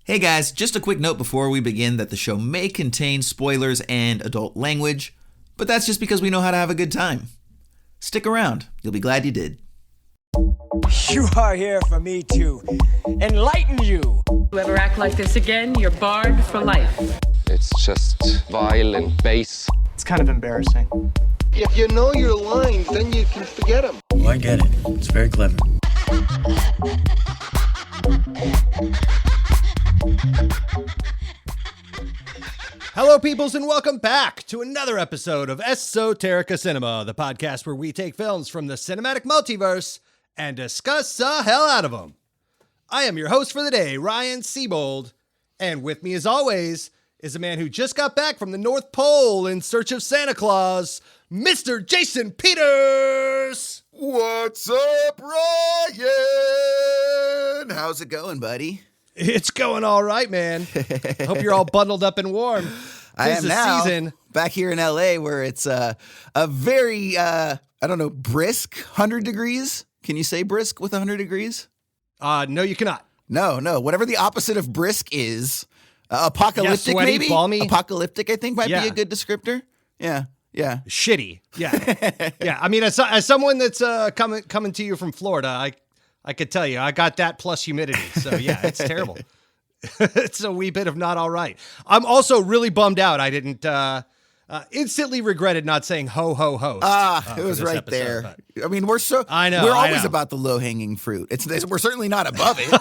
Hey guys, just a quick note before we begin that the show may contain spoilers and adult language, but that's just because we know how to have a good time. Stick around, you'll be glad you did. You are here for me to enlighten you. You ever act like this again, you're barred for life. It's just vile and base. It's kind of embarrassing. If you know your lines, then you can forget them. Oh, I get it. It's very clever. Hello, peoples, and welcome back to another episode of Esoterica Cinema, the podcast where we take films from the cinematic multiverse and discuss the hell out of them. I am your host for the day, Ryan Siebold, and with me, as always, is a man who just got back from the North Pole in search of Santa Claus, Mr. Jason Peters! What's up, Ryan? How's it going, buddy? It's going all right, man. Hope you're all bundled up and warm. I am now season. Back here in LA where it's a very, brisk 100 degrees. Can you say brisk with 100 degrees? No, you cannot. No. Whatever the opposite of brisk is. Apocalyptic, sweaty, maybe? balmy. Apocalyptic, I think, might be a good descriptor. Yeah. Shitty. Yeah. Yeah. I mean, as someone that's coming to you from Florida, I could tell you, I got that plus humidity. So, yeah, it's terrible. It's a wee bit of not all right. I'm also really bummed out. I didn't instantly regretted not saying ho, ho, ho. It was right episode, there. But I mean, we're always about the low-hanging fruit. We're certainly not above it.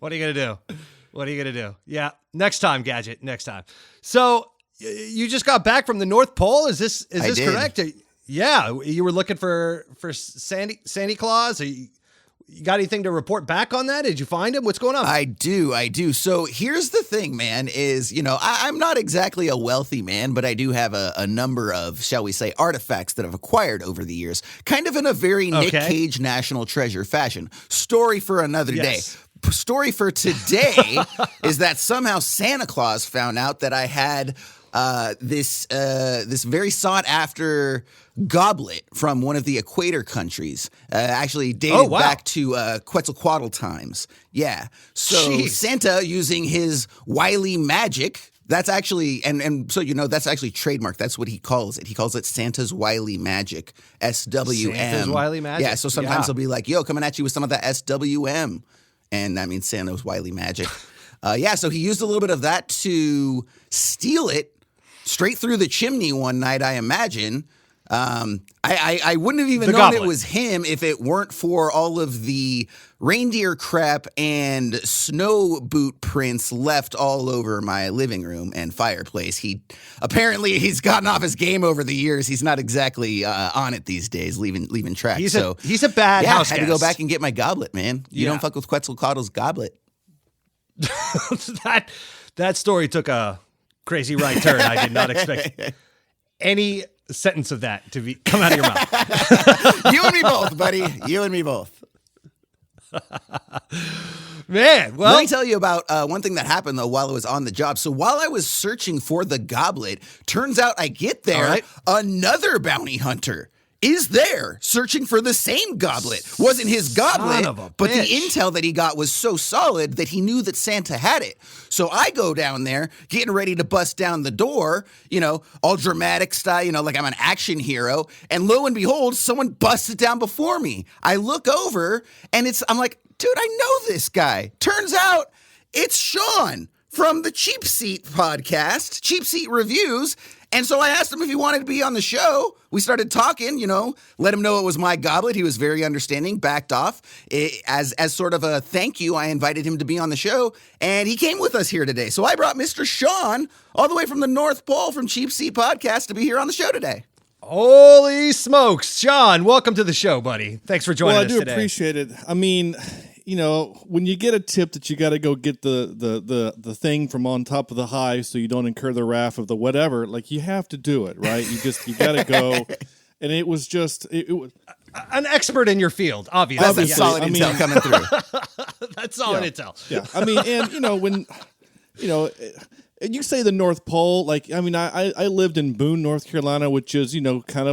What are you going to do? Yeah, next time, Gadget, next time. So, you just got back from the North Pole? Is this correct? Yeah, you were looking for Santa Claus? You got anything to report back on that? Did you find him? What's going on? I do. So here's the thing, man, is, I'm not exactly a wealthy man, but I do have a number of, shall we say, artifacts that I've acquired over the years, kind of in a very Nick Cage National Treasure fashion. Story for another day. Story for today is that somehow Santa Claus found out that I had this very sought after goblet from one of the equator countries, actually dated back to Quetzalcoatl times. Yeah. So Santa, using his wily magic, that's actually, and so that's actually trademarked. That's what he calls it. He calls it Santa's Wily Magic, SWM. Santa's Wily Magic. Yeah, so sometimes he'll be like, yo, coming at you with some of that SWM. And that means Santa's Wily Magic. So he used a little bit of that to steal it straight through the chimney one night, I imagine. I wouldn't have even known it was him if it weren't for all of the reindeer crap and snow boot prints left all over my living room and fireplace. He's gotten off his game over the years. He's not exactly on it these days, leaving tracks. He's a bad house guest. I had to go back and get my goblet, man. You don't fuck with Quetzalcoatl's goblet. That story took a crazy right turn. I did not expect any sentence of that to come out of your mouth. You and me both, buddy. You and me both. Man, well, let me tell you about one thing that happened, though, while I was on the job. So while I was searching for the goblet, turns out I get there, another bounty hunter is there searching for the same goblet. Wasn't his goblet, but the intel that he got was so solid that he knew that Santa had it. So I go down there, getting ready to bust down the door, all dramatic style, like I'm an action hero. And lo and behold, someone busts it down before me. I look over and I'm like, dude, I know this guy. Turns out it's Shawn from the Cheapseat podcast, Cheapseat Reviews. And so I asked him if he wanted to be on the show. We started talking, let him know it was my goblet. He was very understanding, backed off. As sort of a thank you, I invited him to be on the show, and he came with us here today. So I brought Mr. Shawn all the way from the North Pole from Cheap Seat Podcast to be here on the show today. Holy smokes. Shawn, welcome to the show, buddy. Thanks for joining us today. I do appreciate it. I mean, when you get a tip that you got to go get the thing from on top of the hive so you don't incur the wrath of the whatever, like you have to do it, right? You got to go. And it was just it was an expert in your field, obviously. That's solid intel coming through. That's solid intel. Yeah. I mean, and when you say the North Pole, I lived in Boone, North Carolina, which is, kind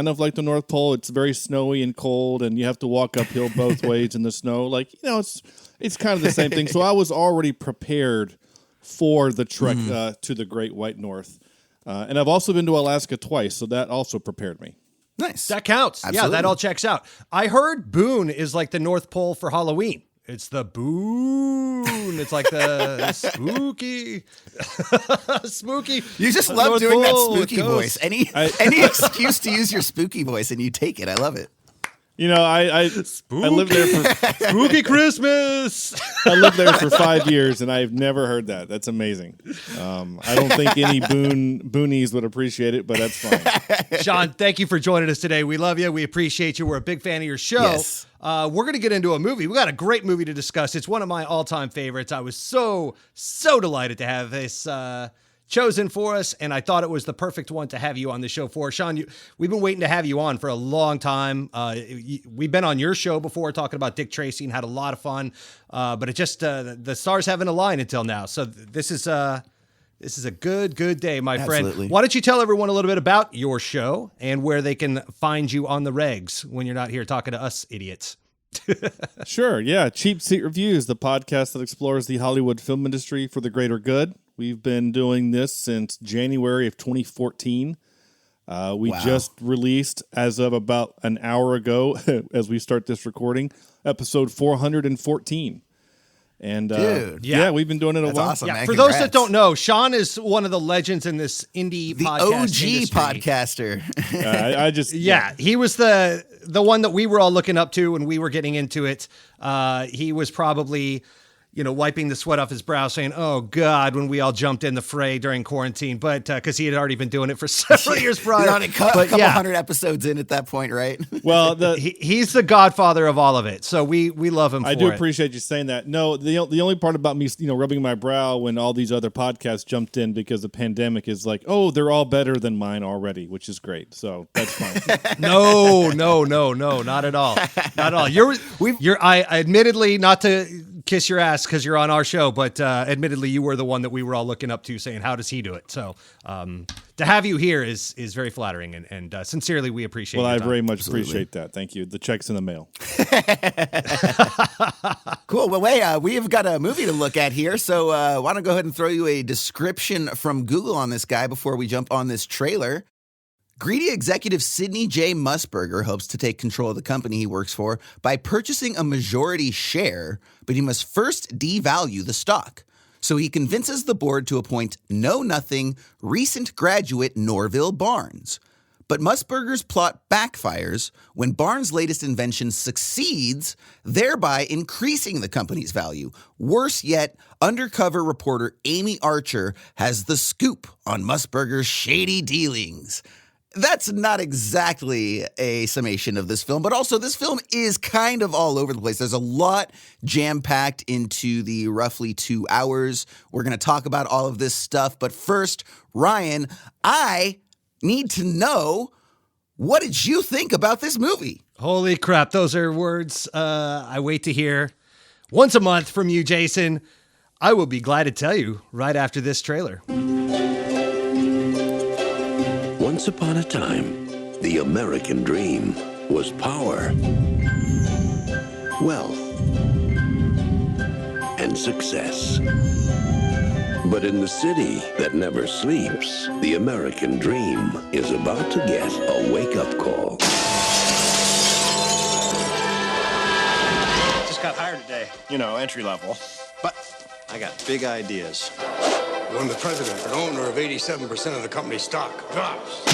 of like the North Pole. It's very snowy and cold, and you have to walk uphill both ways in the snow. It's It's kind of the same thing. So I was already prepared for the trek to the Great White North. And I've also been to Alaska twice, so that also prepared me. Nice. That counts. Absolutely. Yeah, that all checks out. I heard Boone is like the North Pole for Halloween. It's the Boone. It's like the spooky. Spooky. You just love North doing Pole that spooky voice. Any excuse to use your spooky voice, and you take it. I love it. You know, I lived there for Spooky Christmas. I lived there for 5 years, and I've never heard that. That's amazing. I don't think any boonies would appreciate it, but that's fine. Shawn, thank you for joining us today. We love you. We appreciate you. We're a big fan of your show. Yes. We're going to get into a movie. We got a great movie to discuss. It's one of my all-time favorites. I was so delighted to have this chosen for us, and I thought it was the perfect one to have you on the show for. Shawn, we've been waiting to have you on for a long time. We've been on your show before talking about Dick Tracy and had a lot of fun, but it just the stars haven't aligned until now. So this is a good day, my Absolutely. friend. Why don't you tell everyone a little bit about your show and where they can find you on the regs when you're not here talking to us idiots? Sure, yeah. Cheapseat Reviews, the podcast that explores the Hollywood film industry for the greater good. We've been doing this since January of 2014. We just released, as of about an hour ago, as we start this recording, episode 414. And Dude, we've been doing it a while. Awesome, Yeah, man. for Congrats. those that don't know, Shawn is one of the legends in this indie The podcast OG industry. podcaster. I just He was the one that we were all looking up to when we were getting into it. He was probably, wiping the sweat off his brow saying, oh God, when we all jumped in the fray during quarantine, but because he had already been doing it for several years prior. You're on a couple hundred episodes in at that point, right? Well, he's the godfather of all of it. So we love him for I do it. appreciate you saying that. No, the only part about me, rubbing my brow when all these other podcasts jumped in because the pandemic is like, oh, they're all better than mine already, which is great. So that's fine. No, not at all. Not at all. I admittedly, not to kiss your ass because you're on our show, but admittedly you were the one that we were all looking up to saying, how does he do it? So to have you here is very flattering, and sincerely we appreciate it. Well, I very much appreciate that. Thank you. The check's in the mail. Cool. Well, we have got a movie to look at here, so why don't I go ahead and throw you a description from Google on this guy before we jump on this trailer. Greedy executive Sidney J. Musburger hopes to take control of the company he works for by purchasing a majority share, but he must first devalue the stock. So he convinces the board to appoint know-nothing, recent graduate Norville Barnes. But Musburger's plot backfires when Barnes' latest invention succeeds, thereby increasing the company's value. Worse yet, undercover reporter Amy Archer has the scoop on Musburger's shady dealings. That's not exactly a summation of this film, but also this film is kind of all over the place. There's a lot jam-packed into the roughly 2 hours. We're going to talk about all of this stuff, but first, Ryan, I need to know, what did you think about this movie? Holy crap, those are words I wait to hear once a month from you, Jason. I will be glad to tell you right after this trailer. Once upon a time, the American dream was power, wealth, and success. But in the city that never sleeps, the American dream is about to get a wake-up call. Just got hired today, entry level. But I got big ideas. When the president and owner of 87% of the company's stock drops,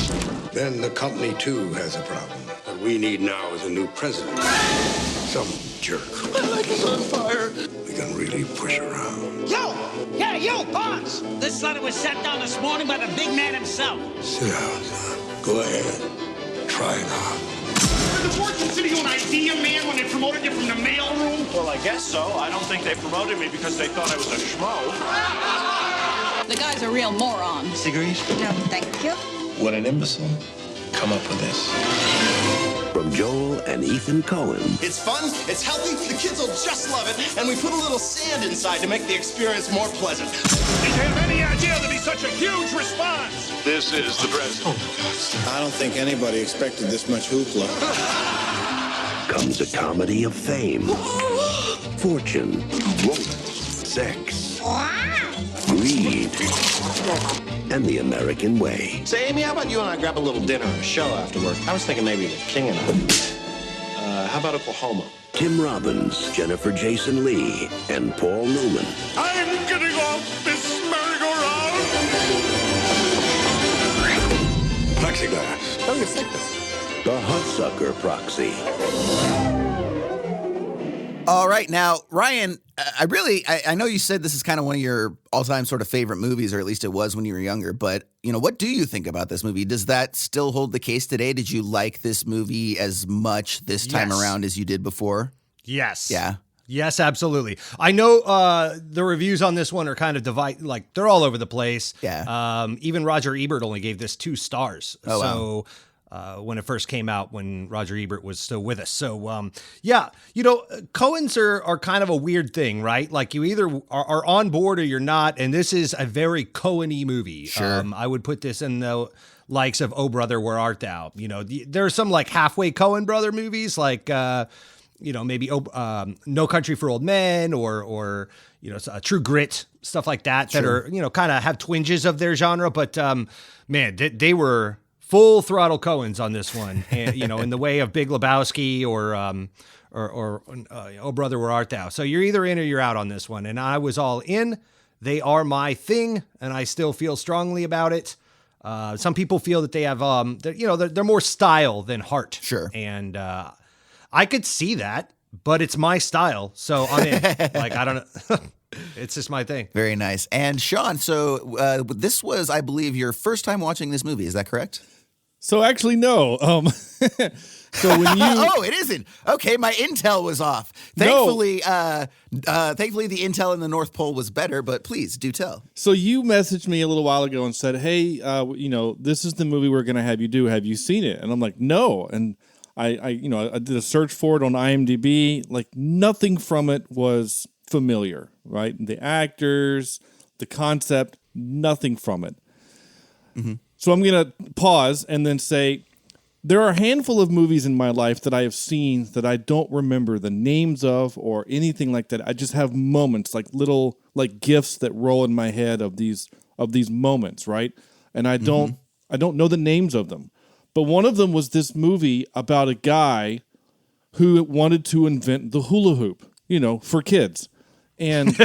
then the company too has a problem. What we need now is a new president. Some jerk. My leg is on fire. We can really push around. You, boss! This letter was sent down this morning by the big man himself. Sit down, son. Go ahead. Try it out. Did the board consider you an idea man when they promoted you from the mail room? Well, I guess so. I don't think they promoted me because they thought I was a schmo. The guy's a real moron. Cigarettes? No, thank you. What an imbecile. Come up with this. From Joel and Ethan Coen. It's fun, it's healthy, the kids will just love it, and we put a little sand inside to make the experience more pleasant. Did you have any idea there'd be such a huge response? This is the president. I don't think anybody expected this much hoopla. Comes a comedy of fame. Fortune, romance, sex, greed, and the American way. Say, Amy, how about you and I grab a little dinner or a show after work? I was thinking maybe the King and I. How about Oklahoma? Tim Robbins, Jennifer Jason Leigh, and Paul Newman. I'm getting off this merry-go-round. Plexiglass. Tell your thickness. The Hudsucker Proxy. All right. Now, Ryan, I know you said this is kind of one of your all-time sort of favorite movies, or at least it was when you were younger, but, what do you think about this movie? Does that still hold the case today? Did you like this movie as much this time around as you did before? Yes. Yeah. Yes, absolutely. I know the reviews on this one are kind of divided, like they're all over the place. Yeah. Even Roger Ebert only gave this 2 stars. Oh, so when it first came out, when Roger Ebert was still with us. So, Coens are kind of a weird thing, right? Like you either are on board or you're not. And this is a very Coen-y movie. Sure. I would put this in the likes of Oh Brother, Where Art Thou? There are some like halfway Coen brother movies like, maybe No Country for Old Men or True Grit, stuff like that, Sure. that are, kind of have twinges of their genre. But, man, they were full throttle Coens on this one, and, in the way of Big Lebowski or Oh Brother, Where Art Thou? So you're either in or you're out on this one. And I was all in. They are my thing, and I still feel strongly about it. Some people feel that they have, they're more style than heart. Sure. And I could see that, but it's my style. So I'm in. Like, I don't know. It's just my thing. Very nice. And Shawn, so this was, I believe, your first time watching this movie. Is that correct? So actually, no. So when you oh, it isn't. Okay, my intel was off. Thankfully, thankfully the intel in the North Pole was better. But please do tell. So you messaged me a little while ago and said, "Hey, this is the movie we're going to have you do. Have you seen it?" And I'm like, "No." And I did a search for it on IMDb. Like nothing from it was familiar. Right? The actors, the concept, nothing from it. Mm-hmm. So I'm going to pause and then say, there are a handful of movies in my life that I have seen that I don't remember the names of or anything like that. I just have moments, like little like gifts that roll in my head of these moments, right? And I don't know the names of them. But one of them was this movie about a guy who wanted to invent the hula hoop, for kids. And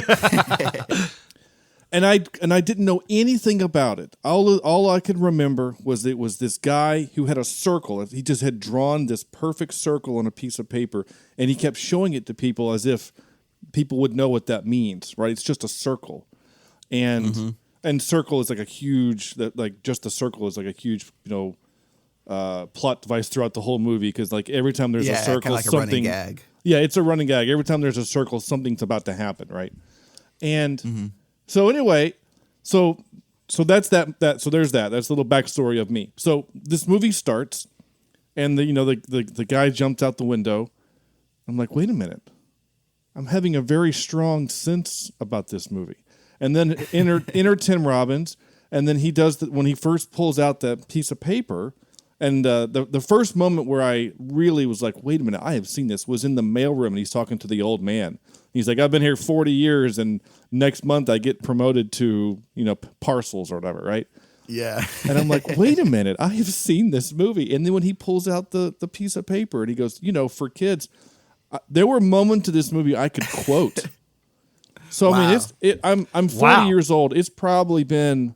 And I didn't know anything about it. All I could remember was it was this guy who had a circle. He just had drawn this perfect circle on a piece of paper, and he kept showing it to people as if people would know what that means, right? It's just a circle, and circle is like a huge just the circle is like a huge plot device throughout the whole movie because like every time there's a circle, kind of like something. A running gag. Yeah, it's a running gag. Every time there's a circle, something's about to happen, right? And so anyway, so that's that. So there's that. That's a little backstory of me. So this movie starts, and the guy jumps out the window. I'm like, wait a minute, I'm having a very strong sense about this movie. And then enter Tim Robbins, and then he does when he first pulls out that piece of paper. And the first moment where I really was like, wait a minute, I have seen this, was in the mailroom, and he's talking to the old man. He's like, I've been here 40 years, and next month I get promoted to, parcels or whatever, right? Yeah. And I'm like, wait a minute, I have seen this movie. And then when he pulls out the piece of paper, and he goes, for kids, there were moments of this movie I could quote. So, wow. I'm 40 years old. It's probably been...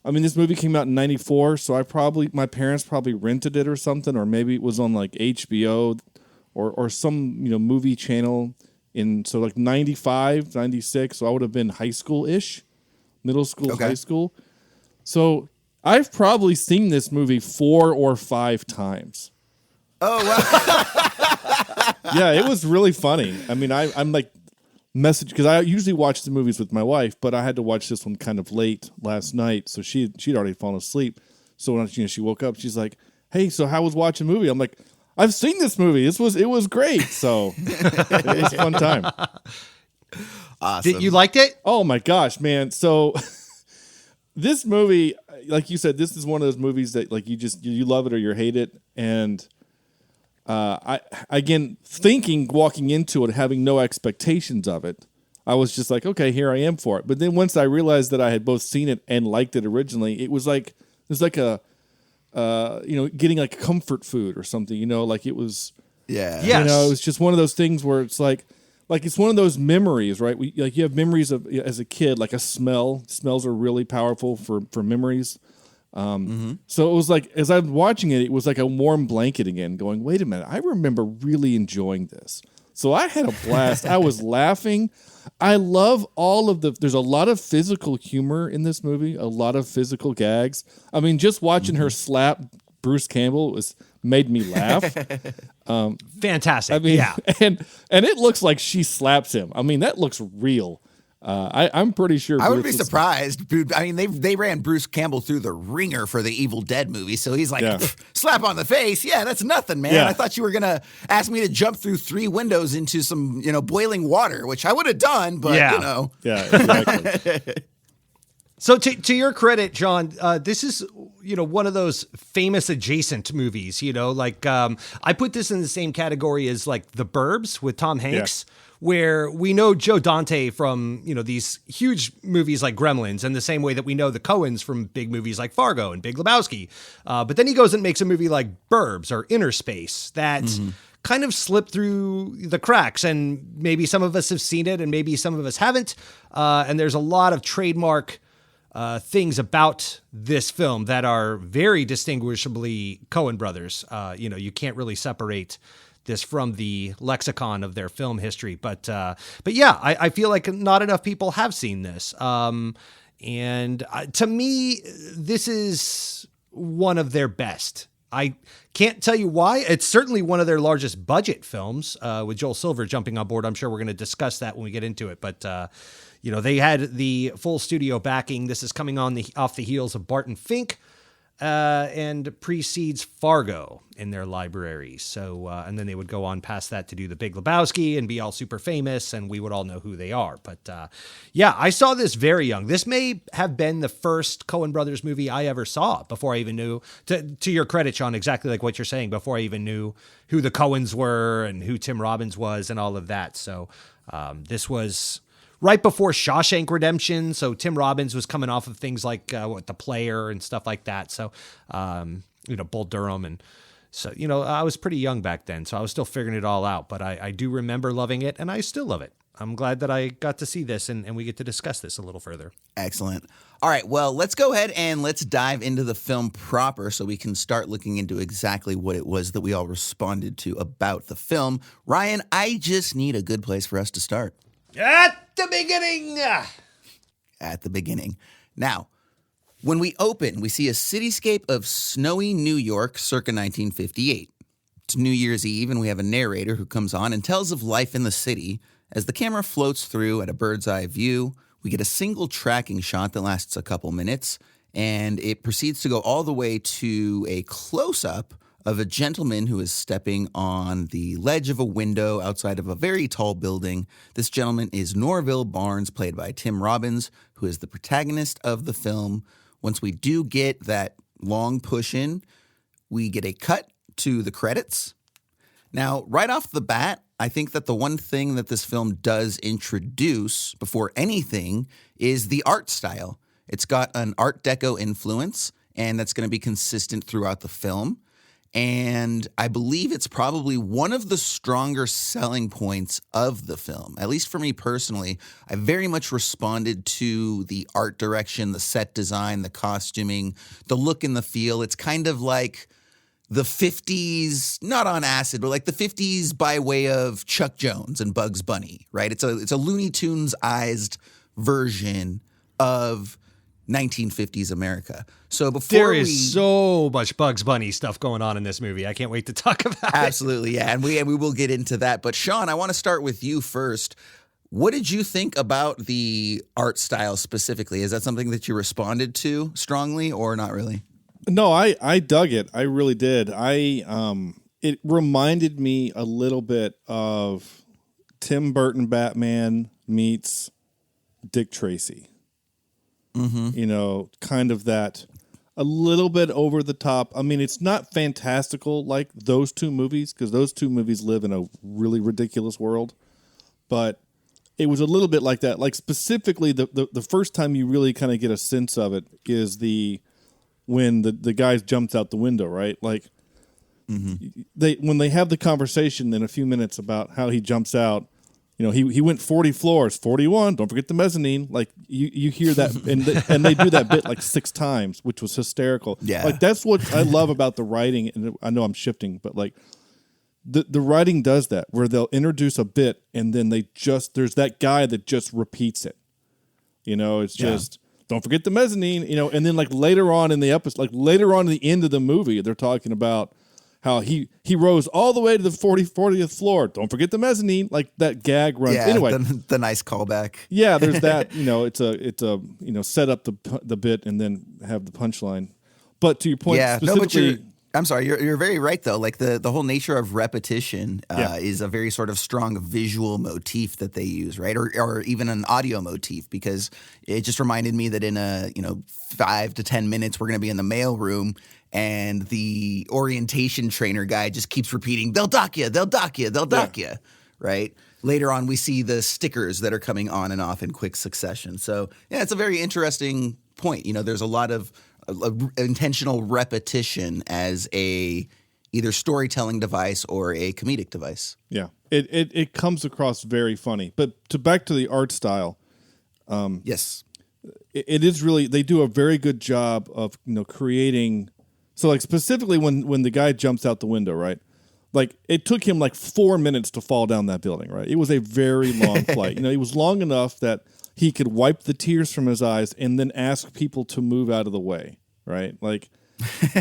this movie came out in 94, so my parents probably rented it or something, or maybe it was on like HBO or some, movie channel so like 95, 96. So I would have been high school-ish, middle school, high school. So I've probably seen this movie 4 or 5 times. Oh, wow. Yeah, it was really funny. I'm like, because I usually watch the movies with my wife, but I had to watch this one kind of late last night, so she'd already fallen asleep. So when she woke up, she's like, "Hey, so how was watching a movie?" I'm like, "I've seen this movie. It was great." So it was a fun time. Awesome. You liked it? Oh my gosh, man! So this movie, like you said, this is one of those movies that like you love it or you hate it, and walking into it, having no expectations of it, I was just like, okay, here I am for it. But then once I realized that I had both seen it and liked it originally, it was like a, getting like comfort food or something, like it was, yeah, yes. It was just one of those things where it's like it's one of those memories, right? You have memories of as a kid, like a smell. Smells are really powerful for memories. So it was like, as I'm watching it, it was like a warm blanket again, going, wait a minute, I remember really enjoying this. So I had a blast. I was laughing. I love there's a lot of physical humor in this movie, a lot of physical gags. I mean, just watching her slap Bruce Campbell made me laugh. Fantastic. I mean, yeah. And it looks like she slaps him. I mean, that looks real. I'm pretty sure. I would be surprised. I mean, they ran Bruce Campbell through the ringer for the Evil Dead movie, so he's like, slap on the face. Yeah, that's nothing, man. Yeah. I thought you were gonna ask me to jump through 3 windows into some, boiling water, which I would have done, but Yeah, exactly. So to your credit, John, this is, one of those famous adjacent movies, I put this in the same category as like The Burbs with Tom Hanks, where we know Joe Dante from, these huge movies like Gremlins, and the same way that we know the Coens from big movies like Fargo and Big Lebowski. But then he goes and makes a movie like Burbs or Inner Space that kind of slipped through the cracks, and maybe some of us have seen it and maybe some of us haven't. And there's a lot of trademark things about this film that are very distinguishably Coen brothers. You can't really separate this from the lexicon of their film history, but yeah, I feel like not enough people have seen this. And to me, this is one of their best. I can't tell you why. It's certainly one of their largest budget films, with Joel Silver jumping on board. I'm sure we're going to discuss that when we get into it, but they had the full studio backing. This is coming off the heels of Barton Fink, and precedes Fargo in their library. So, and then they would go on past that to do The Big Lebowski and be all super famous, and we would all know who they are. But yeah, I saw this very young. This may have been the first Coen Brothers movie I ever saw before I even knew, to your credit, Shawn, exactly like what you're saying, before I even knew who the Coens were and who Tim Robbins was and all of that. So this was right before Shawshank Redemption. So Tim Robbins was coming off of things like The Player and stuff like that. So, Bull Durham. And so, I was pretty young back then, so I was still figuring it all out. But I do remember loving it, and I still love it. I'm glad that I got to see this, and we get to discuss this a little further. Excellent. All right, well, let's go ahead and let's dive into the film proper so we can start looking into exactly what it was that we all responded to about the film. Ryan, I just need a good place for us to start. At the beginning. At the beginning. Now, when we open, we see a cityscape of snowy New York circa 1958. It's New Year's Eve, and we have a narrator who comes on and tells of life in the city. As the camera floats through at a bird's eye view, we get a single tracking shot that lasts a couple minutes, and it proceeds to go all the way to a close-up of a gentleman who is stepping on the ledge of a window outside of a very tall building. This gentleman is Norville Barnes, played by Tim Robbins, who is the protagonist of the film. Once we do get that long push in, we get a cut to the credits. Now, right off the bat, I think that the one thing that this film does introduce before anything is the art style. It's got an Art Deco influence, and that's going to be consistent throughout the film. And I believe it's probably one of the stronger selling points of the film. At least for me personally, I very much responded to the art direction, the set design, the costuming, the look and the feel. It's kind of like the 50s, not on acid, but like the 50s by way of Chuck Jones and Bugs Bunny, right? It's a Looney Tunes-ized version of 1950s America. So before there is so much Bugs Bunny stuff going on in this movie. I can't wait to talk about it. Absolutely, yeah. And we will get into that. But Shawn, I want to start with you first. What did you think about the art style specifically? Is that something that you responded to strongly or not really? No, I dug it. I really did. It reminded me a little bit of Tim Burton Batman meets Dick Tracy. Mm-hmm. Kind of that a little bit over the top. I mean, it's not fantastical like those two movies, because those two movies live in a really ridiculous world. But it was a little bit like that. Like specifically, the first time you really kind of get a sense of it is when the guy jumps out the window, right? Like when they have the conversation in a few minutes about how he jumps out. You know, he went 40 floors, 41. Don't forget the mezzanine. Like you hear that, and they do that bit like 6 times, which was hysterical. Yeah, like that's what I love about the writing. And I know I'm shifting, but like the writing does that, where they'll introduce a bit, and then there's that guy that just repeats it. You know, it's just don't forget the mezzanine. You know, and then like later on in the episode, like later on at the end of the movie, they're talking about how he rose all the way to the 40th floor. Don't forget the mezzanine. Like that gag runs. Yeah, anyway, the nice callback. Yeah, there's that. You know, it's a set up the bit and then have the punchline. But to your point, specifically, I'm sorry, you're very right though. Like the whole nature of repetition is a very sort of strong visual motif that they use, right? Or even an audio motif, because it just reminded me that in 5 to 10 minutes we're going to be in the mail room. And the orientation trainer guy just keeps repeating, they'll dock you, they'll dock you, they'll dock you, right? Later on, we see the stickers that are coming on and off in quick succession. So, yeah, it's a very interesting point. You know, there's a lot of intentional repetition as a either storytelling device or a comedic device. Yeah, it comes across very funny. But back to the art style. Yes. It is really, they do a very good job of, creating. So like specifically when the guy jumps out the window, right? Like it took him like 4 minutes to fall down that building, right? It was a very long flight. It was long enough that he could wipe the tears from his eyes and then ask people to move out of the way, right? Like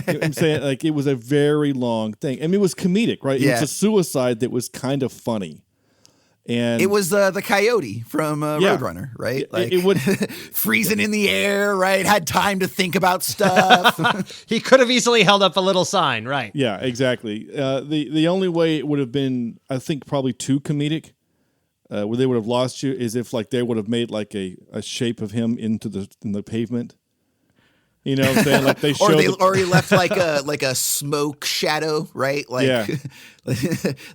I'm saying, like it was a very long thing. I mean, it was comedic, right? It was a suicide that was kind of funny. And it was the coyote from Roadrunner, right? Like it would freezing in the air, right? Had time to think about stuff. He could have easily held up a little sign, right? Yeah, exactly. The only way it would have been, I think, probably too comedic, where they would have lost you, is if like they would have made like a shape of him in the pavement. You know what I'm saying? Like they showed or he left like a smoke shadow, right? Like,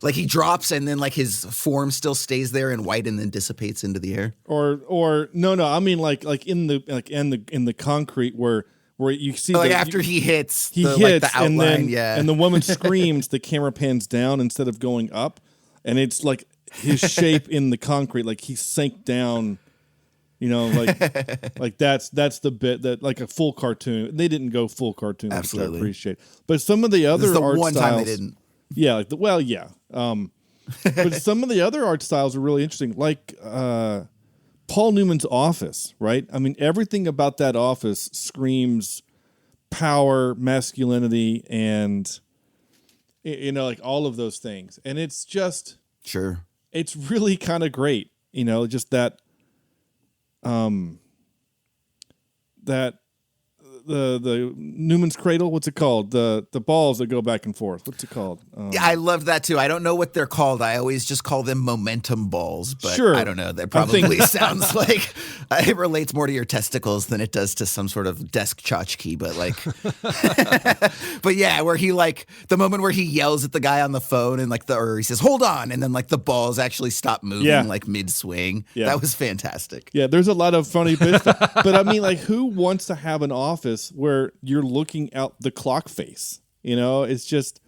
like he drops and then like his form still stays there in white and then dissipates into the air. Or no, I mean like in the concrete where you see after he hits, the outline, and then and the woman screams, the camera pans down instead of going up, and it's like his shape in the concrete, like he sank down. Like that's the bit that like a full cartoon. They didn't go full cartoon, absolutely. Which I appreciate. But some of the other this is the art one styles, time they didn't. Yeah, but some of the other art styles are really interesting, like Paul Newman's office, right? I mean, everything about that office screams power, masculinity, and like all of those things. And it's just it's really kind of great, just that. That the Newman's cradle, what's it called? The balls that go back and forth. What's it called? Yeah, I love that too. I don't know what they're called. I always just call them momentum balls, but sure. I don't know. That probably sounds like it relates more to your testicles than it does to some sort of desk tchotchke. But like, but yeah, where he like the moment where he yells at the guy on the phone and like or he says hold on, and then like the balls actually stop moving like mid swing. Yeah. That was fantastic. Yeah, there's a lot of funny bits, but I mean, like, who wants to have an office where you're looking out the clock face? It's just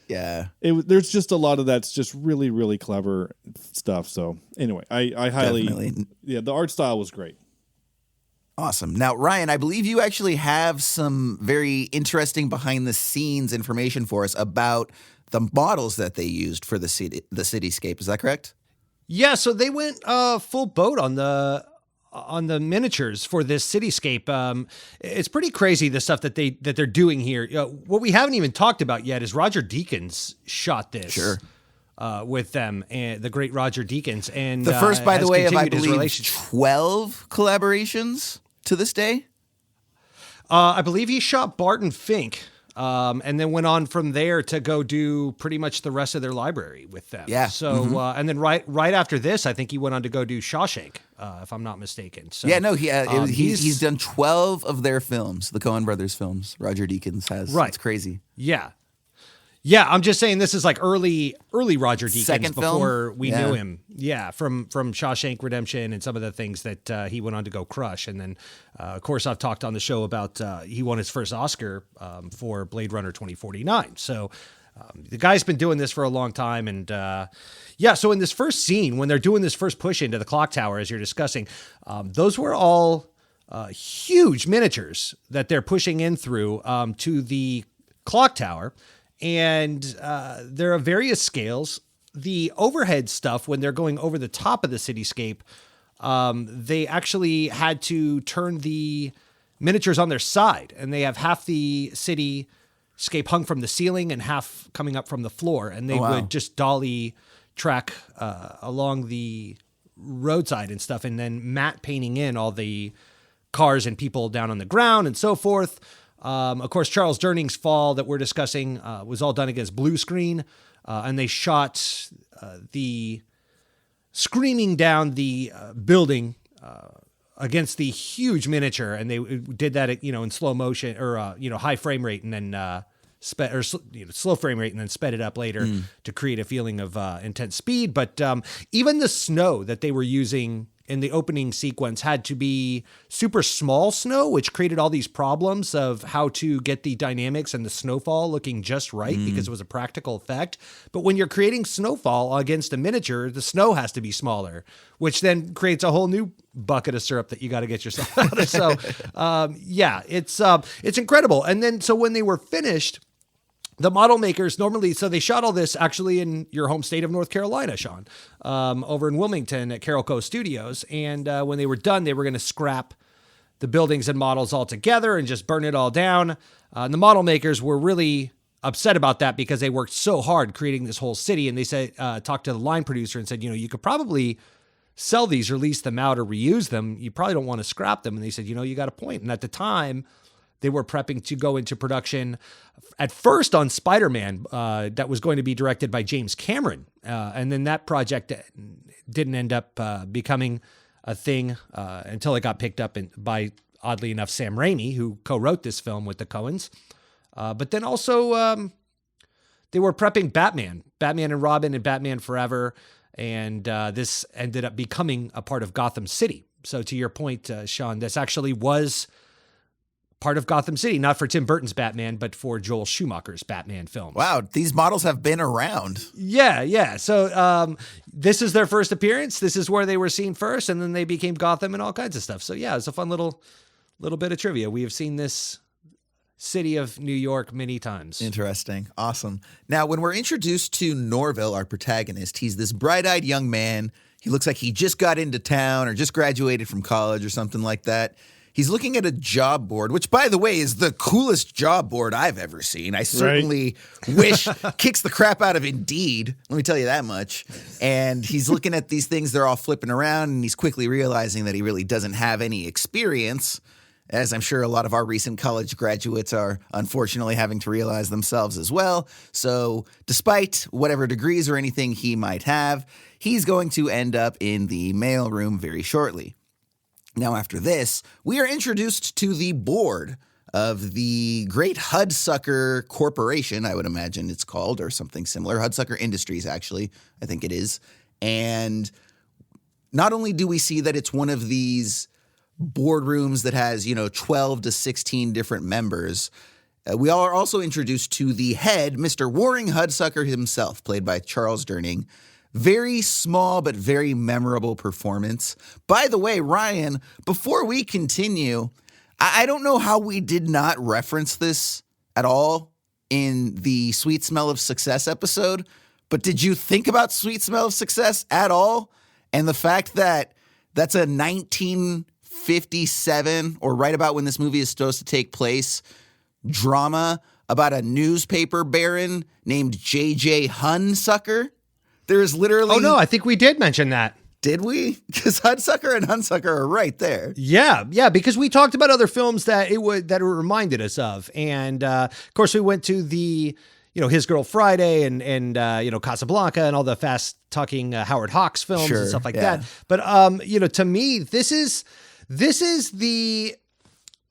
there's just a lot of that's just really, really clever stuff. So anyway, I highly the art style was great. Awesome. Now, Ryan, I believe you actually have some very interesting behind the scenes information for us about the models that they used for the cityscape. Is that correct? Yeah, so they went full boat on the miniatures for this cityscape. It's pretty crazy, the stuff that they're doing here. What we haven't even talked about yet is Roger Deakins shot this. Sure. With them, and the great Roger Deakins, and the first, by the way, of I believe 12 collaborations to this day. I believe he shot Barton Fink. and then went on from there to go do pretty much the rest of their library with them. Yeah. So, and then right after this, I think he went on to go do Shawshank, if I'm not mistaken. So, yeah, no, he's done 12 of their films, the Coen brothers films. Roger Deakins has. Right. It's crazy. Yeah. Yeah, I'm just saying this is like early Roger Deakins Second before film? we Yeah. knew him. Yeah, from Shawshank Redemption and some of the things that he went on to go crush. And then, of course, I've talked on the show about he won his first Oscar for Blade Runner 2049. So the guy's been doing this for a long time. And so in this first scene, when they're doing this first push into the clock tower, as you're discussing, those were all huge miniatures that they're pushing in through to the clock tower. And there are various scales. The overhead stuff, when they're going over the top of the cityscape, they actually had to turn the miniatures on their side, and they have half the cityscape hung from the ceiling and half coming up from the floor, and they would just dolly track along the roadside and stuff, and then matte painting in all the cars and people down on the ground and so forth. Of course, Charles Durning's Fall that we're discussing was all done against blue screen, and they shot the screaming down the building against the huge miniature, and they did that in slow motion or high frame rate, and then slow frame rate, and then sped it up later to create a feeling of intense speed. But even the snow that they were using in the opening sequence had to be super small snow, which created all these problems of how to get the dynamics and the snowfall looking just right because it was a practical effect. But when you're creating snowfall against a miniature, the snow has to be smaller, which then creates a whole new bucket of syrup that you got to get yourself out of. So, it's incredible. And then, so when they were finished, the model makers normally, so they shot all this actually in your home state of North Carolina, Shawn, over in Wilmington at Carol Co Studios. And when they were done, they were going to scrap the buildings and models all together and just burn it all down. And the model makers were really upset about that because they worked so hard creating this whole city. And they said, talked to the line producer and said, you could probably sell these or lease them out or reuse them. You probably don't want to scrap them. And they said, you got a point. And at the time, they were prepping to go into production at first on Spider-Man that was going to be directed by James Cameron. And then that project didn't end up becoming a thing until it got picked up by, oddly enough, Sam Raimi, who co-wrote this film with the Coens. But then also they were prepping Batman and Robin and Batman Forever. And this ended up becoming a part of Gotham City. So to your point, Shawn, this actually was part of Gotham City, not for Tim Burton's Batman, but for Joel Schumacher's Batman films. Wow, these models have been around. Yeah. So this is their first appearance. This is where they were seen first, and then they became Gotham and all kinds of stuff. So yeah, it's a fun little bit of trivia. We have seen this city of New York many times. Interesting. Awesome. Now, when we're introduced to Norville, our protagonist, he's this bright-eyed young man. He looks like he just got into town or just graduated from college or something like that. He's looking at a job board, which, by the way, is the coolest job board I've ever seen. I certainly wish kicks the crap out of Indeed. Let me tell you that much. And he's looking at these things. They're all flipping around, and he's quickly realizing that he really doesn't have any experience, as I'm sure a lot of our recent college graduates are unfortunately having to realize themselves as well. So despite whatever degrees or anything he might have, he's going to end up in the mailroom very shortly. Now, after this, we are introduced to the board of the great Hudsucker Corporation, I would imagine it's called, or something similar. Hudsucker Industries, actually, I think it is. And not only do we see that it's one of these boardrooms that has, 12 to 16 different members, we are also introduced to the head, Mr. Waring Hudsucker himself, played by Charles Durning. Very small but very memorable performance. By the way, Ryan, before we continue, I don't know how we did not reference this at all in the Sweet Smell of Success episode, but did you think about Sweet Smell of Success at all? And the fact that that's a 1957, or right about when this movie is supposed to take place, drama about a newspaper baron named J.J. Hudsucker? There is literally... Oh, no, I think we did mention that. Did we? Because Hudsucker and Hunsucker are right there. Yeah, because we talked about other films that it reminded us of, and of course we went to the His Girl Friday and Casablanca and all the fast talking Howard Hawks films and stuff like that. But to me, this is the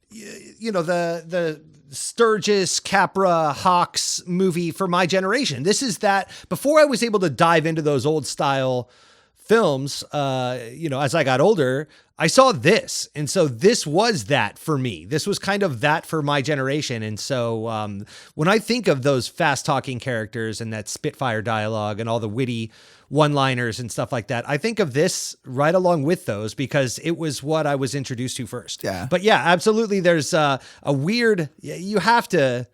the Sturgis, Capra, Hawks movie for my generation. This is that before I was able to dive into those old style films, as I got older, I saw this. And so this was that for me. This was kind of that for my generation. And so when I think of those fast talking characters and that Spitfire dialogue and all the witty one-liners and stuff like that, I think of this right along with those because it was what I was introduced to first. Yeah. But yeah, absolutely. There's a weird, you have to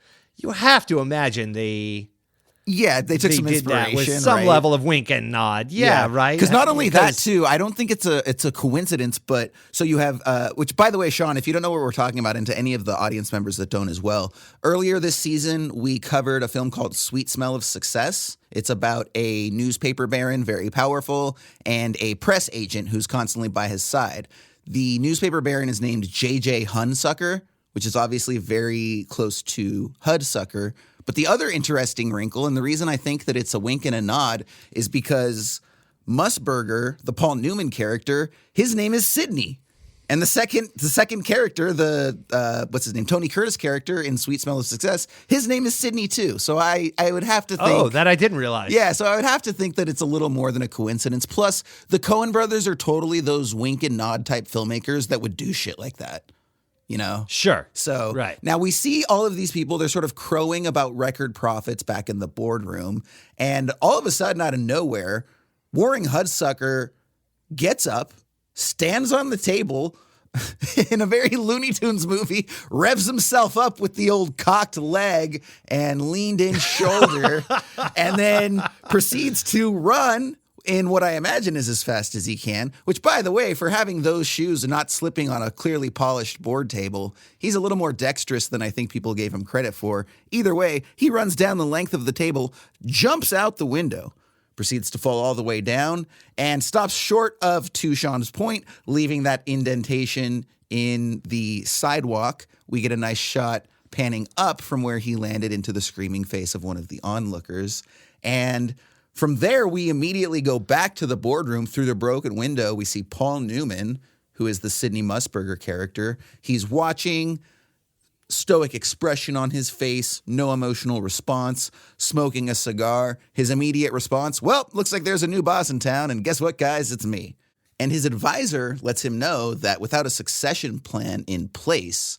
imagine they took some did inspiration that with some level of wink and nod. Yeah. Right. Because not only that too, I don't think it's a coincidence, but so you have, which by the way, Shawn, if you don't know what we're talking about, and to any of the audience members that don't as well, earlier this season, we covered a film called Sweet Smell of Success. It's about a newspaper baron, very powerful, and a press agent who's constantly by his side. The newspaper baron is named J.J. Hunsucker, which is obviously very close to Hudsucker. But the other interesting wrinkle, and the reason I think that it's a wink and a nod, is because Musburger, the Paul Newman character, his name is Sidney. And the second character, what's his name? Tony Curtis character in Sweet Smell of Success, his name is Sidney too. So I would have to think. Oh, that I didn't realize. Yeah, so I would have to think that it's a little more than a coincidence. Plus, the Coen brothers are totally those wink and nod type filmmakers that would do shit like that. Sure. So right. Now we see all of these people, they're sort of crowing about record profits back in the boardroom. And all of a sudden, out of nowhere, Warring Hudsucker gets up, stands on the table in a very Looney Tunes movie, revs himself up with the old cocked leg and leaned in shoulder, and then proceeds to run in what I imagine is as fast as he can, which, by the way, for having those shoes and not slipping on a clearly polished board table, he's a little more dexterous than I think people gave him credit for. Either way, he runs down the length of the table, jumps out the window, proceeds to fall all the way down, and stops short of, to Shawn's point, leaving that indentation in the sidewalk. We get a nice shot panning up from where he landed into the screaming face of one of the onlookers. And from there, we immediately go back to the boardroom through the broken window. We see Paul Newman, who is the Sidney Musburger character. He's watching, stoic expression on his face, no emotional response, smoking a cigar. His immediate response, well, looks like there's a new boss in town, and guess what, guys? It's me. And his advisor lets him know that without a succession plan in place,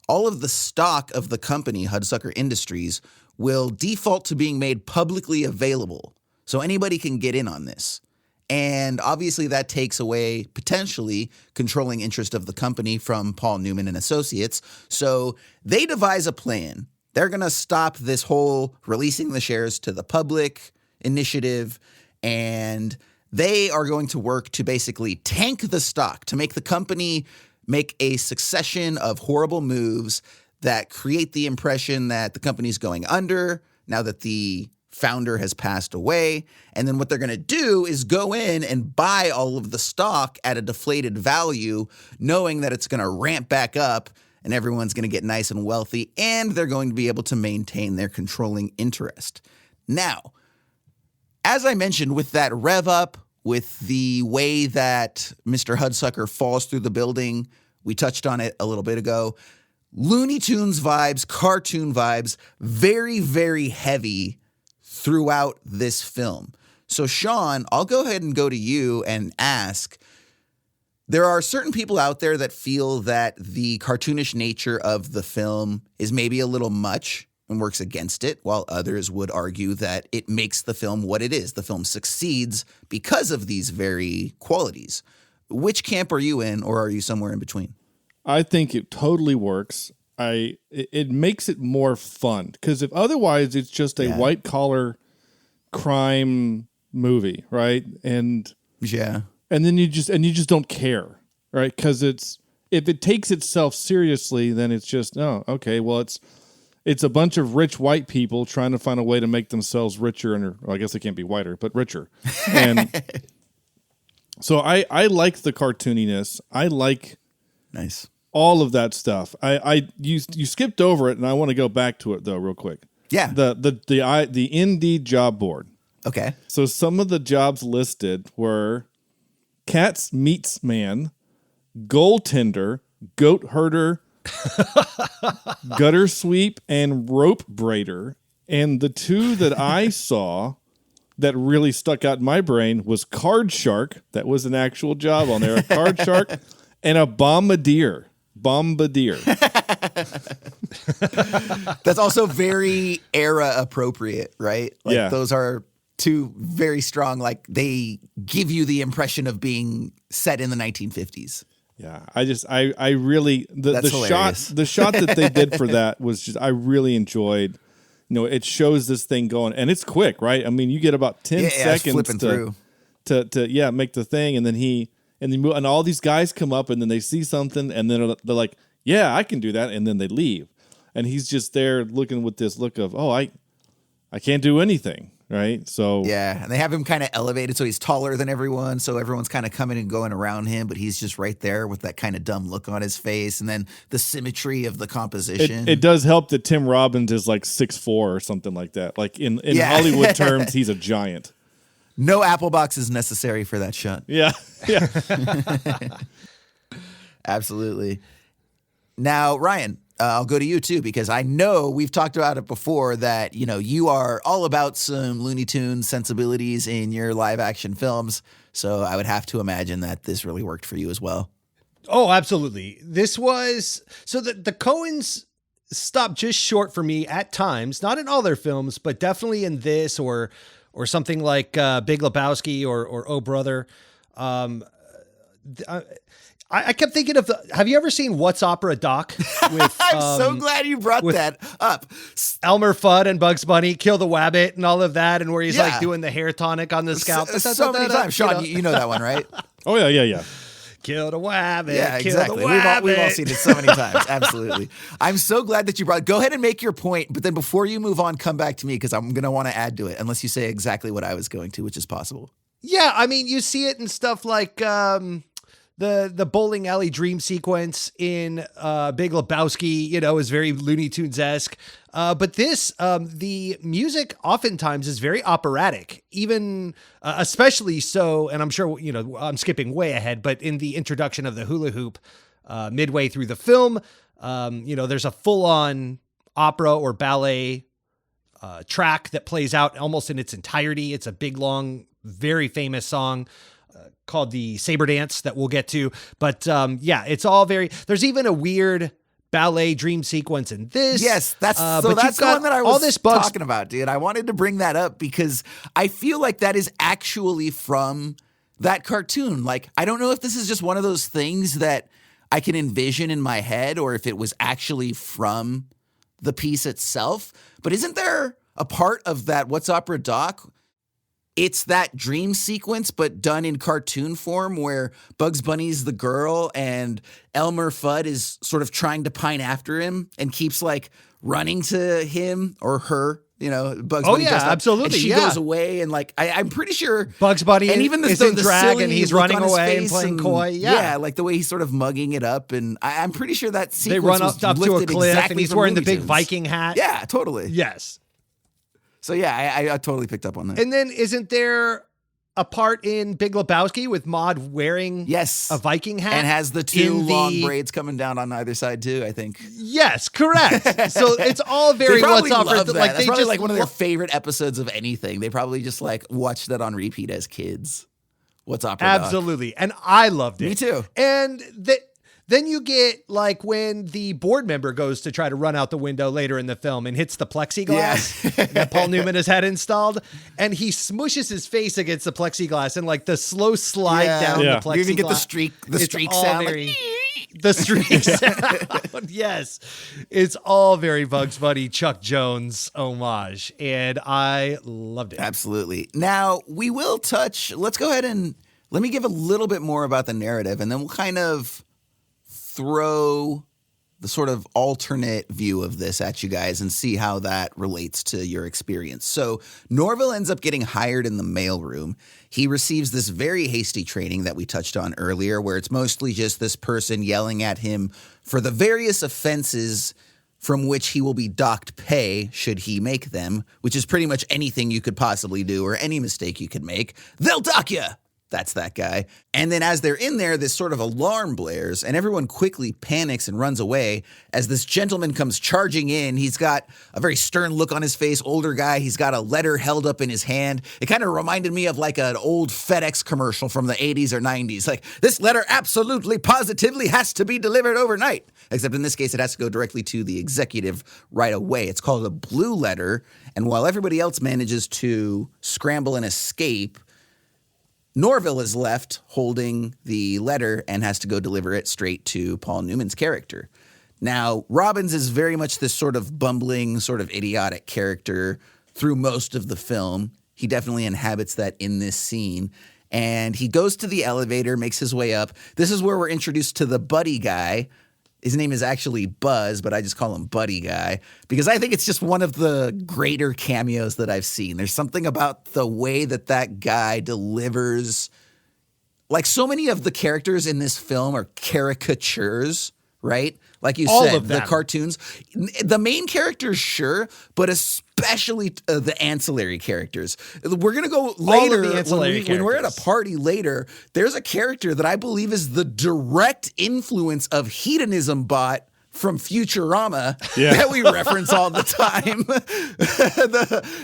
all of the stock of the company, Hudsucker Industries, will default to being made publicly available. So anybody can get in on this. And obviously that takes away potentially controlling interest of the company from Paul Newman and Associates. So they devise a plan. They're going to stop this whole releasing the shares to the public initiative, and they are going to work to basically tank the stock, to make the company make a succession of horrible moves that create the impression that the company's going under now that the founder has passed away. And then what they're going to do is go in and buy all of the stock at a deflated value, knowing that it's going to ramp back up and everyone's going to get nice and wealthy, and they're going to be able to maintain their controlling interest. Now, as I mentioned, with that rev up, with the way that Mr. Hudsucker falls through the building, we touched on it a little bit ago, Looney Tunes vibes, cartoon vibes, very, very heavy throughout this film. So Shawn, I'll go ahead and go to you and ask, there are certain people out there that feel that the cartoonish nature of the film is maybe a little much and works against it, while others would argue that it makes the film what it is. The film succeeds because of these very qualities. Which camp are you in, or are you somewhere in between? I think it totally works. It makes it more fun, because if otherwise it's just a white collar crime movie, right? And then you just don't care, right? Because if it takes itself seriously, then it's just it's a bunch of rich white people trying to find a way to make themselves richer, and I guess they can't be whiter, but richer. And So I like the cartooniness. I like nice all of that stuff. You skipped over it, and I want to go back to it though, real quick. Yeah. The Indeed job board. Okay. So some of the jobs listed were cats meats man, goaltender, goat herder, gutter sweep, and rope braider. And the two that I saw that really stuck out in my brain was card shark. That was an actual job on there. A card shark and a bombardier. That's also very era appropriate, right? Like Yeah. those are two very strong, like they give you the impression of being set in the 1950s. Yeah, I really the shot that they did for that was just I really enjoyed. You know, it shows this thing going, and it's quick, right? I mean, you get about 10 seconds to make the thing, and then all these guys come up, and then they see something, and then they're like, "Yeah, I can do that," and then they leave, and he's just there looking with this look of, "Oh, I can't do anything." Right. So yeah, and they have him kind of elevated so he's taller than everyone. So everyone's kind of coming and going around him, but he's just right there with that kind of dumb look on his face. And then the symmetry of the composition. It does help that Tim Robbins is like 6'4" or something like that. Like in Hollywood terms, he's a giant. No apple box is necessary for that shot. Yeah. Yeah. Absolutely. Now, Ryan, I'll go to you too, because I know we've talked about it before that, you know, you are all about some Looney Tunes sensibilities in your live action films. So I would have to imagine that this really worked for you as well. Oh, absolutely. This was so the Coens stopped just short for me at times, not in all their films, but definitely in this or something like Big Lebowski or Oh Brother. I kept thinking of have you ever seen What's Opera Doc? With, I'm so glad you brought that up. Elmer Fudd and Bugs Bunny, Kill the Wabbit and all of that, and where he's like doing the hair tonic on the scalp. So many times. Sean, you know that one, right? Oh, yeah. Kill the Wabbit. Yeah, kill exactly. The We've all seen it so many times. Absolutely. I'm so glad that you brought it. Go ahead and make your point, but then before you move on, come back to me because I'm going to want to add to it, unless you say exactly what I was going to, which is possible. Yeah, I mean, you see it in stuff like the bowling alley dream sequence in Big Lebowski, you know, is very Looney Tunes-esque. But this, the music oftentimes is very operatic, even especially so, and I'm sure, you know, I'm skipping way ahead, but in the introduction of the hula-hoop midway through the film, you know, there's a full-on opera or ballet track that plays out almost in its entirety. It's a big, long, very famous song called the Saber Dance that we'll get to. But yeah, it's all there's even a weird ballet dream sequence in this. Yes, that's the one that I was talking about, dude. I wanted to bring that up because I feel like that is actually from that cartoon. Like, I don't know if this is just one of those things that I can envision in my head or if it was actually from the piece itself. But isn't there a part of that What's Opera Doc? It's that dream sequence, but done in cartoon form where Bugs Bunny's the girl and Elmer Fudd is sort of trying to pine after him and keeps like running to him or her, you know, Bugs Bunny. Oh yeah, absolutely. And she goes away and like, I'm pretty sure Bugs Bunny and even is in drag and he's running away and playing coy. Yeah, like the way he's sort of mugging it up. And I'm pretty sure that sequence they run was up to a cliff exactly and he's from wearing the Looney big Tunes. Viking hat. Yeah, totally. Yes. So yeah, I totally picked up on that. And then isn't there a part in Big Lebowski with Maude wearing a Viking hat? And has the two long braids coming down on either side too, I think. Yes, correct. So it's all very What's Up. Like That's they probably just like one of their favorite episodes of anything. They probably just like watched that on repeat as kids. What's Opera Doc. Absolutely. And I loved it. Me too. And then you get like when the board member goes to try to run out the window later in the film and hits the plexiglass that Paul Newman has had installed, and he smushes his face against the plexiglass and like the slow slide down the plexiglass. You even get the streak sound. The streak sound. Yes. It's all very Bugs Bunny, Chuck Jones homage, and I loved it. Absolutely. Now, we will let's go ahead and let me give a little bit more about the narrative, and then we'll kind of throw the sort of alternate view of this at you guys and see how that relates to your experience. So Norville ends up getting hired in the mailroom. He receives this very hasty training that we touched on earlier, where it's mostly just this person yelling at him for the various offenses from which he will be docked pay should he make them, which is pretty much anything you could possibly do or any mistake you could make. They'll dock you. That's that guy. And then as they're in there, this sort of alarm blares and everyone quickly panics and runs away as this gentleman comes charging in. He's got a very stern look on his face, older guy. He's got a letter held up in his hand. It kind of reminded me of like an old FedEx commercial from the 80s or 90s. Like, this letter absolutely, positively has to be delivered overnight. Except in this case, it has to go directly to the executive right away. It's called a blue letter. And while everybody else manages to scramble and escape, Norville is left holding the letter and has to go deliver it straight to Paul Newman's character. Now, Robbins is very much this sort of bumbling, sort of idiotic character through most of the film. He definitely inhabits that in this scene. And he goes to the elevator, makes his way up. This is where we're introduced to the buddy guy. His name is actually Buzz, but I just call him Buddy Guy because I think it's just one of the greater cameos that I've seen. There's something about the way that guy delivers. Like, so many of the characters in this film are caricatures, right? Like you said, the cartoons. The main characters, sure, but especially the ancillary characters. We're going to go later when we're at a party later. There's a character that I believe is the direct influence of Hedonism Bot from Futurama that we reference all the time.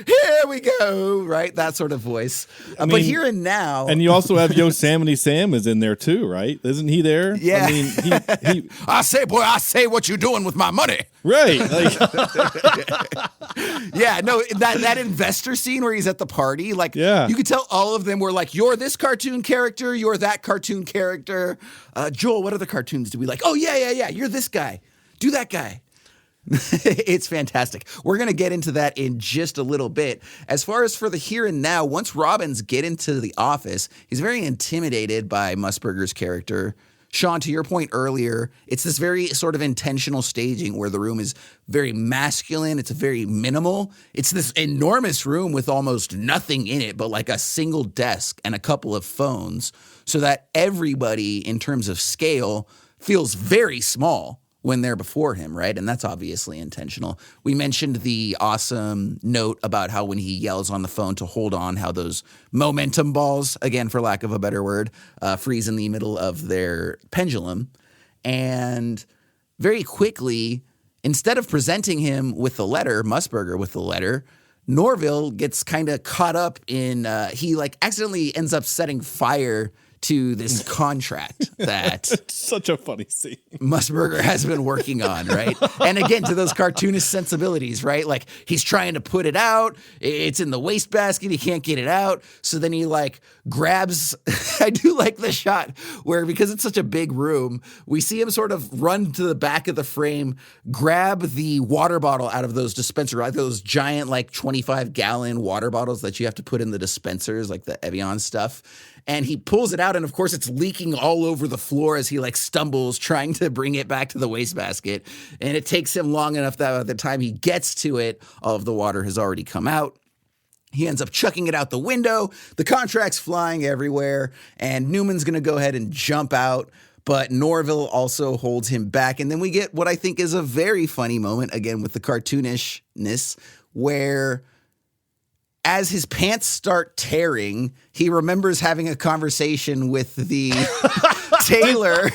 Here we go, right? That sort of voice. But here and now. And you also have Yosemite Sam is in there too, right? Isn't he there? Yeah. I mean, he I say what you doing with my money. Right. Like, yeah, no, that investor scene where he's at the party, like, you could tell all of them were like, you're this cartoon character, you're that cartoon character. Joel, what other cartoons do we like? Oh, yeah, you're this guy. Do that guy. It's fantastic. We're going to get into that in just a little bit. As far as for the here and now, once Robbins get into the office, he's very intimidated by Musburger's character. Shawn, to your point earlier, it's this very sort of intentional staging where the room is very masculine. It's very minimal. It's this enormous room with almost nothing in it but like a single desk and a couple of phones so that everybody in terms of scale feels very small when they're before him, right? And that's obviously intentional. We mentioned the awesome note about how when he yells on the phone to hold on, how those momentum balls, again, for lack of a better word, freeze in the middle of their pendulum. And very quickly, instead of presenting him with the letter, Musburger with the letter, Norville gets kind of caught up in, he like accidentally ends up setting fire to this contract that it's such a funny scene Musburger has been working on, right? And again, to those cartoonist sensibilities, right? Like, he's trying to put it out. It's in the wastebasket. He can't get it out. So then he like grabs, I do like the shot where, because it's such a big room, we see him sort of run to the back of the frame, grab the water bottle out of those dispensers, like those giant, like 25-gallon water bottles that you have to put in the dispensers, like the Evian stuff. And he pulls it out, and of course it's leaking all over the floor as he like stumbles trying to bring it back to the wastebasket. And it takes him long enough that by the time he gets to it, all of the water has already come out. He ends up chucking it out the window. The contract's flying everywhere, and Newman's going to go ahead and jump out. But Norville also holds him back. And then we get what I think is a very funny moment, again, with the cartoonishness, where as his pants start tearing, he remembers having a conversation with the tailor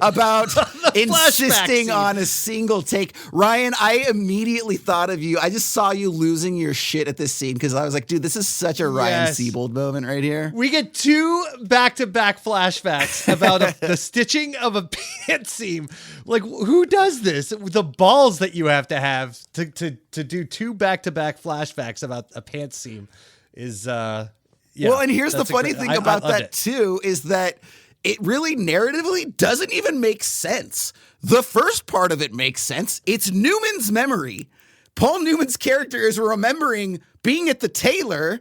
about insisting on a single take. Ryan, I immediately thought of you. I just saw you losing your shit at this scene because I was like, dude, this is such a Ryan Siebold moment right here. We get 2 back-to-back flashbacks about the stitching of a pant seam. Like, who does this? The balls that you have to do 2 back-to-back flashbacks about a pant seam is well, and here's the funny thing about that too, is that it really narratively doesn't even make sense. The first part of it makes sense. It's Newman's memory. Paul Newman's character is remembering being at the tailor,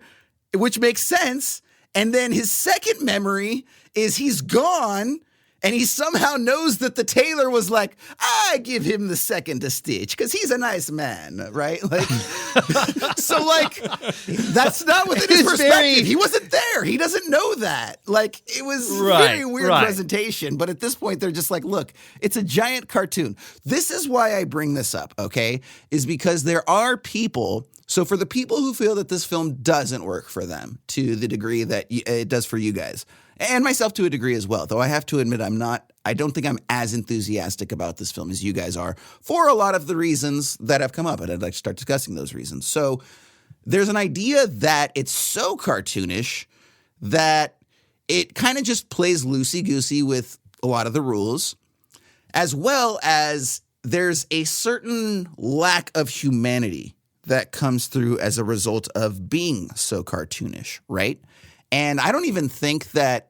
which makes sense. And then his second memory is he's gone And he somehow knows that the tailor was like, I give him the second to stitch because he's a nice man, right? Like, so like, that's not within his perspective. He wasn't there. He doesn't know that. Like, it was very weird presentation. But at this point, they're just like, look, it's a giant cartoon. This is why I bring this up, okay? Is because there are people. So for the people who feel that this film doesn't work for them to the degree that it does for you guys, and myself to a degree as well, though I have to admit I don't think I'm as enthusiastic about this film as you guys are for a lot of the reasons that have come up, and I'd like to start discussing those reasons. So there's an idea that it's so cartoonish that it kind of just plays loosey-goosey with a lot of the rules, as well as there's a certain lack of humanity that comes through as a result of being so cartoonish, right? And I don't even think that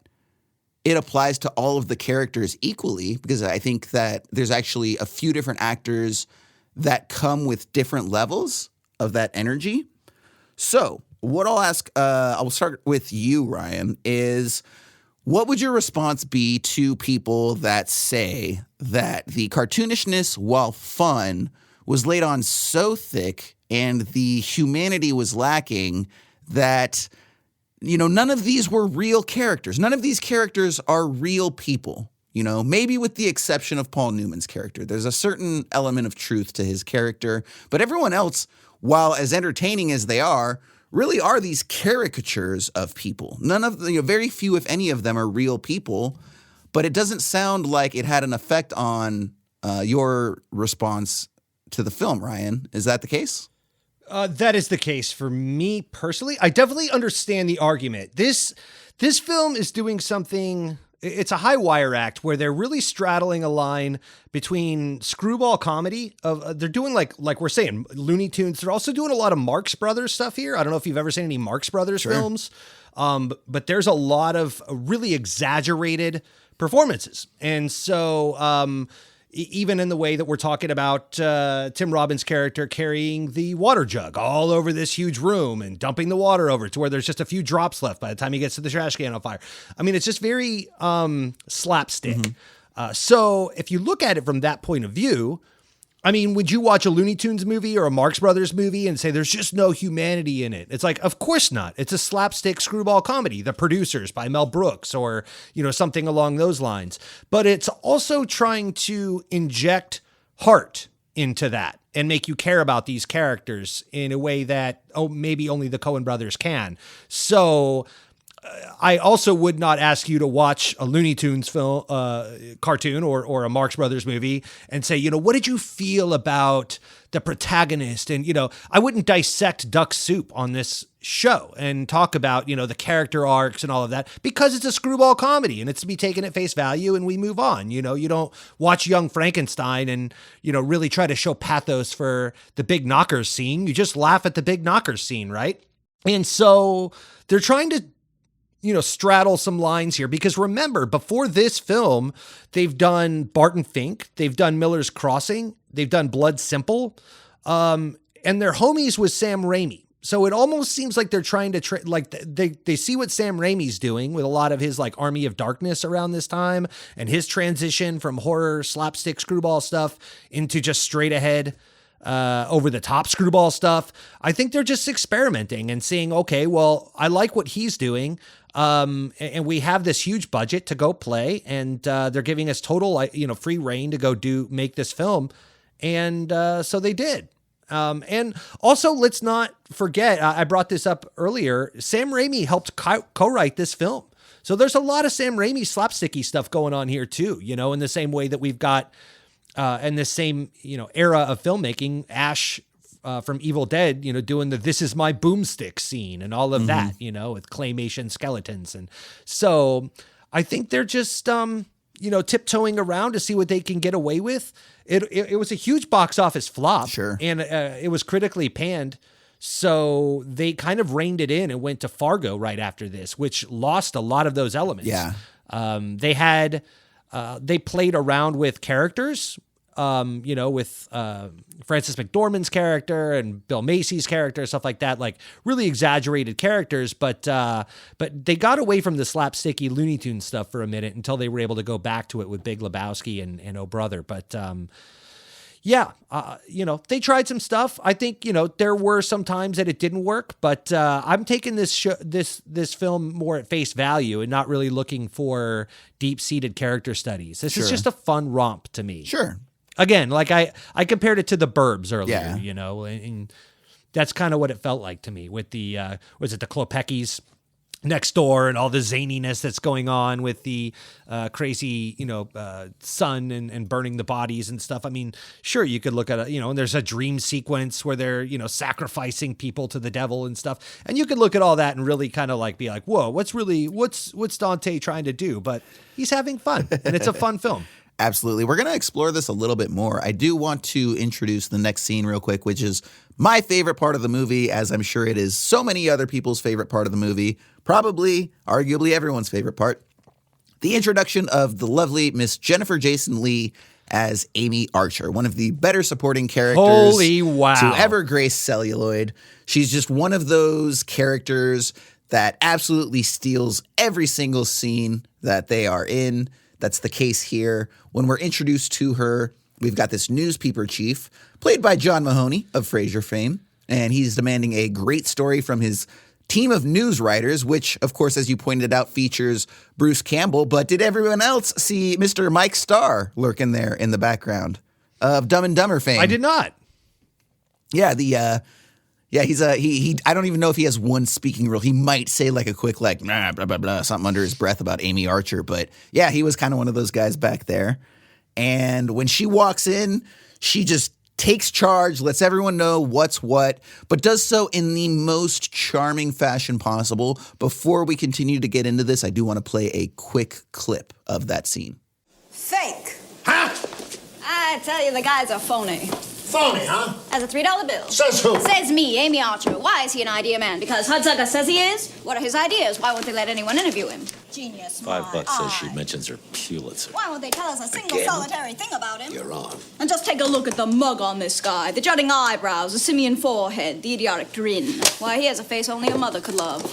it applies to all of the characters equally, because I think that there's actually a few different actors that come with different levels of that energy. So what I'll ask, I'll start with you, Ryan, is what would your response be to people that say that the cartoonishness, while fun, was laid on so thick and the humanity was lacking that, you know, none of these were real characters. None of these characters are real people, you know, maybe with the exception of Paul Newman's character. There's a certain element of truth to his character, but everyone else, while as entertaining as they are, really are these caricatures of people. None of the, very few, if any of them, are real people, but it doesn't sound like it had an effect on your response to the film, Ryan. Is that the case? That is the case for me personally. I definitely understand the argument. This film is doing something. It's a high wire act where they're really straddling a line between screwball comedy. They're doing like we're saying Looney Tunes. They're also doing a lot of Marx Brothers stuff here. I don't know if you've ever seen any Marx Brothers films, but there's a lot of really exaggerated performances, and so. Even in the way that we're talking about Tim Robbins' character carrying the water jug all over this huge room and dumping the water over to where there's just a few drops left by the time he gets to the trash can on fire. I mean, it's just very slapstick. Mm-hmm. So if you look at it from that point of view, I mean, would you watch a Looney Tunes movie or a Marx Brothers movie and say there's just no humanity in it? It's like, of course not. It's a slapstick screwball comedy, The Producers by Mel Brooks, or, you know, something along those lines. But it's also trying to inject heart into that and make you care about these characters in a way that, maybe only the Coen brothers can. So I also would not ask you to watch a Looney Tunes film, cartoon or a Marx Brothers movie and say, you know, what did you feel about the protagonist? And, you know, I wouldn't dissect Duck Soup on this show and talk about, you know, the character arcs and all of that, because it's a screwball comedy and it's to be taken at face value and we move on. You know, you don't watch Young Frankenstein and, you know, really try to show pathos for the big knockers scene. You just laugh at the big knockers scene, right? And so they're trying to, you know, straddle some lines here, because remember, before this film, they've done Barton Fink, they've done Miller's Crossing, they've done Blood Simple, and they're homies with Sam Raimi. So it almost seems like they're trying to they see what Sam Raimi's doing with a lot of his like Army of Darkness around this time and his transition from horror slapstick screwball stuff into just straight ahead over the top screwball stuff. I think they're just experimenting and seeing, okay, well, I like what he's doing. And we have this huge budget to go play, and they're giving us total, you know, free reign to go make this film. And so they did. And also, let's not forget, I brought this up earlier, Sam Raimi helped co-write this film. So there's a lot of Sam Raimi slapsticky stuff going on here too, you know, in the same way that we've got in this same, you know, era of filmmaking, Ash from Evil Dead, you know, doing the "This is my boomstick" scene and all of that, you know, with claymation skeletons. And so I think they're just, you know, tiptoeing around to see what they can get away with. It was a huge box office flop, sure, and it was critically panned. So they kind of reined it in and went to Fargo right after this, which lost a lot of those elements. Yeah, they played around with characters with Frances McDormand's character and Bill Macy's character, stuff like that, like really exaggerated characters. But they got away from the slapsticky Looney Tunes stuff for a minute until they were able to go back to it with Big Lebowski and Oh Brother. But they tried some stuff. I think, there were some times that it didn't work, but I'm taking this film more at face value and not really looking for deep-seated character studies. This is just a fun romp to me. Sure. Again, like I compared it to The Burbs earlier, and that's kind of what it felt like to me with the, the Klopekis next door and all the zaniness that's going on with the crazy, sun and burning the bodies and stuff. I mean, sure, you could look at it, and there's a dream sequence where they're, sacrificing people to the devil and stuff. And you could look at all that and really kind of like be like, whoa, what's Dante trying to do? But he's having fun and it's a fun film. Absolutely. We're going to explore this a little bit more. I do want to introduce the next scene real quick, which is my favorite part of the movie, as I'm sure it is so many other people's favorite part of the movie, probably, arguably everyone's favorite part. The introduction of the lovely Miss Jennifer Jason Leigh as Amy Archer, one of the better supporting characters Holy wow. to ever grace celluloid. She's just one of those characters that absolutely steals every single scene that they are in. That's the case here. When we're introduced to her, we've got this newspaper chief, played by John Mahoney of Frasier fame, and he's demanding a great story from his team of news writers, which, of course, as you pointed out, features Bruce Campbell. But did everyone else see Mr. Mike Starr lurking there in the background of Dumb and Dumber fame? I did not. Yeah, he's I don't even know if he has one speaking role. He might say like a quick like blah blah blah something under his breath about Amy Archer, but yeah, he was kind of one of those guys back there. And when she walks in, she just takes charge, lets everyone know what's what, but does so in the most charming fashion possible. Before we continue to get into this, I do want to play a quick clip of that scene. Fake. Huh? I tell you, the guy's a phony. Phony, huh? As a $3 bill. Says who? Says me, Amy Archer. Why is he an idea man? Because Hudsucker says he is? What are his ideas? Why won't they let anyone interview him? Genius. $5 says she mentions her Pulitzer. Why won't they tell us a single solitary thing about him? You're on. And just take a look at the mug on this guy. The jutting eyebrows, the simian forehead, the idiotic grin. Why, he has a face only a mother could love.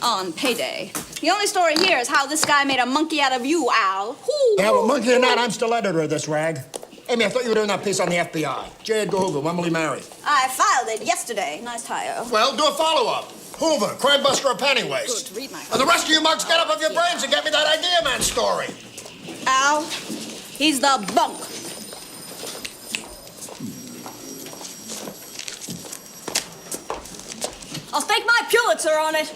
On payday. The only story here is how this guy made a monkey out of you, Al. Yeah, well, monkey or not, I'm still editor of this rag. Amy, I thought you were doing that piece on the FBI. J. Edgar Hoover, when will he marry? I filed it yesterday. Nice tyro. Well, do a follow-up. Hoover, crime buster, or penny waste. Good, read my... And the rest of you mugs get up off your brains and get me that idea man story. Al, he's the bunk. I'll stake my Pulitzer on it.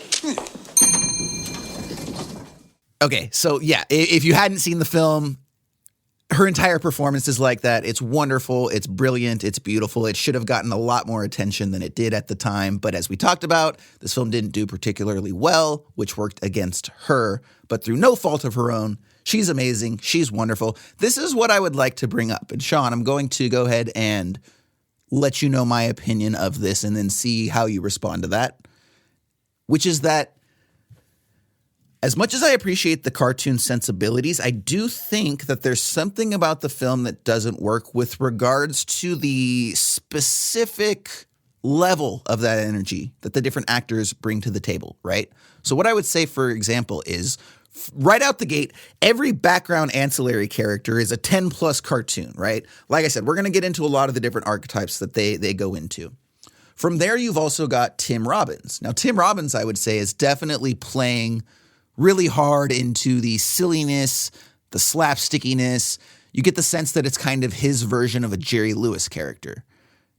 Okay, so yeah, if you hadn't seen the film, her entire performance is like that. It's wonderful. It's brilliant. It's beautiful. It should have gotten a lot more attention than it did at the time. But as we talked about, this film didn't do particularly well, which worked against her. But through no fault of her own, she's amazing. She's wonderful. This is what I would like to bring up. And Shawn, I'm going to go ahead and let you know my opinion of this and then see how you respond to that, which is that as much as I appreciate the cartoon sensibilities, I do think that there's something about the film that doesn't work with regards to the specific level of that energy that the different actors bring to the table, right? So what I would say, for example, is right out the gate, every background ancillary character is a 10-plus cartoon, right? Like I said, we're going to get into a lot of the different archetypes that they go into. From there, you've also got Tim Robbins. Now, Tim Robbins, I would say, is definitely playing really hard into the silliness, the slapstickiness. You get the sense that it's kind of his version of a Jerry Lewis character.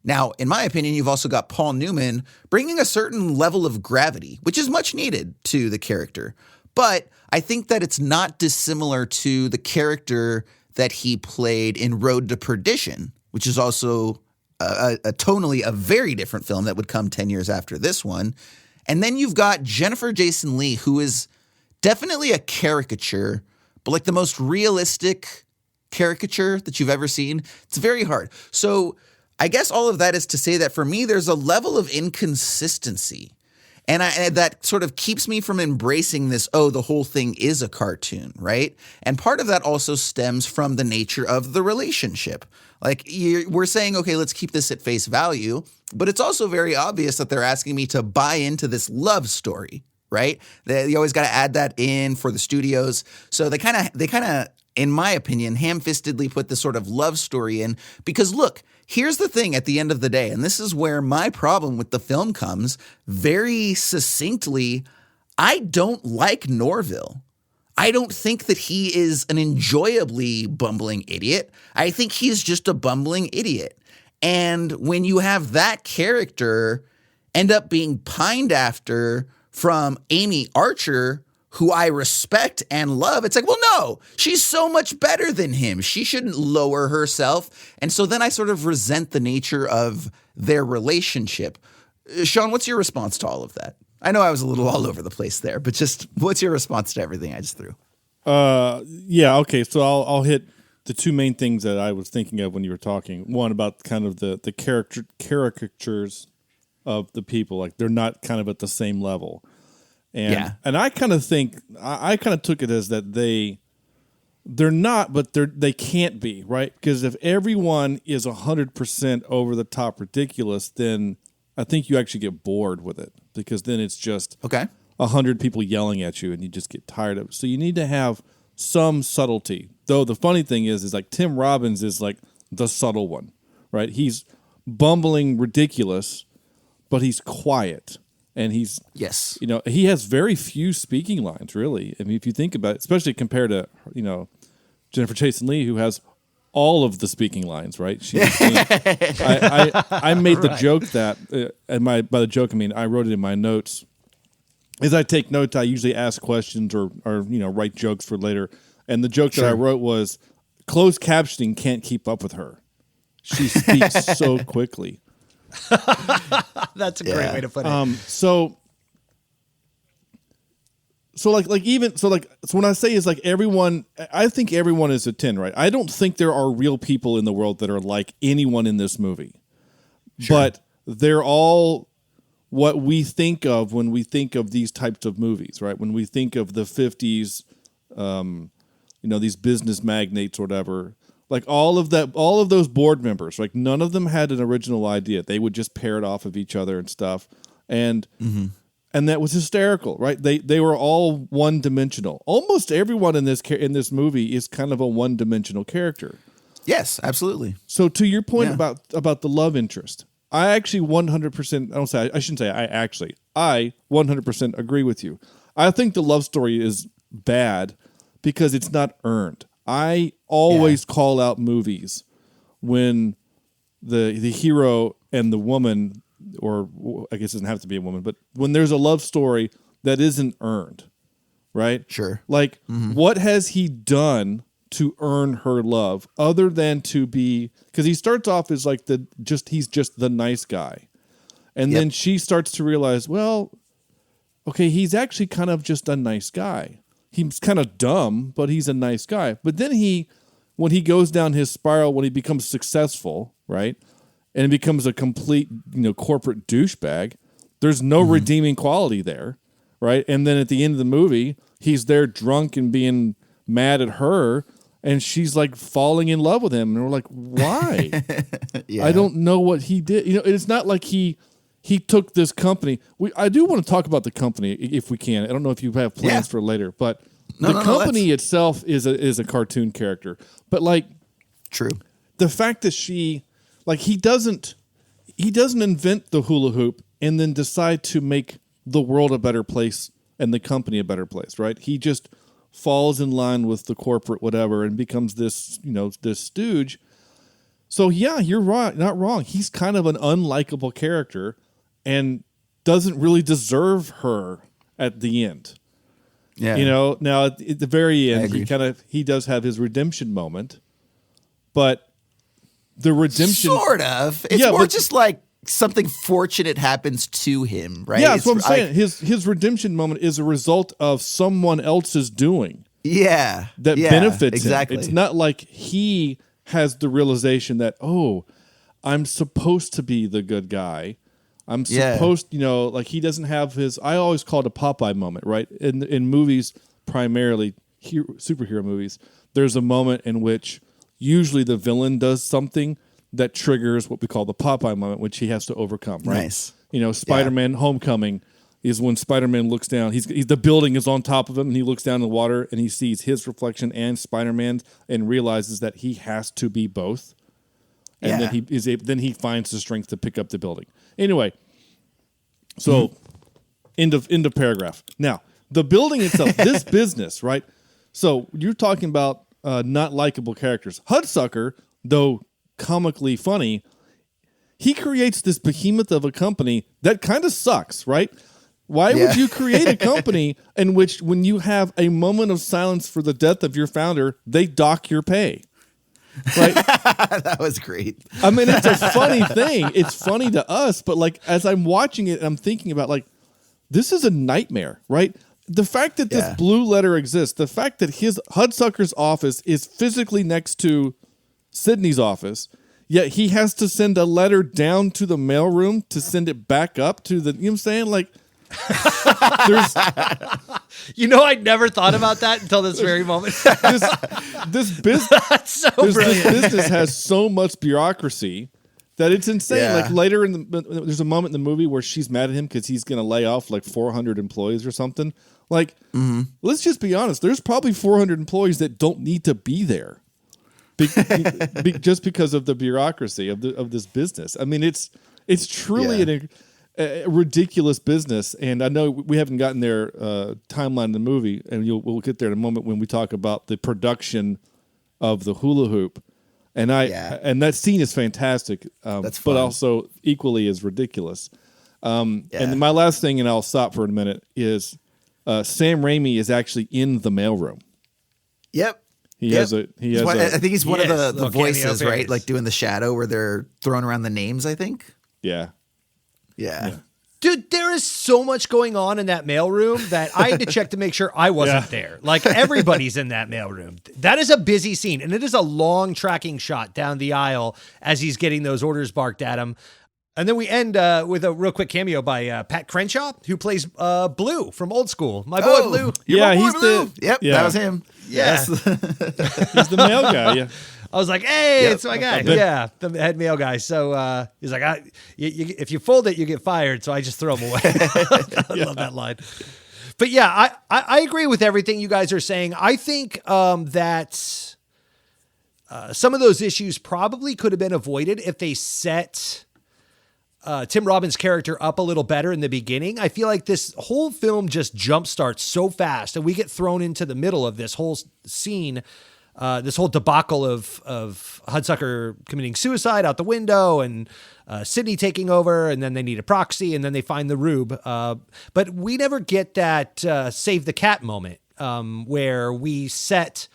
Now, in my opinion, you've also got Paul Newman bringing a certain level of gravity, which is much needed to the character. But I think that it's not dissimilar to the character that he played in Road to Perdition, which is also a tonally a very different film that would come 10 years after this one. And then you've got Jennifer Jason Leigh, who is definitely a caricature, but like the most realistic caricature that you've ever seen. It's very hard. So I guess all of that is to say that for me, there's a level of inconsistency. And that sort of keeps me from embracing this, the whole thing is a cartoon, right? And part of that also stems from the nature of the relationship. Like, we're saying, okay, let's keep this at face value, but it's also very obvious that they're asking me to buy into this love story, right? You always got to add that in for the studios. So they kind of, in my opinion, ham-fistedly put this sort of love story in because, look, here's the thing at the end of the day, and this is where my problem with the film comes very succinctly. I don't like Norville. I don't think that he is an enjoyably bumbling idiot. I think he's just a bumbling idiot. And when you have that character end up being pined after from Amy Archer, who I respect and love, it's like, well, no, she's so much better than him. She shouldn't lower herself. And so then I sort of resent the nature of their relationship. Shawn, what's your response to all of that? I know I was a little all over the place there, but just what's your response to everything I just threw? Yeah, okay. So I'll hit the two main things that I was thinking of when you were talking. One about kind of the caricatures of the people, like they're not kind of at the same level. And I kind of think I kind of took it as that they're not, but they can't be, right? Because if everyone is 100% over the top ridiculous, then I think you actually get bored with it because then it's just 100 people yelling at you and you just get tired of it. So you need to have some subtlety. Though the funny thing is like Tim Robbins is like the subtle one, right? He's bumbling ridiculous, but he's quiet. And he's, he has very few speaking lines, really. I mean, if you think about it, especially compared to, Jennifer Jason Leigh, who has all of the speaking lines, right? I made the joke that, and by the joke, I mean, I wrote it in my notes. As I take notes, I usually ask questions or write jokes for later. And the joke that I wrote was, closed captioning can't keep up with her. She speaks so quickly. That's a great way to put it. So when I say is like everyone, I think everyone is a 10, right? I don't think there are real people in the world that are like anyone in this movie, but they're all what we think of when we think of these types of movies, right? When we think of the 50s, these business magnates or whatever. Like all of those board members, like none of them had an original idea. They would just parrot off of each other and stuff, and that was hysterical, right? They were all one dimensional. Almost everyone in this movie is kind of a one dimensional character. Yes, absolutely. So to your point about the love interest, I actually 100%. I shouldn't say I actually. I 100% agree with you. I think the love story is bad because it's not earned. I always call out movies when the hero and the woman, or I guess it doesn't have to be a woman, but when there's a love story that isn't earned, right? Sure. Like, what has he done to earn her love other than to be, because he starts off as like he's just the nice guy. And then she starts to realize, well, okay, he's actually kind of just a nice guy. He's kind of dumb, but he's a nice guy. But then when he goes down his spiral, when he becomes successful, right, and becomes a complete, corporate douchebag, there's no redeeming quality there, right? And then at the end of the movie, he's there drunk and being mad at her, and she's like falling in love with him, and we're like, why? I don't know what he did. It's not like he took this company. I do want to talk about the company if we can. I don't know if you have plans for later, but the company itself is a cartoon character. But like, true, the fact that he doesn't invent the hula hoop and then decide to make the world a better place and the company a better place, right? He just falls in line with the corporate whatever and becomes this stooge. So yeah, you're right, not wrong. He's kind of an unlikable character and doesn't really deserve her at the end. Yeah. Now at the very end, he does have his redemption moment, but the redemption sort of. It's more just like something fortunate happens to him, right? Yeah, that's what I'm saying. His redemption moment is a result of someone else's doing. Yeah. That benefits him. It's not like he has the realization that, I'm supposed to be the good guy. I'm supposed, like he doesn't have his. I always call it a Popeye moment, right? In movies, primarily superhero movies, there's a moment in which usually the villain does something that triggers what we call the Popeye moment, which he has to overcome. Right? Nice. Spider-Man: Homecoming is when Spider-Man looks down. He's the building is on top of him, and he looks down in the water, and he sees his reflection and Spider-Man's, and realizes that he has to be both. And then he finds the strength to pick up the building. Anyway, so end of paragraph. Now, the building itself, this business, right? So you're talking about not likable characters. Hudsucker, though comically funny, he creates this behemoth of a company that kind of sucks, right? Why would you create a company in which, when you have a moment of silence for the death of your founder, they dock your pay? Right? That was great. I mean, it's a funny thing. It's funny to us, but like as I'm watching it, I'm thinking about like, this is a nightmare, right? The fact that this blue letter exists, the fact that Hudsucker's office is physically next to Sydney's office, yet he has to send a letter down to the mailroom to send it back up to the, you know what I'm saying? Like, I'd never thought about that until this very moment. this business, this business has so much bureaucracy that it's insane. Yeah. Like later there's a moment in the movie where she's mad at him because he's going to lay off like 400 employees or something. Like, let's just be honest. There's probably 400 employees that don't need to be there, just because of the bureaucracy of this business. I mean, it's truly a ridiculous business, and I know we haven't gotten their timeline in the movie, and we'll get there in a moment when we talk about the production of the hula hoop, and and that scene is fantastic, That's fun. but also equally as ridiculous. And my last thing, and I'll stop for a minute, is Sam Raimi is actually in the mailroom. Yep. He has I think he's one of the voices, right? Appearance. Like doing the shadow where they're throwing around the names, I think. Yeah. Dude, there is so much going on in that mailroom that I had to check to make sure I wasn't there. Like, everybody's in that mailroom. That is a busy scene, and it is a long tracking shot down the aisle as he's getting those orders barked at him. And then we end with a real quick cameo by Pat Crenshaw, who plays Blue from Old School. My boy Blue. My boy he's Blue. the That was him. Yes. he's the mail guy. Yeah. I was like, hey, it's my guy. The head mail guy. So he's like, if you fold it, you get fired. So I just throw him away. I love that line. But yeah, I agree with everything you guys are saying. I think that some of those issues probably could have been avoided if they set Tim Robbins' character up a little better in the beginning. I feel like this whole film just jumpstarts so fast, and we get thrown into the middle of this whole scene. This whole debacle of Hudsucker committing suicide out the window, and Sydney taking over, and then they need a proxy, and then they find the rube. But we never get that save the cat moment where we set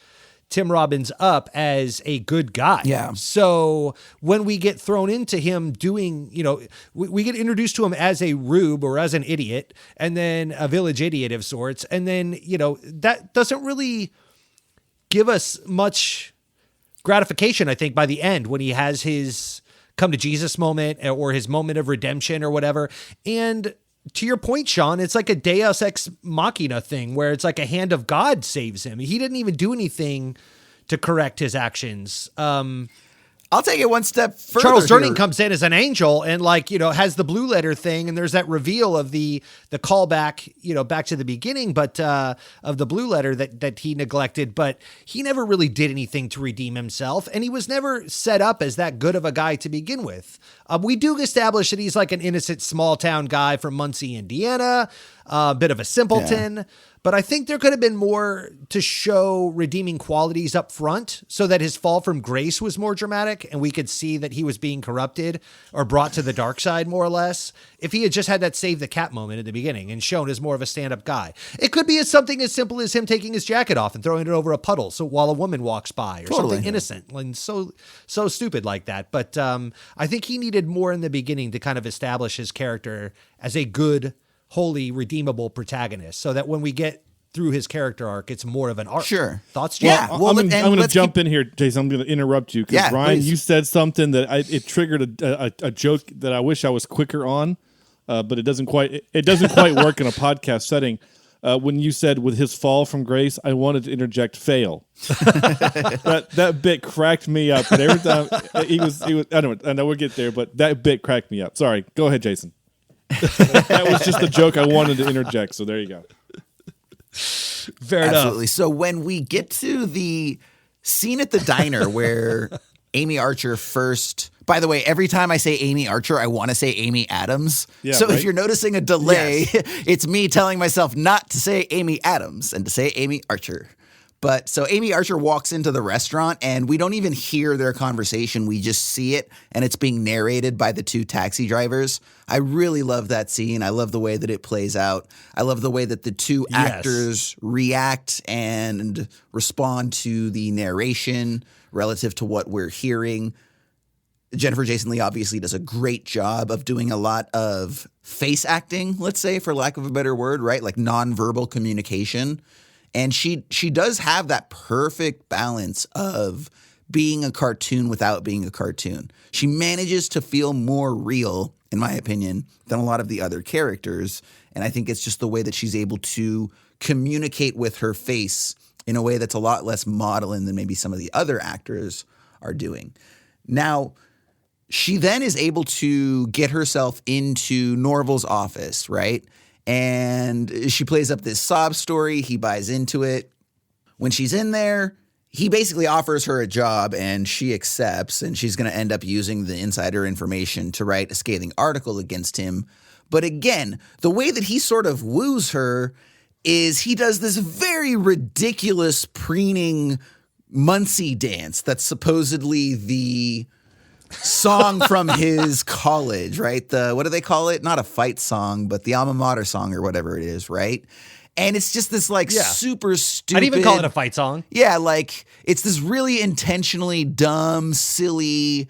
Tim Robbins up as a good guy. Yeah. So when we get thrown into him doing, we get introduced to him as a rube or as an idiot, and then a village idiot of sorts. And then, that doesn't really give us much gratification, I think, by the end when he has his come to Jesus moment or his moment of redemption or whatever. And to your point, Shawn, it's like a Deus Ex Machina thing where it's like a hand of God saves him. He didn't even do anything to correct his actions. I'll take it one step further. Charles Durning comes in as an angel and has the blue letter thing. And there's that reveal of the callback, back to the beginning, but of the blue letter that he neglected, but he never really did anything to redeem himself. And he was never set up as that good of a guy to begin with. We do establish that he's like an innocent small town guy from Muncie, Indiana, a bit of a simpleton. Yeah. But I think there could have been more to show redeeming qualities up front so that his fall from grace was more dramatic and we could see that he was being corrupted or brought to the dark side more or less. If he had just had that save the cat moment at the beginning and shown as more of a stand-up guy. It could be something as simple as him taking his jacket off and throwing it over a puddle so while a woman walks by or something innocent and so stupid like that. But I think he needed more in the beginning to kind of establish his character as a good, wholly redeemable protagonist so that when we get through his character arc, it's more of an arc. Sure. Thoughts, Jay? Yeah. Well, I'm going to jump in here, Jason. I'm going to interrupt you because Ryan, please. you said something that it triggered a joke that I wish I was quicker on. but it doesn't quite work in a podcast setting. When you said with his fall from grace, I wanted to interject fail. that bit cracked me up. And every time he was, I know we'll get there, but that bit cracked me up. Sorry, go ahead, Jason. That was just the joke I wanted to interject. So there you go. Fair enough. Absolutely. So when we get to the scene at the diner where Amy Archer first. By the way, every time I say Amy Archer, I want to say Amy Adams. Yeah, so right? if you're noticing a delay, it's me telling myself not to say Amy Adams and to say Amy Archer. But so Amy Archer walks into the restaurant and we don't even hear their conversation. We just see it and it's being narrated by the two taxi drivers. I really love that scene. I love the way that it plays out. I love the way that the two actors react and respond to the narration relative to what we're hearing. Jennifer Jason Leigh obviously does a great job of doing a lot of face acting, let's say, for lack of a better word, right? Like nonverbal communication. And she does have that perfect balance of being a cartoon without being a cartoon. She manages to feel more real, in my opinion, than a lot of the other characters. And I think it's just the way that she's able to communicate with her face in a way that's a lot less maudlin than maybe some of the other actors are doing. Now, she then is able to get herself into Norval's office, right? And she plays up this sob story. He buys into it. When she's in there, he basically offers her a job and she accepts, and she's going to end up using the insider information to write a scathing article against him. But again, the way that he sort of woos her is he does this very ridiculous preening Muncie dance that's supposedly the song from his college, right? What do they call it? Not a fight song, but the alma mater song or whatever it is, right? And it's just this super stupid. I'd even call it a fight song. Yeah, like it's this really intentionally dumb, silly.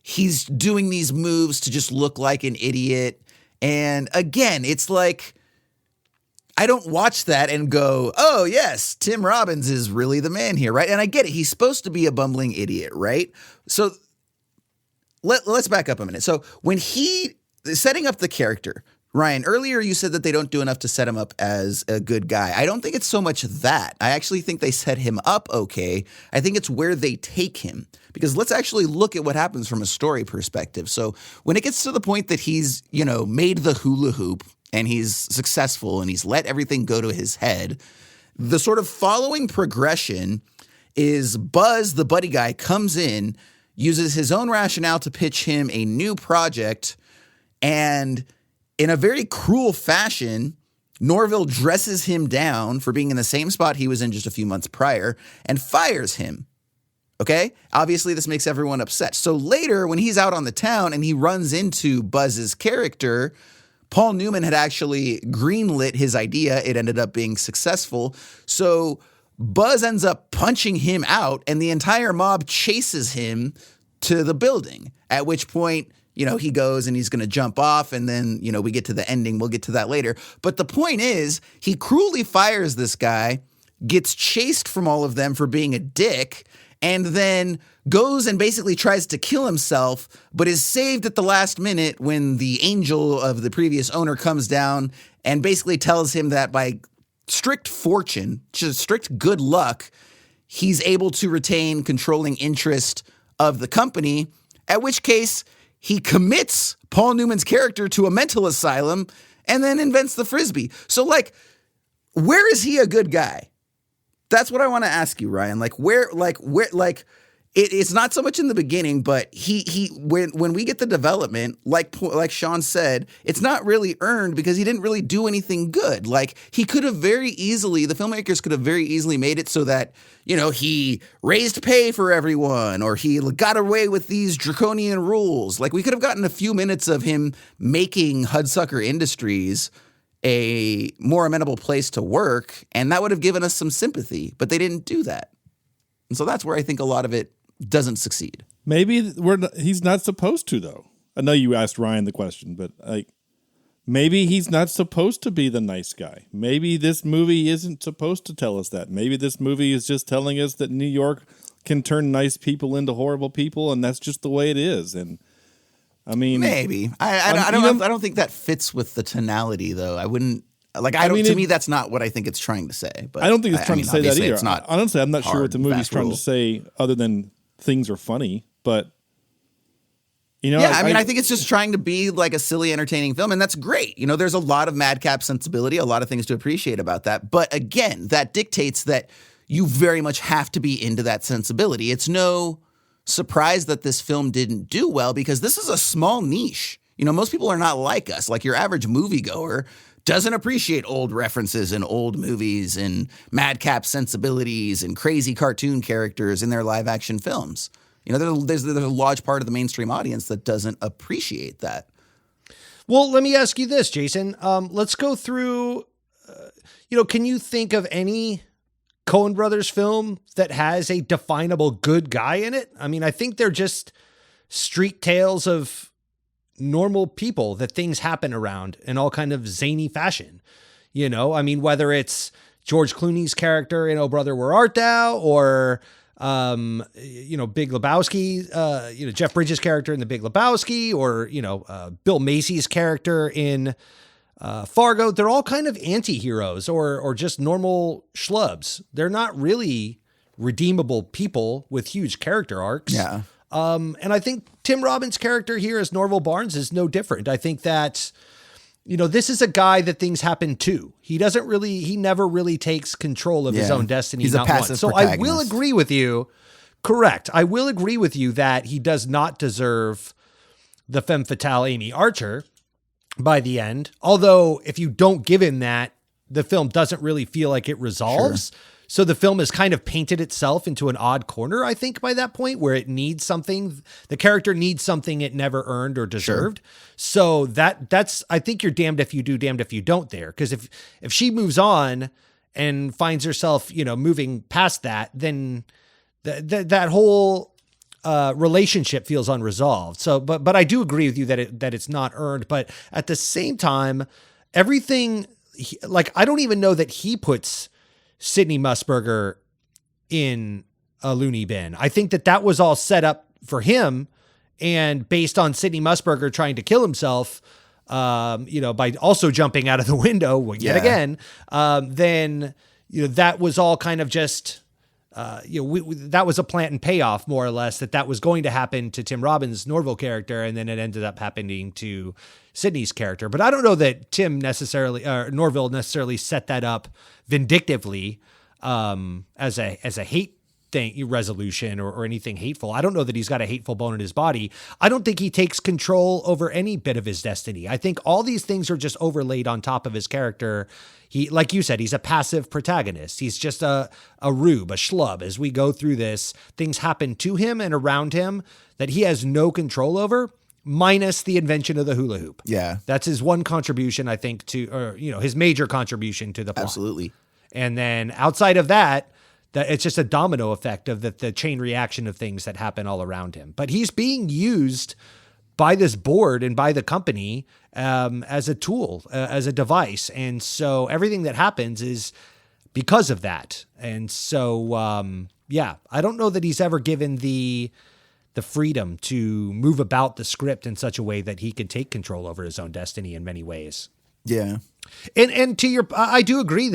He's doing these moves to just look like an idiot. And again, it's like, I don't watch that and go, oh, yes, Tim Robbins is really the man here, right? And I get it. He's supposed to be a bumbling idiot, right? So let's back up a minute. So when setting up the character, Ryan, earlier you said that they don't do enough to set him up as a good guy. I don't think it's so much that. I actually think they set him up okay. I think it's where they take him. Because let's actually look at what happens from a story perspective. So when it gets to the point that he's, made the hula hoop and he's successful and he's let everything go to his head, the sort of following progression is Buzz, the buddy guy, comes in, uses his own rationale to pitch him a new project, and in a very cruel fashion, Norville dresses him down for being in the same spot he was in just a few months prior and fires him. Okay? Obviously, this makes everyone upset. So later, when he's out on the town and he runs into Buzz's character, Paul Newman had actually greenlit his idea. It ended up being successful. So Buzz ends up punching him out, and the entire mob chases him to the building, at which point, he goes and he's going to jump off, and then, we get to the ending. We'll get to that later. But the point is, he cruelly fires this guy, gets chased from all of them for being a dick, and then goes and basically tries to kill himself, but is saved at the last minute when the angel of the previous owner comes down and basically tells him that by strict fortune, just strict good luck, he's able to retain controlling interest of the company, at which case he commits Paul Newman's character to a mental asylum and then invents the Frisbee. So, where is he a good guy? That's what I want to ask you, Ryan. It's not so much in the beginning, but when we get the development, like Shawn said, it's not really earned because he didn't really do anything good. He could have the filmmakers could have very easily made it so that, he raised pay for everyone, or he got away with these draconian rules. We could have gotten a few minutes of him making Hudsucker Industries a more amenable place to work, and that would have given us some sympathy, but they didn't do that. And so that's where I think a lot of it doesn't succeed. Maybe he's not supposed to, though. I know you asked Ryan the question, but maybe he's not supposed to be the nice guy. Maybe this movie isn't supposed to tell us that. Maybe this movie is just telling us that New York can turn nice people into horrible people, and that's just the way it is. And I mean, maybe. I don't think that fits with the tonality, though. I wouldn't. Like, to me, that's not what I think it's trying to say. But I don't think it's trying to say that either. It's not honestly, I'm not sure what the movie's trying to say other than things are funny. But, I think it's just trying to be like a silly, entertaining film. And that's great. There's a lot of madcap sensibility, a lot of things to appreciate about that. But again, that dictates that you very much have to be into that sensibility. It's no surprise that this film didn't do well because this is a small niche. Most people are not like us. Like your average moviegoer doesn't appreciate old references in old movies and madcap sensibilities and crazy cartoon characters in their live action films. There's a large part of the mainstream audience that doesn't appreciate that. Well, let me ask you this, Jason. Let's go through, can you think of any Coen Brothers film that has a definable good guy in it? I mean, I think they're just street tales of normal people that things happen around in all kind of zany fashion. I mean, whether it's George Clooney's character in Oh Brother, Where Art Thou, or, Big Lebowski, Jeff Bridges' character in The Big Lebowski, or, Bill Macy's character in Fargo. They're all kind of anti-heroes or just normal schlubs. They're not really redeemable people with huge character arcs. Yeah. And I think Tim Robbins' character here as Norval Barnes is no different. I think that, this is a guy that things happen to. He never really takes control of his own destiny. He's a passive protagonist. So I will agree with you. Correct. I will agree with you that he does not deserve the femme fatale Amy Archer by the end. Although if you don't give him that, the film doesn't really feel like it resolves. Sure. So the film has kind of painted itself into an odd corner, I think, by that point, where it needs something. The character needs something it never earned or deserved. Sure. So that's, I think you're damned if you do, damned if you don't there. Because if she moves on and finds herself, moving past that, then that whole relationship feels unresolved. So, but I do agree with you that it's not earned. But at the same time, everything, I don't even know that he puts Sidney Musburger in a loony bin. I think that was all set up for him and based on Sidney Musburger trying to kill himself, by also jumping out of the window yet again, then, that was all kind of just, that was a plant and payoff more or less that was going to happen to Tim Robbins' Norval character. And then it ended up happening to Sidney's character. But I don't know that Norval necessarily set that up vindictively as a hate thing resolution or anything hateful. I don't know that he's got a hateful bone in his body. I don't think he takes control over any bit of his destiny. I think all these things are just overlaid on top of his character. He, like you said, he's a passive protagonist. He's just a rube, a schlub. As we go through this, things happen to him and around him that he has no control over, minus the invention of the hula hoop. Yeah. That's his one contribution, I think, his major contribution to the plot. Absolutely. And then outside of that it's just a domino effect of the chain reaction of things that happen all around him. But he's being used by this board and by the company as a tool, as a device. And so everything that happens is because of that. And so, I don't know that he's ever given the freedom to move about the script in such a way that he could take control over his own destiny in many ways. Yeah. And to I do agree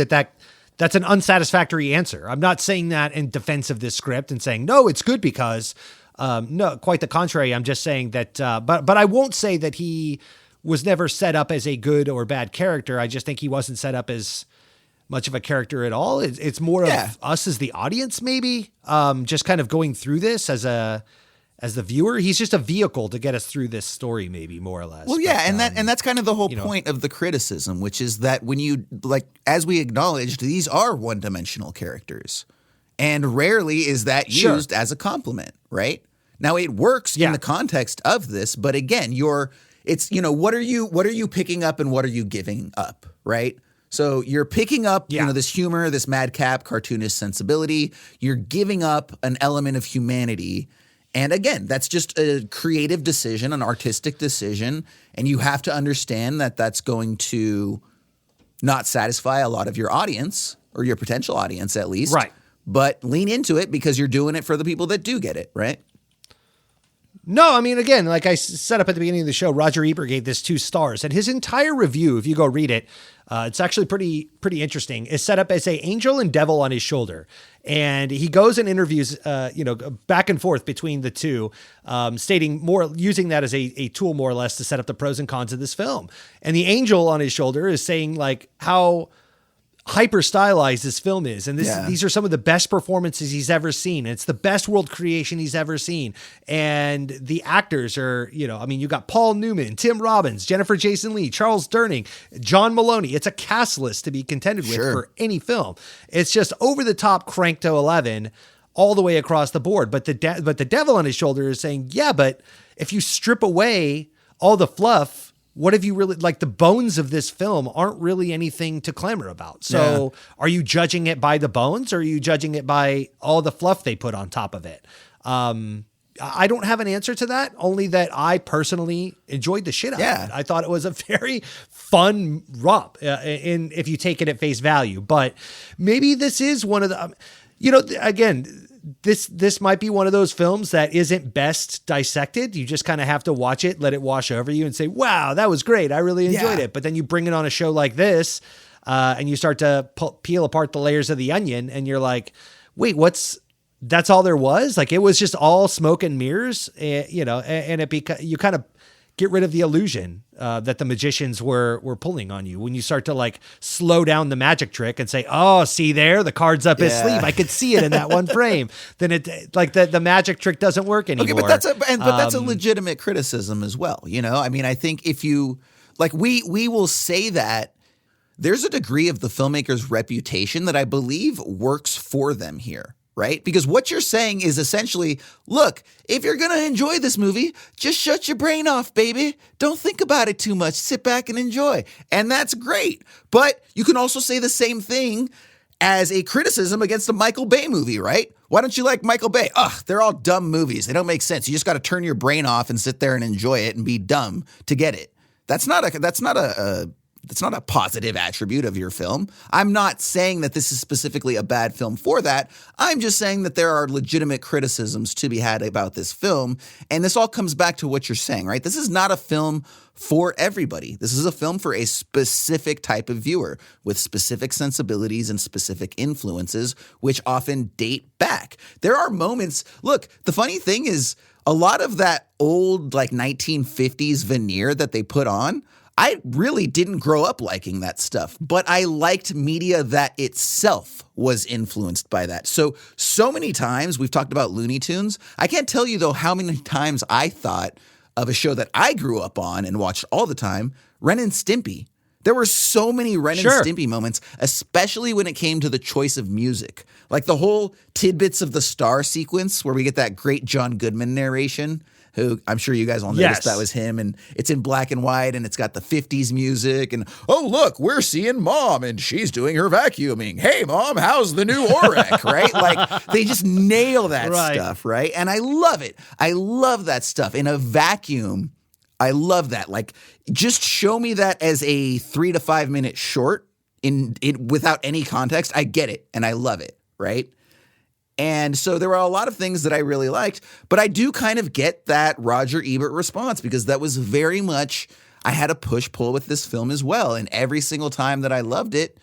that's an unsatisfactory answer. I'm not saying that in defense of this script and saying, no, it's good because, no, quite the contrary. I'm just saying that, but I won't say that he was never set up as a good or bad character. I just think he wasn't set up as much of a character at all. It's more of us as the audience, maybe, just kind of going through this as the viewer. He's just a vehicle to get us through this story, maybe more or less. Well, yeah, and that's kind of the whole point of the criticism, which is that when you, as we acknowledged, these are one-dimensional characters, and rarely is that used as a compliment, right? Now it works in the context of this, but again, what are you picking up and what are you giving up, right? So you're picking up, this humor, this madcap cartoonist sensibility. You're giving up an element of humanity. And again, that's just a creative decision, an artistic decision. And you have to understand that that's going to not satisfy a lot of your audience or your potential audience, at least. Right. But lean into it because you're doing it for the people that do get it, right? No, I mean, again, like I set up at the beginning of the show, Roger Ebert gave this 2 stars, and his entire review, if you go read it, it's actually pretty interesting, is set up as a angel and devil on his shoulder. And he goes and interviews, back and forth between the two, using that as a tool more or less to set up the pros and cons of this film. And the angel on his shoulder is saying like how hyper stylized this film is. And these are some of the best performances he's ever seen. And it's the best world creation he's ever seen. And the actors are, you got Paul Newman, Tim Robbins, Jennifer Jason Leigh, Charles Durning, John Maloney. It's a cast list to be contended with for any film. It's just over the top, cranked to 11 all the way across the board. But the devil on his shoulder is saying, yeah, but if you strip away all the fluff, what have you really, like, the bones of this film aren't really anything to clamor about. So Are you judging it by the bones, or are you judging it by all the fluff they put on top of it? I don't have an answer to that, only that I personally enjoyed the shit out of it. I thought it was a very fun romp, if you take it at face value. But maybe this is one of the, again, this might be one of those films that isn't best dissected. You just kind of have to watch it, let it wash over you and say, wow, that was great. I really enjoyed it. But then you bring it on a show like this and you start to peel apart the layers of the onion and you're like, wait, that's all there was? Like, it was just all smoke and mirrors, and you kind of get rid of the illusion that the magicians were pulling on you when you start to like slow down the magic trick and say, oh, see there, the card's up his sleeve. I could see it in that one frame. Then it like the magic trick doesn't work anymore. Okay, but that's a legitimate criticism as well. I mean, I think if you like, we will say that there's a degree of the filmmaker's reputation that I believe works for them here. Right? Because what you're saying is essentially, look, if you're going to enjoy this movie, just shut your brain off, baby. Don't think about it too much. Sit back and enjoy. And that's great. But you can also say the same thing as a criticism against a Michael Bay movie, right? Why don't you like Michael Bay? Ugh, they're all dumb movies. They don't make sense. You just got to turn your brain off and sit there and enjoy it and be dumb to get it. That's not a positive attribute of your film. I'm not saying that this is specifically a bad film for that. I'm just saying that there are legitimate criticisms to be had about this film. And this all comes back to what you're saying, right? This is not a film for everybody. This is a film for a specific type of viewer with specific sensibilities and specific influences, which often date back. There are moments. Look, the funny thing is a lot of that old like 1950s veneer that they put on, I really didn't grow up liking that stuff, but I liked media that itself was influenced by that. So many times we've talked about Looney Tunes. I can't tell you, though, how many times I thought of a show that I grew up on and watched all the time, Ren and Stimpy. There were so many Ren and Stimpy moments, especially when it came to the choice of music. Like the whole Tidbits of the Star sequence where we get that great John Goodman narration, who I'm sure you guys all noticed that was him, and it's in black and white, and it's got the 50s music, and oh, look, we're seeing Mom, and she's doing her vacuuming. Hey, Mom, how's the new Orek, right? Like, they just nail that stuff, right? And I love it. I love that stuff. In a vacuum, I love that. Like, just show me that as a 3 to 5 minute short without any context. I get it, and I love it, right? And so there were a lot of things that I really liked, but I do kind of get that Roger Ebert response because that was very much, I had a push-pull with this film as well. And every single time that I loved it,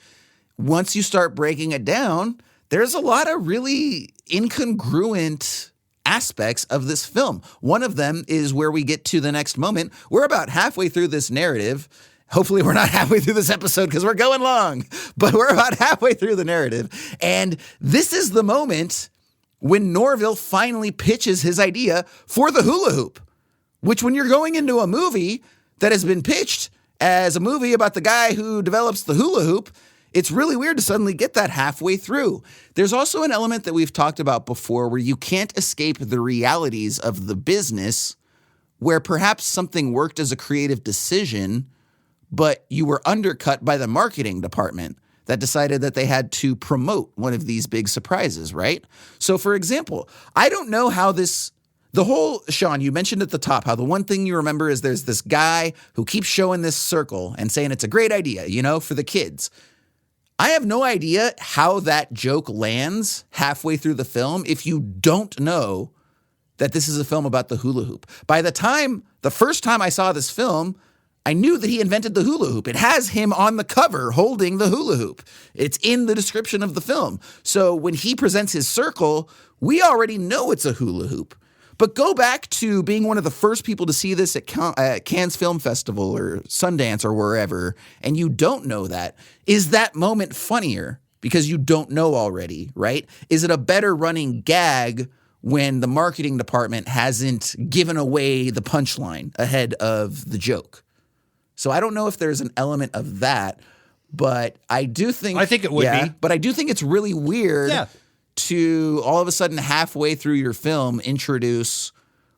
once you start breaking it down, there's a lot of really incongruent aspects of this film. One of them is where we get to the next moment. We're about halfway through this narrative. Hopefully we're not halfway through this episode because we're going long, but we're about halfway through the narrative. And this is the moment when Norville finally pitches his idea for the hula hoop, which when you're going into a movie that has been pitched as a movie about the guy who develops the hula hoop, it's really weird to suddenly get that halfway through. There's also an element that we've talked about before where you can't escape the realities of the business, where perhaps something worked as a creative decision, but you were undercut by the marketing department that decided that they had to promote one of these big surprises, right? So, for example, I don't know how Shawn, you mentioned at the top how the one thing you remember is there's this guy who keeps showing this circle and saying it's a great idea, for the kids. I have no idea how that joke lands halfway through the film if you don't know that this is a film about the hula hoop. By the first time I saw this film, I knew that he invented the hula hoop. It has him on the cover holding the hula hoop. It's in the description of the film. So when he presents his circle, we already know it's a hula hoop. But go back to being one of the first people to see this at Cannes Film Festival or Sundance or wherever, and you don't know that. Is that moment funnier because you don't know already, right? Is it a better running gag when the marketing department hasn't given away the punchline ahead of the joke? So I don't know if there's an element of that, but I do think... I think it would be. But I do think it's really weird to all of a sudden halfway through your film introduce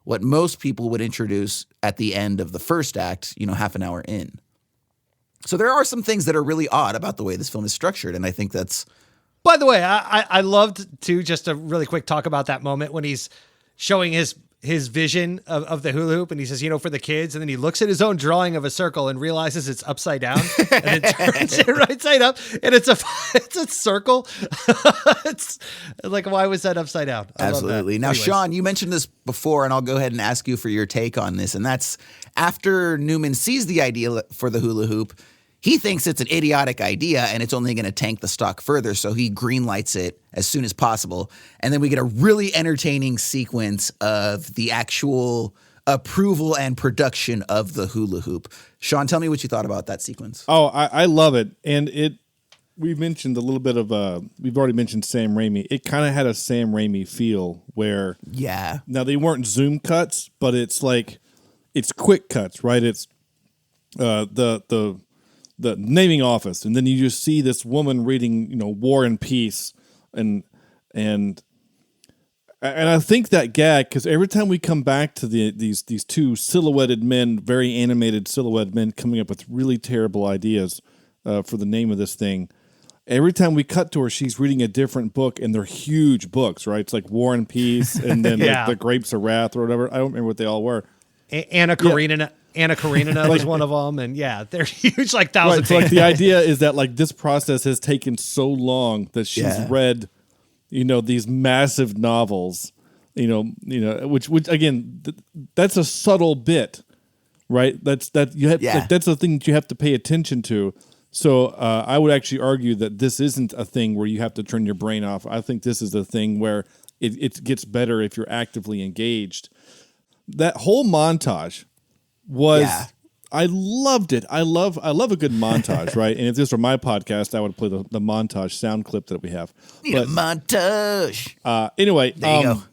what most people would introduce at the end of the first act, half an hour in. So there are some things that are really odd about the way this film is structured, and I think that's... By the way, I loved to just a really quick talk about that moment when he's showing his vision of the hula hoop, and he says, for the kids, and then he looks at his own drawing of a circle and realizes it's upside down, and it turns it right side up, and it's a circle. It's like, why was that upside down? Absolutely. Now, anyways. Shawn, you mentioned this before, and I'll go ahead and ask you for your take on this, and that's after Newman sees the idea for the hula hoop, he thinks it's an idiotic idea and it's only going to tank the stock further, so he greenlights it as soon as possible. And then we get a really entertaining sequence of the actual approval and production of the hula hoop. Shawn, tell me what you thought about that sequence. Oh, I love it. And we've mentioned a little bit of, we've already mentioned Sam Raimi. It kind of had a Sam Raimi feel where, now they weren't zoom cuts, but it's like, it's quick cuts, right? It's the naming office, and then you just see this woman reading, War and Peace, and I think that gag, because every time we come back to these two silhouetted men, very animated silhouetted men coming up with really terrible ideas for the name of this thing, every time we cut to her, she's reading a different book, and they're huge books, right? It's like War and Peace, and then like the Grapes of Wrath or whatever. I don't remember what they all were. Anna Karenina was one of them, and they're huge, like 1,000 Right, so like the idea is that like this process has taken so long that she's read, these massive novels, which again, that's a subtle bit, right? That's a thing that you have to pay attention to. So I would actually argue that this isn't a thing where you have to turn your brain off. I think this is a thing where it gets better if you're actively engaged. That whole montage was I loved it. I love a good montage, right? And if this were my podcast, I would play the montage sound clip that we have. Need a montage. Anyway, there you go.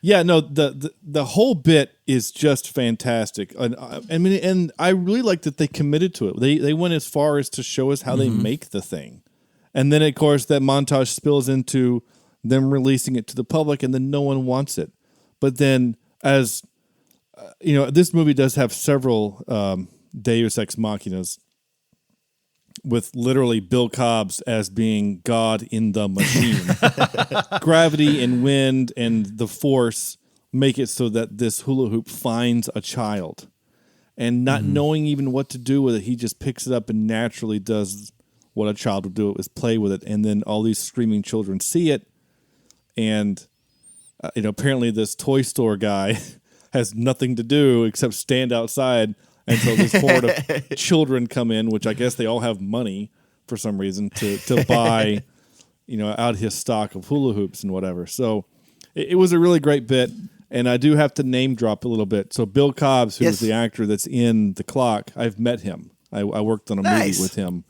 Yeah, no, the whole bit is just fantastic. And I really like that they committed to it. They went as far as to show us how they make the thing. And then of course that montage spills into them releasing it to the public, and then no one wants it. But then as this movie does have several Deus Ex Machinas, with literally Bill Cobbs as being God in the machine. Gravity and wind and the force make it so that this hula hoop finds a child. And not knowing even what to do with it, he just picks it up and naturally does what a child would do, is play with it. And then all these screaming children see it. And, apparently this toy store guy has nothing to do except stand outside until this horde of children come in, which I guess they all have money for some reason to buy, out his stock of hula hoops and whatever. So it was a really great bit, and I do have to name drop a little bit. So Bill Cobbs, who is the actor that's in The Clock, I've met him. I worked on a movie with him.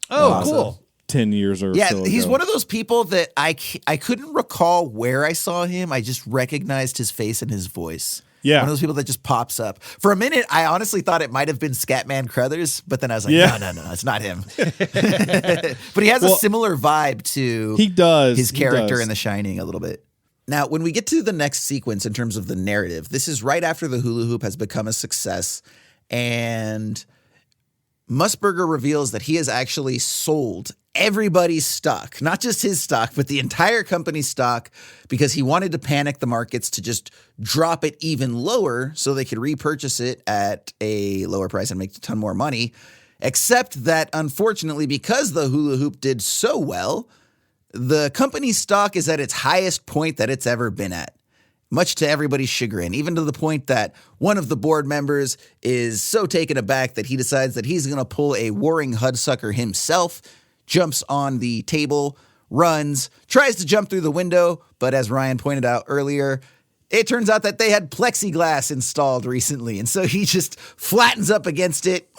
Oh, cool. 10 years or so ago. He's one of those people that I couldn't recall where I saw him. I just recognized his face and his voice. Yeah. One of those people that just pops up. For a minute, I honestly thought it might have been Scatman Crothers, but then I was like, no, it's not him. But he has a similar vibe to his character in The Shining a little bit. Now, when we get to the next sequence in terms of the narrative, this is right after the hula hoop has become a success, and Musburger reveals that he has actually sold everybody's stock, not just his stock, but the entire company's stock, because he wanted to panic the markets to just drop it even lower so they could repurchase it at a lower price and make a ton more money. Except that, unfortunately, because the hula hoop did so well, the company's stock is at its highest point that it's ever been at. much to everybody's chagrin, even to the point that one of the board members is so taken aback that he decides that he's going to pull a warring Hudsucker himself, jumps on the table, runs, tries to jump through the window, but as Ryan pointed out earlier, it turns out that they had plexiglass installed recently, and so he just flattens up against it,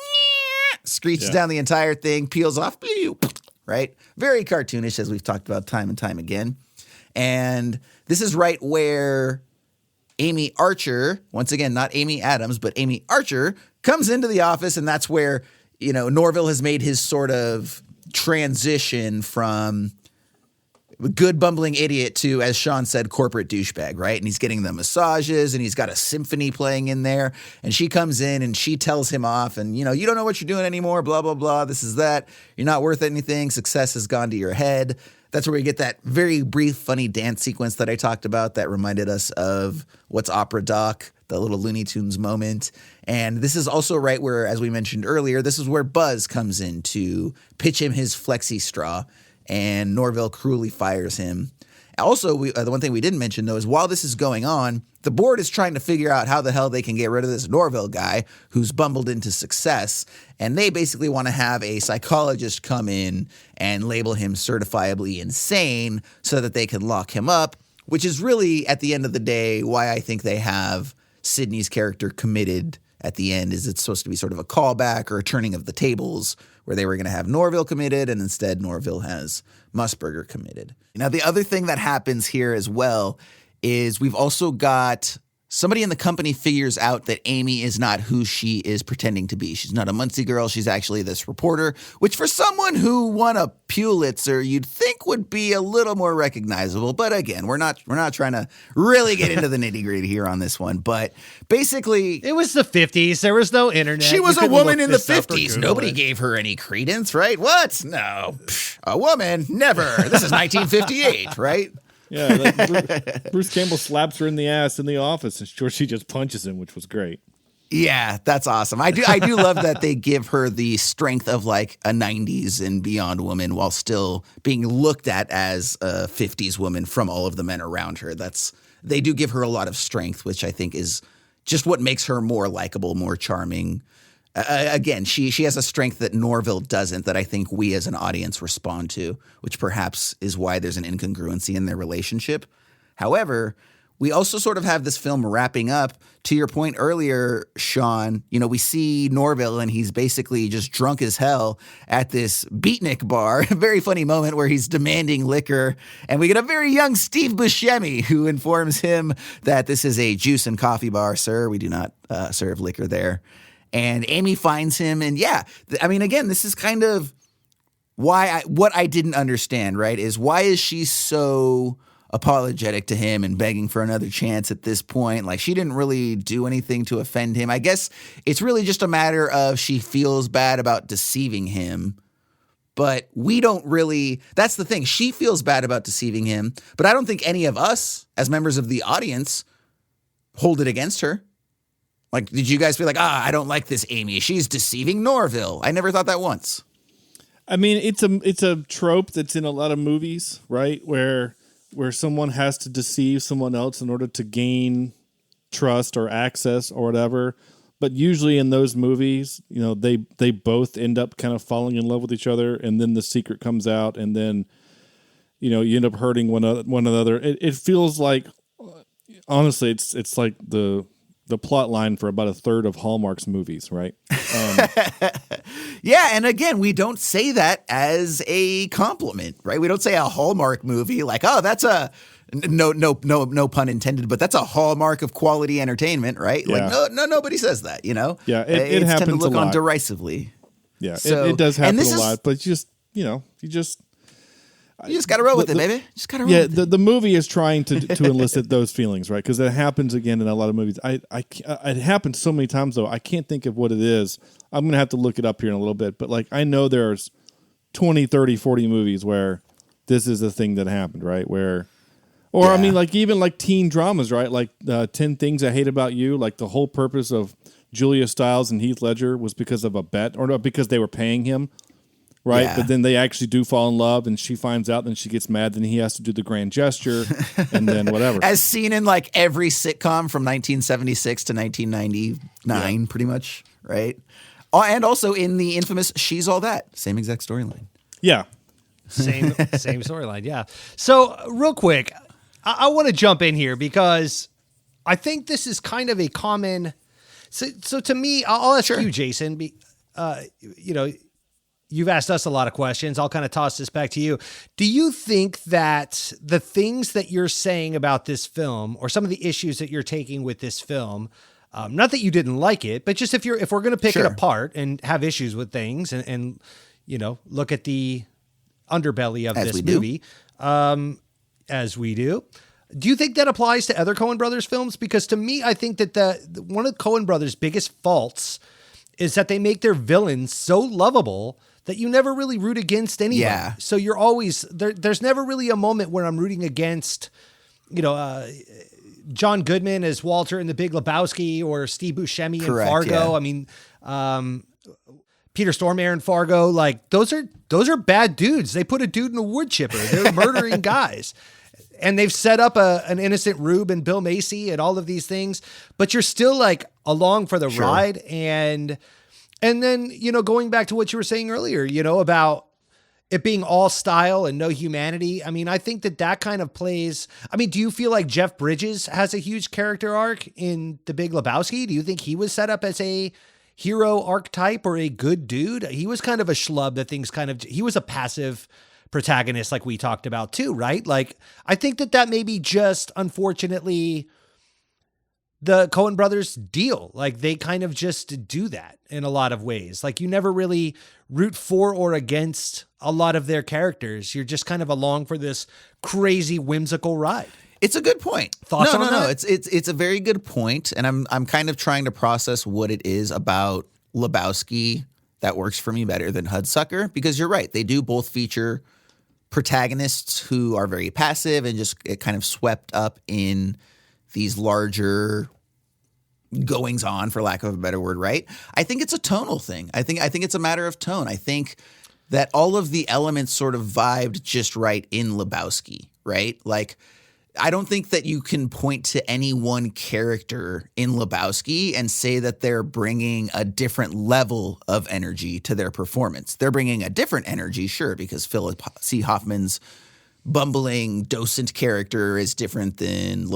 screeches down the entire thing, peels off, right? Very cartoonish, as we've talked about time and time again. And this is right where Amy Archer, once again, not Amy Adams, but Amy Archer, comes into the office, and that's where, Norville has made his sort of transition from good bumbling idiot to, as Shawn said, corporate douchebag, right? And he's getting the massages and he's got a symphony playing in there. And she comes in and she tells him off and, you don't know what you're doing anymore, blah, blah, blah. This is that. You're not worth anything. Success has gone to your head. That's where we get that very brief, funny dance sequence that I talked about that reminded us of What's Opera Doc, the little Looney Tunes moment. And this is also right where, as we mentioned earlier, this is where Buzz comes in to pitch him his flexi straw. And Norville cruelly fires him. Also, the one thing we didn't mention, though, is while this is going on, the board is trying to figure out how the hell they can get rid of this Norville guy who's bumbled into success. And they basically want to have a psychologist come in and label him certifiably insane so that they can lock him up, which is really, at the end of the day, why I think they have Sydney's character committed at the end. Is it's supposed to be sort of a callback or a turning of the tables where they were going to have Norville committed, and instead Norville has Musburger committed. Now, the other thing that happens here as well is we've also got somebody in the company figures out that Amy is not who she is pretending to be. She's not a Muncie girl. She's actually this reporter, which for someone who won a Pulitzer, you'd think would be a little more recognizable. But again, we're not trying to really get into the nitty-gritty here on this one. But basically, it was the 50s. There was no internet. She was a woman in the 50s. Nobody gave her any credence, right? What? No. A woman? Never. This is 1958, right? Yeah, like Bruce Campbell slaps her in the ass in the office, and sure, she just punches him, which was great. Yeah, that's awesome. I do love that they give her the strength of like a 90s and beyond woman while still being looked at as a 50s woman from all of the men around her. They do give her a lot of strength, which I think is just what makes her more likable, more charming. Again, she has a strength that Norville doesn't, that I think we as an audience respond to, which perhaps is why there's an incongruency in their relationship. However, we also sort of have this film wrapping up. To your point earlier, Shawn, we see Norville and he's basically just drunk as hell at this beatnik bar. A very funny moment where he's demanding liquor. And we get a very young Steve Buscemi who informs him that this is a juice and coffee bar, sir. We do not serve liquor there. And Amy finds him, and again, this is kind of what I didn't understand, right, is why is she so apologetic to him and begging for another chance at this point? Like, she didn't really do anything to offend him. I guess it's really just a matter of she feels bad about deceiving him, but we don't really, that's the thing. She feels bad about deceiving him, but I don't think any of us, as members of the audience, hold it against her. Like, did you guys feel like, I don't like this Amy. She's deceiving Norville. I never thought that once. I mean, it's a trope that's in a lot of movies, right? Where someone has to deceive someone else in order to gain trust or access or whatever. But usually in those movies, they both end up kind of falling in love with each other, and then the secret comes out, and then you end up hurting one another. It feels like, honestly, it's like the plot line for about a third of Hallmark's movies, right? Yeah, and again, we don't say that as a compliment, right? We don't say a Hallmark movie like, that's a no pun intended, but that's a hallmark of quality entertainment, right? Yeah. Like, nobody says that, Yeah, it happens tend to look a lot. on derisively. Yeah, So, it does happen a lot, but you just got to roll with it, baby. Just got to roll with it. The movie is trying to elicit those feelings, right? Because it happens again in a lot of movies. It happens so many times, though. I can't think of what it is. I'm going to have to look it up here in a little bit. But, I know there's 20, 30, 40 movies where this is a thing that happened, right? Even teen dramas, right? Like 10 Things I Hate About You. Like, the whole purpose of Julia Stiles and Heath Ledger was because of a bet, or not because they were paying him. right? Yeah. But then they actually do fall in love, and she finds out, then she gets mad, then he has to do the grand gesture, and then whatever. As seen in like every sitcom from 1976 to 1999, pretty much, right? And also in the infamous She's All That, same exact storyline. Yeah. Same storyline, yeah. So real quick, I want to jump in here because I think this is kind of a common. So to me, I'll ask you, Jason. You've asked us a lot of questions. I'll kind of toss this back to you. Do you think that the things that you're saying about this film, or some of the issues that you're taking with this film, not that you didn't like it, but just if we're going to pick it apart and have issues with things, and look at the underbelly of this movie, as we do. Do you think that applies to other Coen Brothers films? Because to me, I think that one of the Coen Brothers' biggest faults is that they make their villains so lovable that you never really root against anyone. Yeah. So you're always there's never really a moment where I'm rooting against, John Goodman as Walter in The Big Lebowski, or Steve Buscemi in Fargo. Yeah. I mean, Peter Stormare in Fargo, like those are bad dudes. They put a dude in a wood chipper. They're murdering guys. And they've set up an innocent Rube and Bill Macy and all of these things, but you're still like along for the ride. And then, going back to what you were saying earlier, about it being all style and no humanity. I mean, I think that kind of plays. I mean, do you feel like Jeff Bridges has a huge character arc in The Big Lebowski? Do you think he was set up as a hero archetype or a good dude? He was kind of a schlub he was a passive protagonist, like we talked about too, right? Like, I think that maybe just, unfortunately, the Coen Brothers deal. Like, they kind of just do that in a lot of ways. Like, you never really root for or against a lot of their characters. You're just kind of along for this crazy, whimsical ride. It's a good point. Thoughts on that? No. It's a very good point, and I'm kind of trying to process what it is about Lebowski that works for me better than Hudsucker, because you're right. They do both feature protagonists who are very passive and just get kind of swept up in these larger goings on, for lack of a better word, right? I think it's a tonal thing. I think it's a matter of tone. I think that all of the elements sort of vibed just right in Lebowski, right? Like, I don't think that you can point to any one character in Lebowski and say that they're bringing a different level of energy to their performance. They're bringing a different energy, sure, because Philip C. Hoffman's bumbling docent character is different than,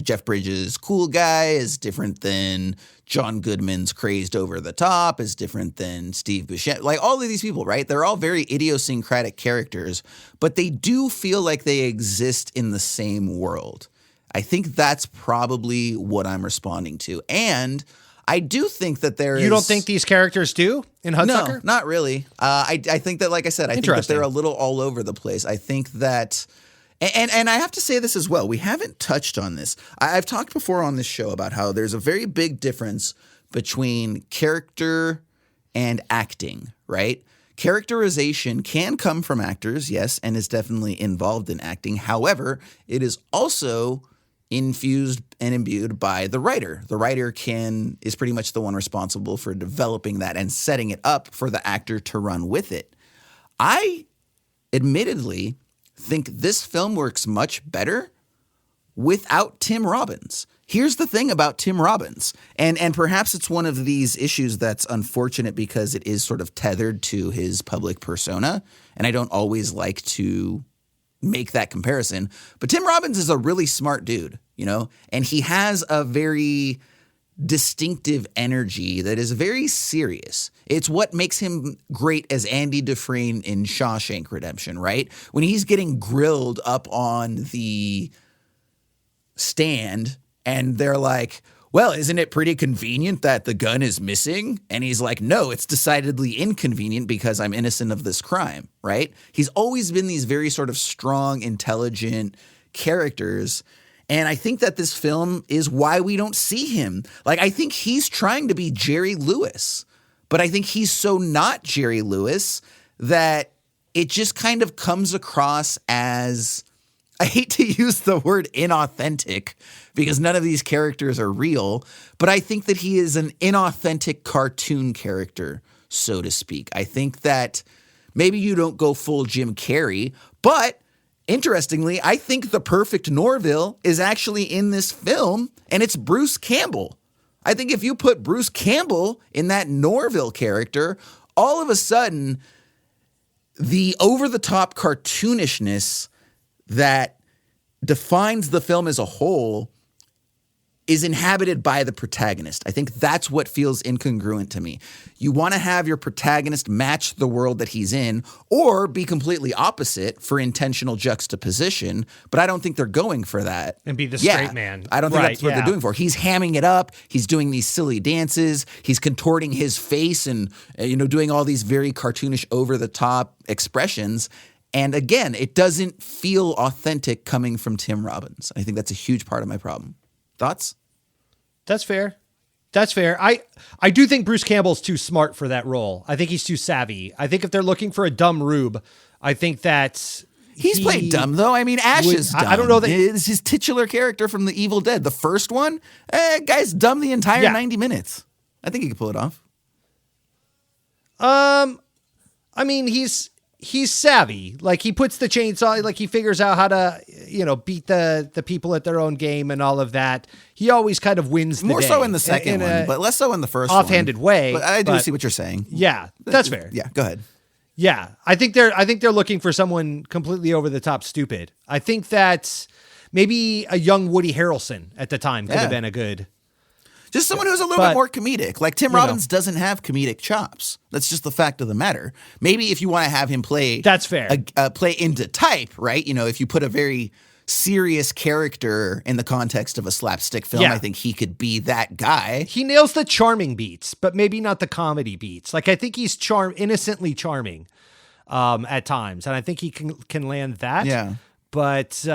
Jeff Bridges' cool guy, is different than John Goodman's crazed over the top, is different than Steve Buscemi. Like, all of these people, right? They're all very idiosyncratic characters, but they do feel like they exist in the same world. I think that's probably what I'm responding to. And I do think that You don't think these characters do in Hudsucker? No, not really. I think that, like I said, I think that they're a little all over the place. I think that, and I have to say this as well. We haven't touched on this. I've talked before on this show about how there's a very big difference between character and acting, right? Characterization can come from actors, yes, and is definitely involved in acting. However, it is also infused and imbued by the writer. The writer is pretty much the one responsible for developing that and setting it up for the actor to run with it. I admittedly think this film works much better without Tim Robbins. Here's the thing about Tim Robbins, and perhaps it's one of these issues that's unfortunate because it is sort of tethered to his public persona, and I don't always like to make that comparison, but Tim Robbins is a really smart dude, and he has a very distinctive energy that is very serious. It's what makes him great as Andy Dufresne in Shawshank Redemption, right? When he's getting grilled up on the stand and they're like, well, isn't it pretty convenient that the gun is missing? And he's like, no, it's decidedly inconvenient because I'm innocent of this crime, right? He's always been these very sort of strong, intelligent characters. And I think that this film is why we don't see him. Like, I think he's trying to be Jerry Lewis, but I think he's so not Jerry Lewis that it just kind of comes across as, I hate to use the word inauthentic because none of these characters are real, but I think that he is an inauthentic cartoon character, so to speak. I think that Maybe you don't go full Jim Carrey, but interestingly, I think the perfect Norville is actually in this film, and it's Bruce Campbell. I think if you put Bruce Campbell in that Norville character, all of a sudden, the over-the-top cartoonishness that defines the film as a whole is inhabited by the protagonist. I think that's what feels incongruent to me. You want to have your protagonist match the world that he's in or be completely opposite for intentional juxtaposition, but I don't think they're going for that. And be the straight man. I don't think that's what they're doing for. He's hamming it up. He's doing these silly dances. He's contorting his face and doing all these very cartoonish over-the-top expressions. And again, it doesn't feel authentic coming from Tim Robbins. I think that's a huge part of my problem. Thoughts? That's fair. That's fair. I do think Bruce Campbell's too smart for that role. I think he's too savvy. I think if they're looking for a dumb rube, I think that he's played dumb though. I mean, Ash is dumb. I don't know that it's his titular character from The Evil Dead. The first one, guy's dumb the entire 90 minutes. I think he could pull it off. I mean, he's savvy. Like he puts the chainsaw, like he figures out how to, beat the people at their own game and all of that. He always kind of wins the More day. so in the second one, but less so in the first one. Offhanded way. But I do see what you're saying. Yeah, that's fair. Yeah, go ahead. Yeah, I think they're looking for someone completely over the top stupid. I think that maybe a young Woody Harrelson at the time could have been a good. Just someone who's a little bit more comedic. Like Tim Robbins doesn't have comedic chops. That's just the fact of the matter. Maybe if you want to have him play, that's fair. Play into type, right? If you put a very serious character in the context of a slapstick film, I think he could be that guy. He nails the charming beats, but maybe not the comedy beats. Like I think he's innocently charming at times, and I think he can land that. Yeah, but.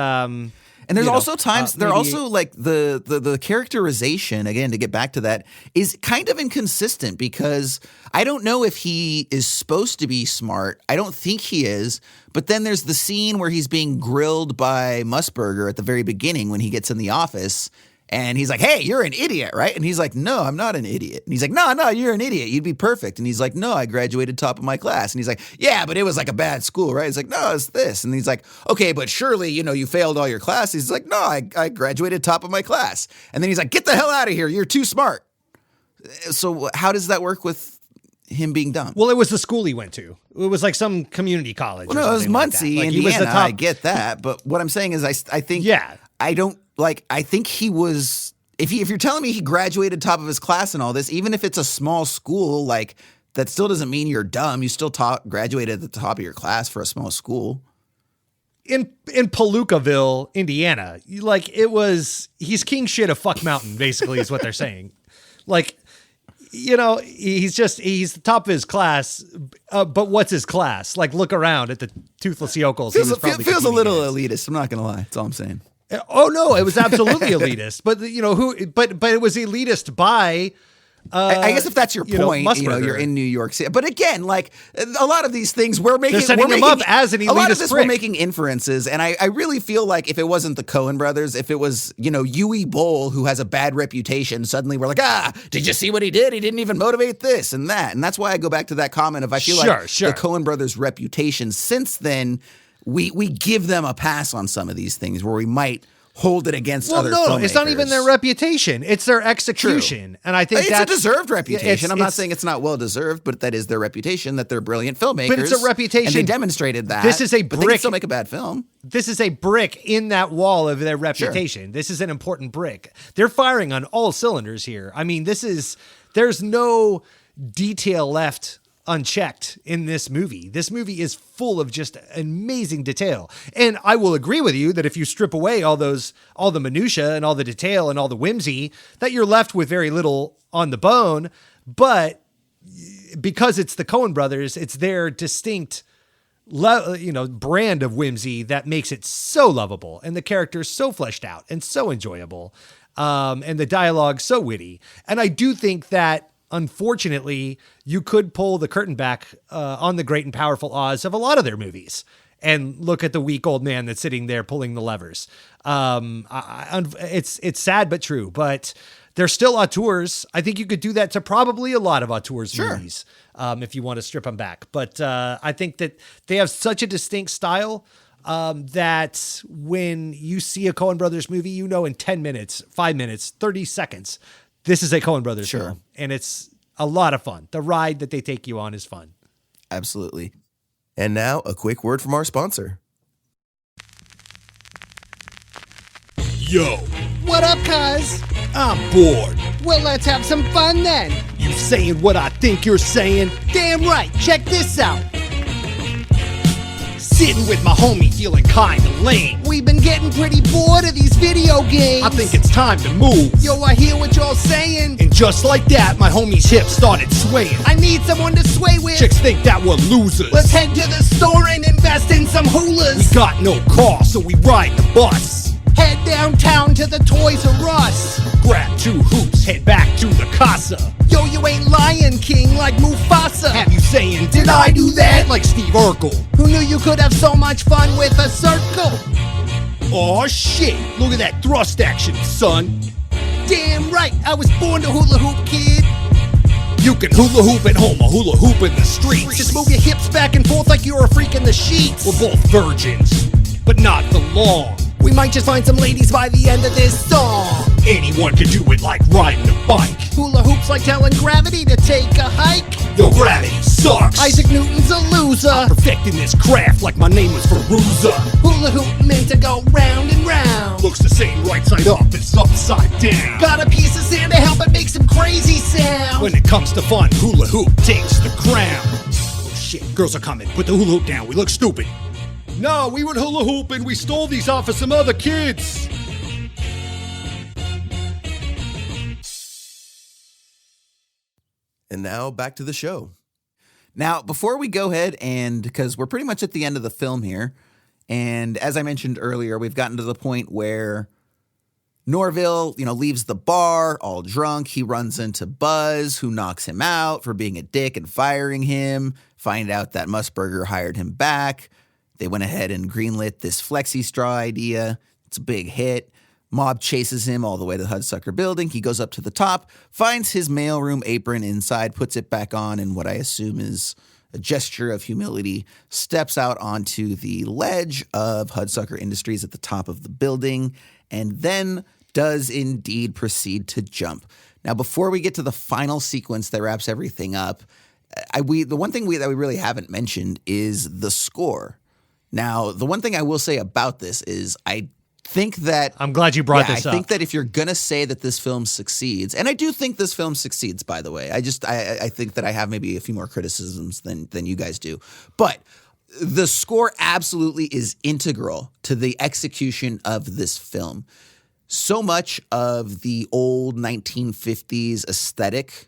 And there's also times, they're also like the characterization, again, to get back to that, is kind of inconsistent because I don't know if he is supposed to be smart. I don't think he is. But then there's the scene where he's being grilled by Musburger at the very beginning when he gets in the office. And he's like, hey, you're an idiot, right? And he's like, no, I'm not an idiot. And he's like, no, you're an idiot. You'd be perfect. And he's like, no, I graduated top of my class. And he's like, yeah, but it was like a bad school, right? He's like, no, it's this. And he's like, okay, but surely, you failed all your classes. He's like, no, I graduated top of my class. And then he's like, get the hell out of here. You're too smart. So how does that work with him being dumb? Well, it was the school he went to. It was like some community college. Well, no, it was Muncie, like Indiana. He was the top. I get that. But what I'm saying is I think, I think he was, if you're telling me he graduated top of his class and all this, even if it's a small school, like that still doesn't mean you're dumb. You still graduated at the top of your class for a small school. In Palookaville, Indiana, he's king shit of fuck mountain, basically is what they're saying. Like, he's the top of his class, but what's his class? Like, look around at the toothless yokels. Feels a little elitist. I'm not going to lie. That's all I'm saying. Oh no, it was absolutely elitist. But But it was elitist by. I guess if that's your point, you're in New York City. But again, like a lot of these things, we're setting him up as an elitist. A lot of this, prick. we're making inferences, and I really feel like if it wasn't the Coen brothers, if it was Yui Bowl who has a bad reputation, suddenly we're like, did you see what he did? He didn't even motivate this and that, and that's why I go back to that comment of I feel like the Coen brothers' reputation since then. We give them a pass on some of these things where we might hold it against other filmmakers. It's not even their reputation. It's their execution. True. And I think it's a deserved reputation. I'm not saying it's not well-deserved, but that is their reputation, that they're brilliant filmmakers. But it's a reputation. And they demonstrated that. This is a brick. But they can still make a bad film. This is a brick in that wall of their reputation. Sure. This is an important brick. They're firing on all cylinders here. I mean, there's no detail left unchecked in this movie. This movie is full of just amazing detail. And I will agree with you that if you strip away all the minutia and all the detail and all the whimsy, that you're left with very little on the bone. But because it's the Coen brothers, it's their distinct brand of whimsy that makes it so lovable and the characters so fleshed out and so enjoyable. And the dialogue so witty. And I do think that unfortunately, you could pull the curtain back on the great and powerful Oz of a lot of their movies and look at the weak old man that's sitting there pulling the levers. It's sad but true. But They're still auteurs. I think you could do that to probably a lot of auteurs movies if you want to strip them back. But I think that they have such a distinct style that when you see a Coen Brothers movie, you know in 10 minutes, 5 minutes, 30 seconds, this is a Coen Brothers film. And it's a lot of fun. The ride that they take you on is fun. Absolutely. And now a quick word from our sponsor. Yo. What up, cuz? I'm bored. Well, let's have some fun then. You saying what I think you're saying? Damn right. Check this out. Sitting with my homie feeling kinda lame. We've been getting pretty bored of these video games. I think it's time to move. Yo, I hear what y'all saying. And just like that, my homie's hips started swaying. I need someone to sway with. Chicks think that we're losers. Let's head to the store and invest in some hulas. We got no car, so we ride the bus. Head downtown to the Toys R Us. Grab 2 hoops, head back to the casa. Yo, you ain't Lion King like Mufasa. Have you saying, did I do that? Like Steve Urkel. Who knew you could have so much fun with a circle? Aw shit, look at that thrust action, son. Damn right, I was born to hula hoop, kid. You can hula hoop at home or hula hoop in the streets. Just move your hips back and forth like you're a freak in the sheets. We're both virgins, but not for long. We might just find some ladies by the end of this song. Anyone can do it like riding a bike. Hula hoops like telling gravity to take a hike. Yo, gravity sucks. Isaac Newton's a loser. I'm perfecting this craft like my name was Veruza. Hula hoop meant to go round and round. Looks the same right side up as upside down. Got a piece of sand to help it make some crazy sounds. When it comes to fun, hula hoop takes the crown. Oh shit, girls are coming. Put the hula hoop down. We look stupid. No, we were hula hoop and we stole these off of some other kids. And now back to the show. Now, before we go ahead and, because we're pretty much at the end of the film here, and as I mentioned earlier, we've gotten to the point where Norville, leaves the bar all drunk. He runs into Buzz, who knocks him out for being a dick and firing him. Find out that Musburger hired him back. They went ahead and greenlit this flexi straw idea. It's a big hit. Mob chases him all the way to the Hudsucker building. He goes up to the top, finds his mailroom apron inside, puts it back on, and what I assume is a gesture of humility, steps out onto the ledge of Hudsucker Industries at the top of the building, and then does indeed proceed to jump. Now, before we get to the final sequence that wraps everything up, the one thing that we really haven't mentioned is the score. Now, the one thing I will say about this is I think that... I'm glad you brought this up. I think that if you're going to say that this film succeeds, and I do think this film succeeds, by the way. I think that I have maybe a few more criticisms than you guys do. But the score absolutely is integral to the execution of this film. So much of the old 1950s aesthetic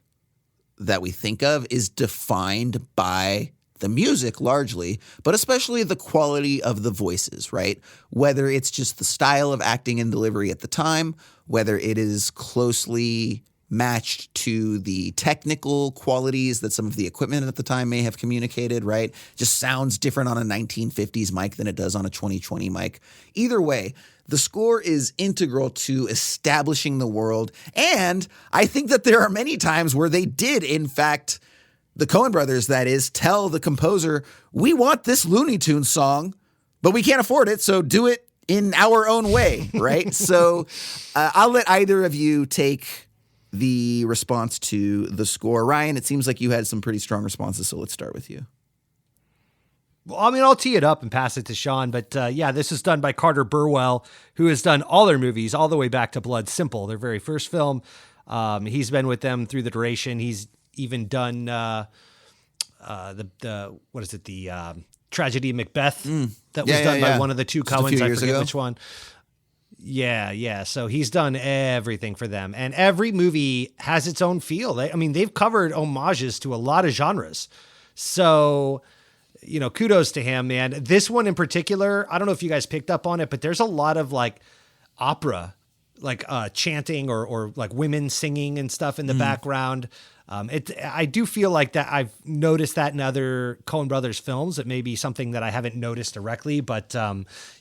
that we think of is defined by the music largely, but especially the quality of the voices, right? Whether it's just the style of acting and delivery at the time, whether it is closely matched to the technical qualities that some of the equipment at the time may have communicated, right? Just sounds different on a 1950s mic than it does on a 2020 mic. Either way, the score is integral to establishing the world, and I think that there are many times where they did, in fact, the Coen brothers, that is, tell the composer, we want this Looney Tunes song, but we can't afford it, so do it in our own way, right? So I'll let either of you take the response to the score. Ryan, it seems like you had some pretty strong responses, so let's start with you. Well, I'll tee it up and pass it to Shawn, but this is done by Carter Burwell, who has done all their movies all the way back to Blood Simple, their very first film. He's been with them through the duration. He's even done the Tragedy of Macbeth that was done by one of the two Coens. I forget which one. Yeah. So he's done everything for them, and every movie has its own feel. They've covered homages to a lot of genres. So, kudos to him, man. This one in particular, I don't know if you guys picked up on it, but there's a lot of like opera, like chanting or like women singing and stuff in the background. I do feel like that I've noticed that in other Coen Brothers films. It may be something that I haven't noticed directly, but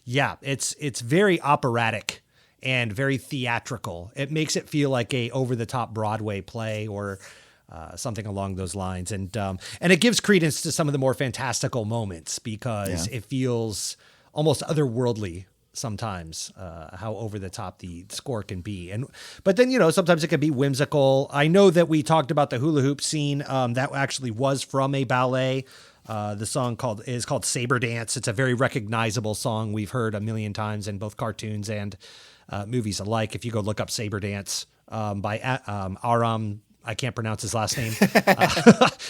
it's very operatic and very theatrical. It makes it feel like a over-the-top Broadway play or something along those lines. And it gives credence to some of the more fantastical moments because it feels almost otherworldly sometimes, how over the top the score can be. But then, sometimes it can be whimsical. I know that we talked about the hula hoop scene that actually was from a ballet. The song is called Saber Dance. It's a very recognizable song we've heard a million times in both cartoons and movies alike. If you go look up Saber Dance by Aram, I can't pronounce his last name.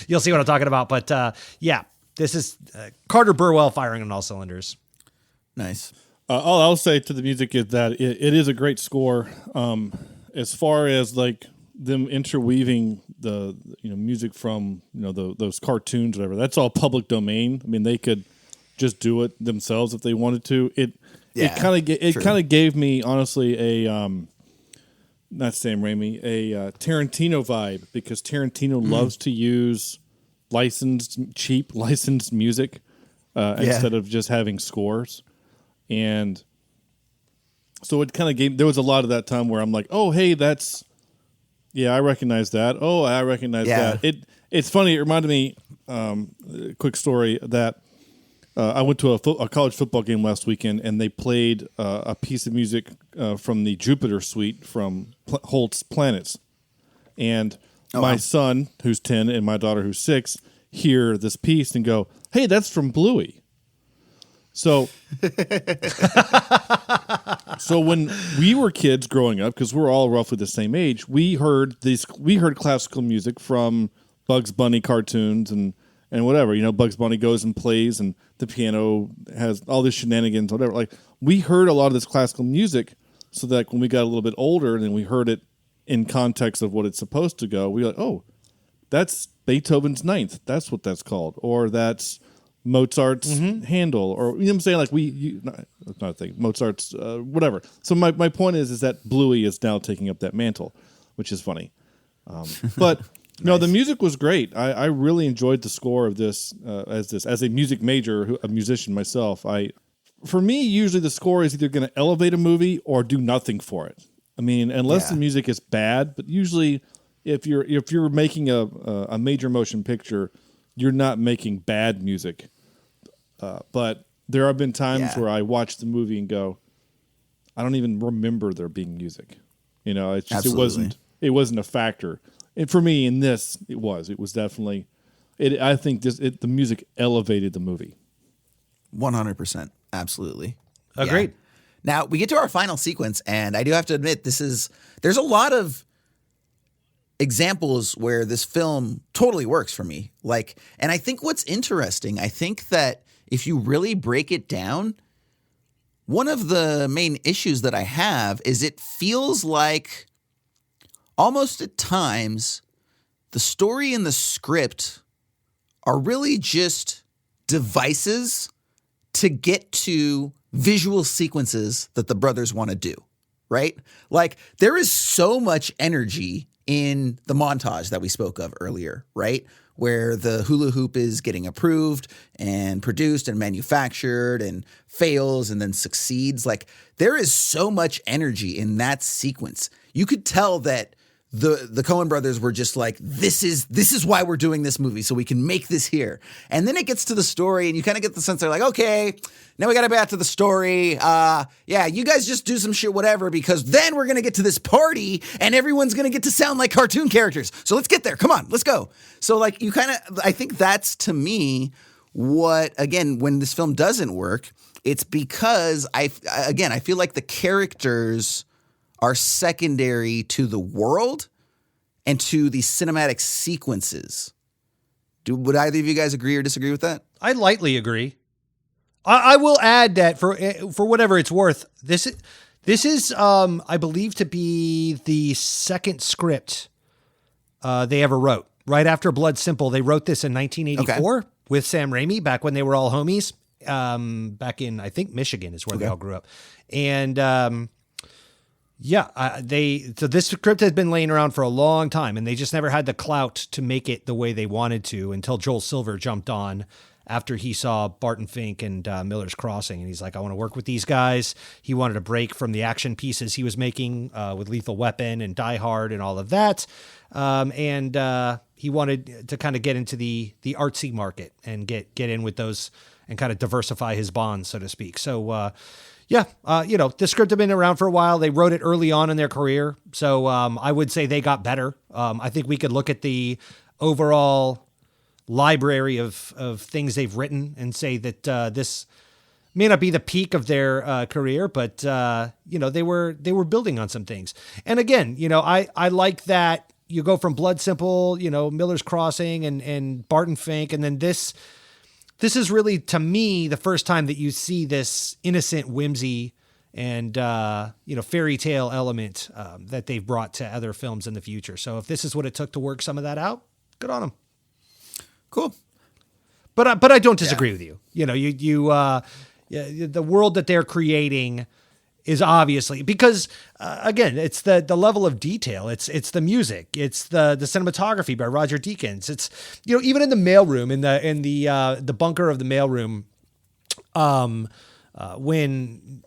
You'll see what I'm talking about. But this is Carter Burwell firing on all cylinders. Nice. All I'll say to the music is that it is a great score. As far as like them interweaving the music from those cartoons, whatever, that's all public domain. I mean, they could just do it themselves if they wanted to. It kind of gave me honestly a not Sam Raimi, a Tarantino vibe, because Tarantino loves to use cheap licensed music instead of just having scores. And so it kind of there was a lot of that time where I'm like, oh, hey, I recognize that. Oh, I recognize that. It's funny. It reminded me, quick story, that I went to a college football game last weekend, and they played a piece of music from the Jupiter Suite from Holt's Planets. And my son, who's 10, and my daughter, who's 6, hear this piece and go, hey, that's from Bluey. So when we were kids growing up, because we're all roughly the same age, we heard classical music from Bugs Bunny cartoons and whatever. Bugs Bunny goes and plays, and the piano has all this shenanigans, whatever. Like, we heard a lot of this classical music, so that when we got a little bit older and we heard it in context of what it's supposed to go, we were like, oh, that's Beethoven's Ninth. That's what that's called, or that's Mozart's Handel, or what I'm saying, like not a thing, Mozart's whatever. So my point is that Bluey is now taking up that mantle, which is funny. But no, the music was great. I really enjoyed the score of this as a music major, a musician myself. For me, usually the score is either going to elevate a movie or do nothing for it. I mean, unless the music is bad, but usually if you're making a major motion picture, you're not making bad music. But there have been times where I watch the movie and go, I don't even remember there being music. It's just, it wasn't a factor. And for me in this, it was definitely, I think the music elevated the movie. 100%. Absolutely. Agreed. Yeah. Now we get to our final sequence, and I do have to admit, there's a lot of examples where this film totally works for me. And I think what's interesting, I think that if you really break it down, one of the main issues that I have is it feels like almost at times the story and the script are really just devices to get to visual sequences that the brothers want to do, right? Like, there is so much energy in the montage that we spoke of earlier, right? Where the hula hoop is getting approved and produced and manufactured and fails and then succeeds. Like, there is so much energy in that sequence. You could tell that the Coen brothers were just like, this is why we're doing this movie, so we can make this here. And then it gets to the story, and you kind of get the sense they're like, okay, now we got to back to the story. You guys just do some shit, whatever, because then we're going to get to this party, and everyone's going to get to sound like cartoon characters. So let's get there. Come on, let's go. So I think that's, to me, what, again, when this film doesn't work, it's because I feel like the characters are secondary to the world and to the cinematic sequences. Would either of you guys agree or disagree with that? I lightly agree. I will add that for whatever it's worth, this is I believe to be the second script they ever wrote. Right after Blood Simple, they wrote this in 1984 with Sam Raimi, back when they were all homies, back in, I think, Michigan is where they all grew up. And so this script has been laying around for a long time, and they just never had the clout to make it the way they wanted to until Joel Silver jumped on after he saw Barton Fink and Miller's Crossing. And he's like, I want to work with these guys. He wanted a break from the action pieces he was making with Lethal Weapon and Die Hard and all of that. And he wanted to kind of get into the artsy market and get in with those and kind of diversify his bonds, so to speak. So, the script had been around for a while. They wrote it early on in their career. So I would say they got better. I think we could look at the overall library of things they've written and say that this may not be the peak of their career, but they were building on some things. And again, I like that you go from Blood Simple, Miller's Crossing and Barton Fink, and then this is really, to me, the first time that you see this innocent whimsy and fairy tale element that they've brought to other films in the future. So if this is what it took to work some of that out, good on them. Cool. But I don't disagree with you. The world that they're creating is obviously, because again, it's the level of detail. It's the music. It's the cinematography by Roger Deakins. It's, even in the mailroom, in the bunker of the mailroom, when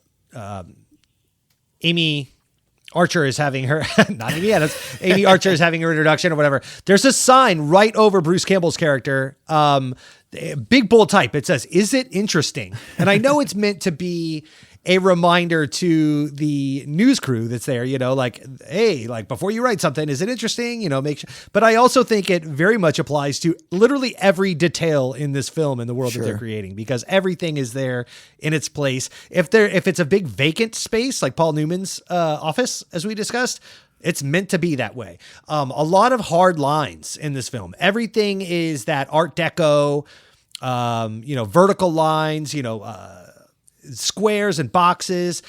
Amy Archer is having her, not Amy Adams, Amy Archer is having her introduction or whatever. There's a sign right over Bruce Campbell's character, big bold type. It says, "Is it interesting?" And I know it's meant to be a reminder to the news crew that's there, like, hey, like, before you write something, is it interesting? Make sure. But I also think it very much applies to literally every detail in this film and the world that they're creating, because everything is there in its place. If it's a big vacant space, like Paul Newman's office, as we discussed, it's meant to be that way. A lot of hard lines in this film. Everything is that Art Deco, vertical lines, squares and boxes.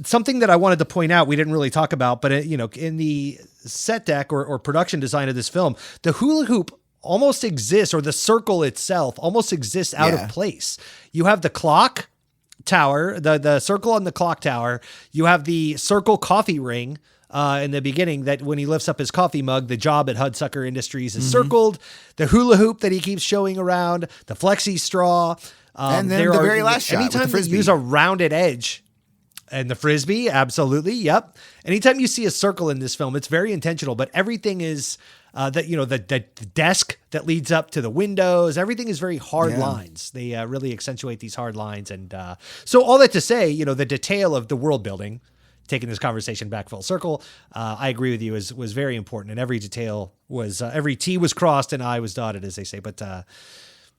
Something that I wanted to point out, we didn't really talk about, but in the set deck or production design of this film, the hula hoop almost exists, or the circle itself almost exists out of place. You have the clock tower, the circle on the clock tower. You have the circle coffee ring in the beginning, that when he lifts up his coffee mug, the job at Hudsucker Industries is circled. The hula hoop that he keeps showing around, the flexi straw. And then the very last shot, anytime with the frisbee. they use a rounded edge, and the frisbee, absolutely, yep. Anytime you see a circle in this film, it's very intentional. But everything is the desk that leads up to the windows. Everything is very hard lines. They really accentuate these hard lines, and so all that to say, the detail of the world building, taking this conversation back full circle, I agree with you, was very important, and every detail was every T was crossed and I was dotted, as they say. But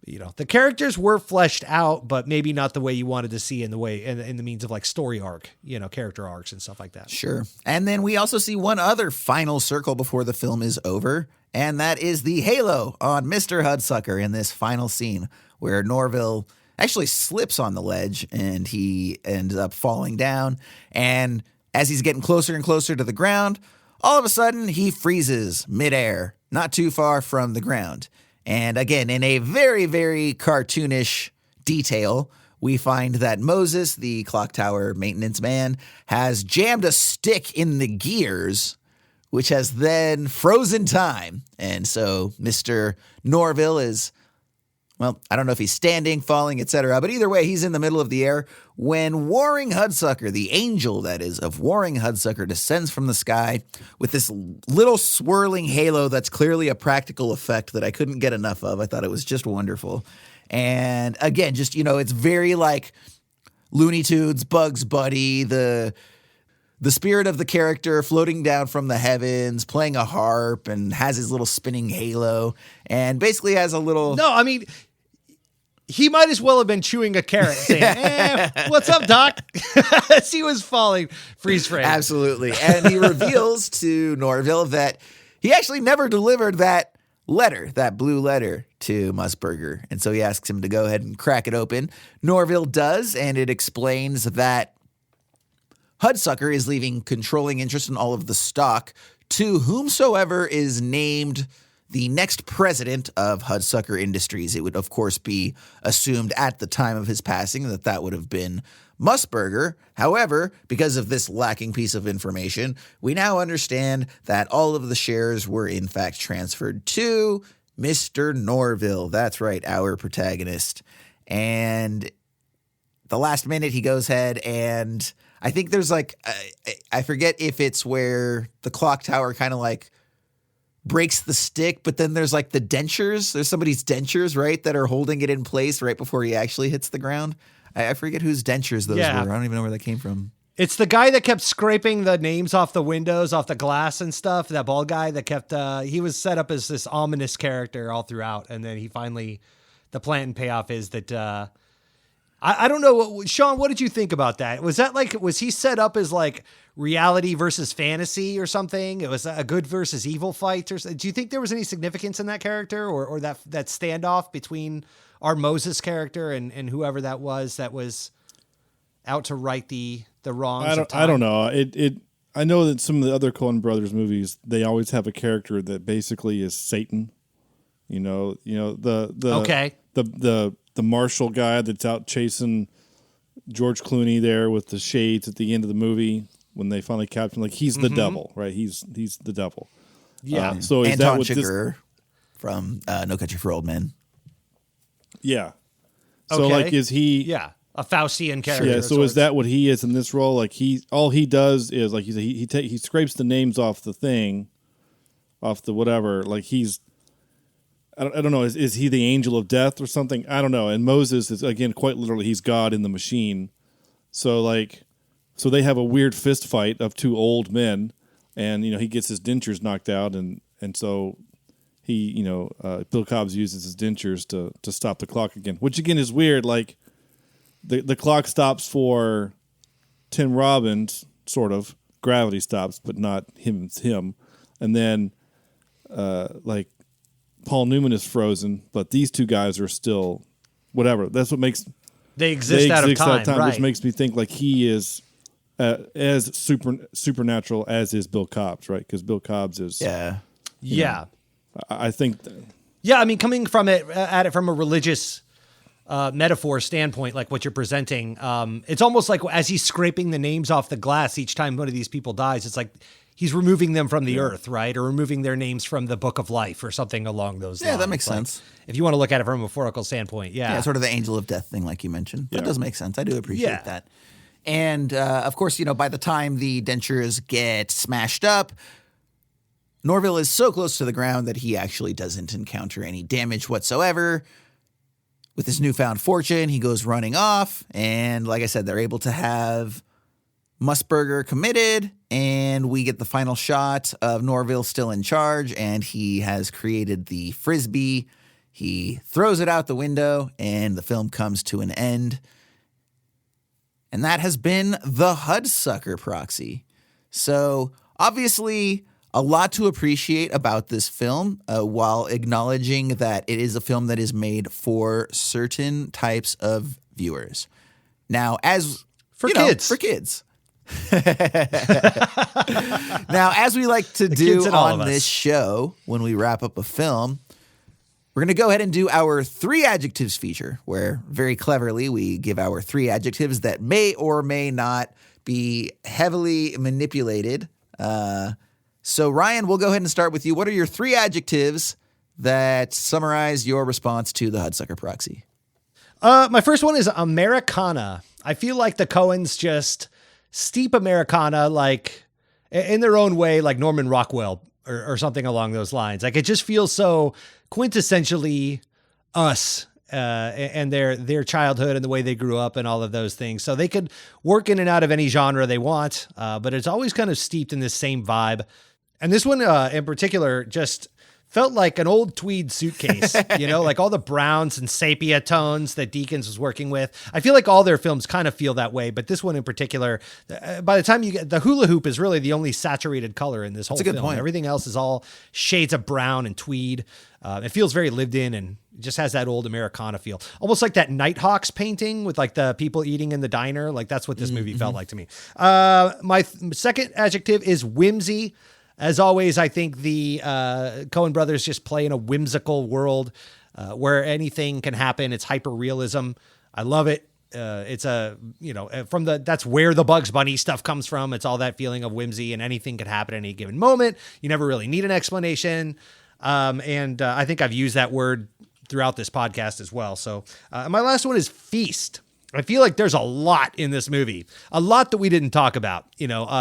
the characters were fleshed out, but maybe not the way you wanted to see in the means of like story arc, character arcs and stuff like that. Sure. And then we also see one other final circle before the film is over, and that is the halo on Mr. Hudsucker in this final scene, where Norville actually slips on the ledge and he ends up falling down. And as he's getting closer and closer to the ground, all of a sudden he freezes midair, not too far from the ground. And again, in a very, very cartoonish detail, we find that Moses, the clock tower maintenance man, has jammed a stick in the gears, which has then frozen time. And so Mr. Norville is, well, I don't know if he's standing, falling, etc., but either way, he's in the middle of the air when Warring Hudsucker, the angel, that is, of Warring Hudsucker, descends from the sky with this little swirling halo that's clearly a practical effect that I couldn't get enough of. I thought it was just wonderful. And again, just, it's very like Looney Tunes, Bugs Bunny, the spirit of the character floating down from the heavens, playing a harp, and has his little spinning halo, and basically has a little... No, I mean, he might as well have been chewing a carrot saying, what's up, Doc? As he was falling, freeze frame. Absolutely. And he reveals to Norville that he actually never delivered that letter, that blue letter, to Musburger. And so he asks him to go ahead and crack it open. Norville does, and it explains that Hudsucker is leaving controlling interest in all of the stock to whomsoever is named the next president of Hudsucker Industries. It would, of course, be assumed at the time of his passing that would have been Musburger. However, because of this lacking piece of information, we now understand that all of the shares were in fact transferred to Mr. Norville. That's right, our protagonist. And the last minute he goes ahead and I think there's like, I forget if it's where the clock tower kind of like breaks the stick, but then there's like the dentures. There's somebody's dentures, right, that are holding it in place right before he actually hits the ground. I forget whose dentures those were. I don't even know where they came from. It's the guy that kept scraping the names off the windows, off the glass and stuff. That bald guy that kept, he was set up as this ominous character all throughout. And then he finally, the plan and payoff is that, I don't know, Shawn, what did you think about that? Was that like, was he set up as like reality versus fantasy or something? It was a good versus evil fight. Or do you think there was any significance in that character or that standoff between our Moses character and whoever that was out to right the wrongs of time? I don't know. I know that some of the other Coen Brothers movies, they always have a character that basically is Satan. The marshal guy that's out chasing George Clooney there with the shades at the end of the movie when they finally capture him. Like he's the devil, right? He's the devil. Yeah. So is Anton that what Chigurh from No Country for Old Men. Yeah. So like, is he? Yeah. A Faustian character. Yeah. So is that what he is in this role? Like all he does is like he scrapes the names off the thing, off the whatever. Like he's. I don't know. Is he the angel of death or something? I don't know. And Moses is, again, quite literally, he's God in the machine. So they have a weird fist fight of two old men, and he gets his dentures knocked out, and so he Bill Cobbs uses his dentures to stop the clock again, which again is weird. Like the clock stops for Tim Robbins, sort of. Gravity stops, but not him. And then Paul Newman is frozen, but these two guys are still whatever. That's what makes they exist out of time, right. Which makes me think like he is as supernatural as is Bill Cobbs, right? Because Bill Cobbs is I think. I mean, coming from at it from a religious metaphor standpoint, like what you're presenting, it's almost like as he's scraping the names off the glass each time one of these people dies, it's like he's removing them from the earth, right? Or removing their names from the book of life or something along those lines. Yeah, that makes sense. If you want to look at it from a metaphorical standpoint, yeah. Sort of the angel of death thing, like you mentioned. That does make sense. I do appreciate that. And, of course, by the time the dentures get smashed up, Norville is so close to the ground that he actually doesn't encounter any damage whatsoever. With his newfound fortune, he goes running off. And like I said, they're able to have Musburger committed, and we get the final shot of Norville still in charge, and he has created the Frisbee. He throws it out the window, and the film comes to an end. And that has been the Hudsucker Proxy. So, obviously, a lot to appreciate about this film, while acknowledging that it is a film that is made for certain types of viewers. Now, for kids. Now, as we like to do on this show, when we wrap up a film, we're going to go ahead and do our 3 adjectives feature, where very cleverly we give our 3 adjectives that may or may not be heavily manipulated. So, Ryan, we'll go ahead and start with you. What are your 3 adjectives that summarize your response to the Hudsucker Proxy? My first one is Americana. I feel like the Coens just steep Americana, like in their own way, like Norman Rockwell or something along those lines. Like it just feels so quintessentially us and their childhood and the way they grew up and all of those things. So they could work in and out of any genre they want, but it's always kind of steeped in this same vibe. And this one in particular just felt like an old tweed suitcase, like all the browns and sepia tones that Deakins was working with. I feel like all their films kind of feel that way, but this one in particular, by the time you get the hula hoop is really the only saturated color in this whole film. Point. Everything else is all shades of brown and tweed. It feels very lived in and just has that old Americana feel. Almost like that Nighthawks painting with like the people eating in the diner. Like that's what this movie felt like to me. My second adjective is whimsy. As always, I think the Coen brothers just play in a whimsical world where anything can happen. It's hyper realism. I love it. It's that's where the Bugs Bunny stuff comes from. It's all that feeling of whimsy and anything could happen at any given moment. You never really need an explanation. And I think I've used that word throughout this podcast as well. So my last one is feast. I feel like there's a lot in this movie, a lot that we didn't talk about,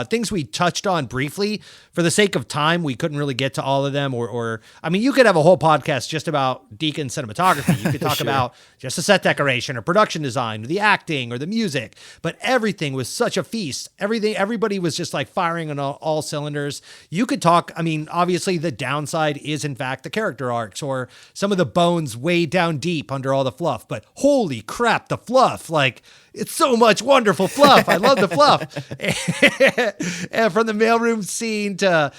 things we touched on briefly. For the sake of time, we couldn't really get to all of them, or I mean, you could have a whole podcast just about Deacon cinematography. You could talk about just the set decoration or production design or the acting or the music, but everything was such a feast. Everybody was just like firing on all cylinders. You could talk, I mean, obviously the downside is in fact the character arcs or some of the bones way down deep under all the fluff, but holy crap, the fluff, like it's so much wonderful fluff. I love the fluff. And from the mailroom scene to,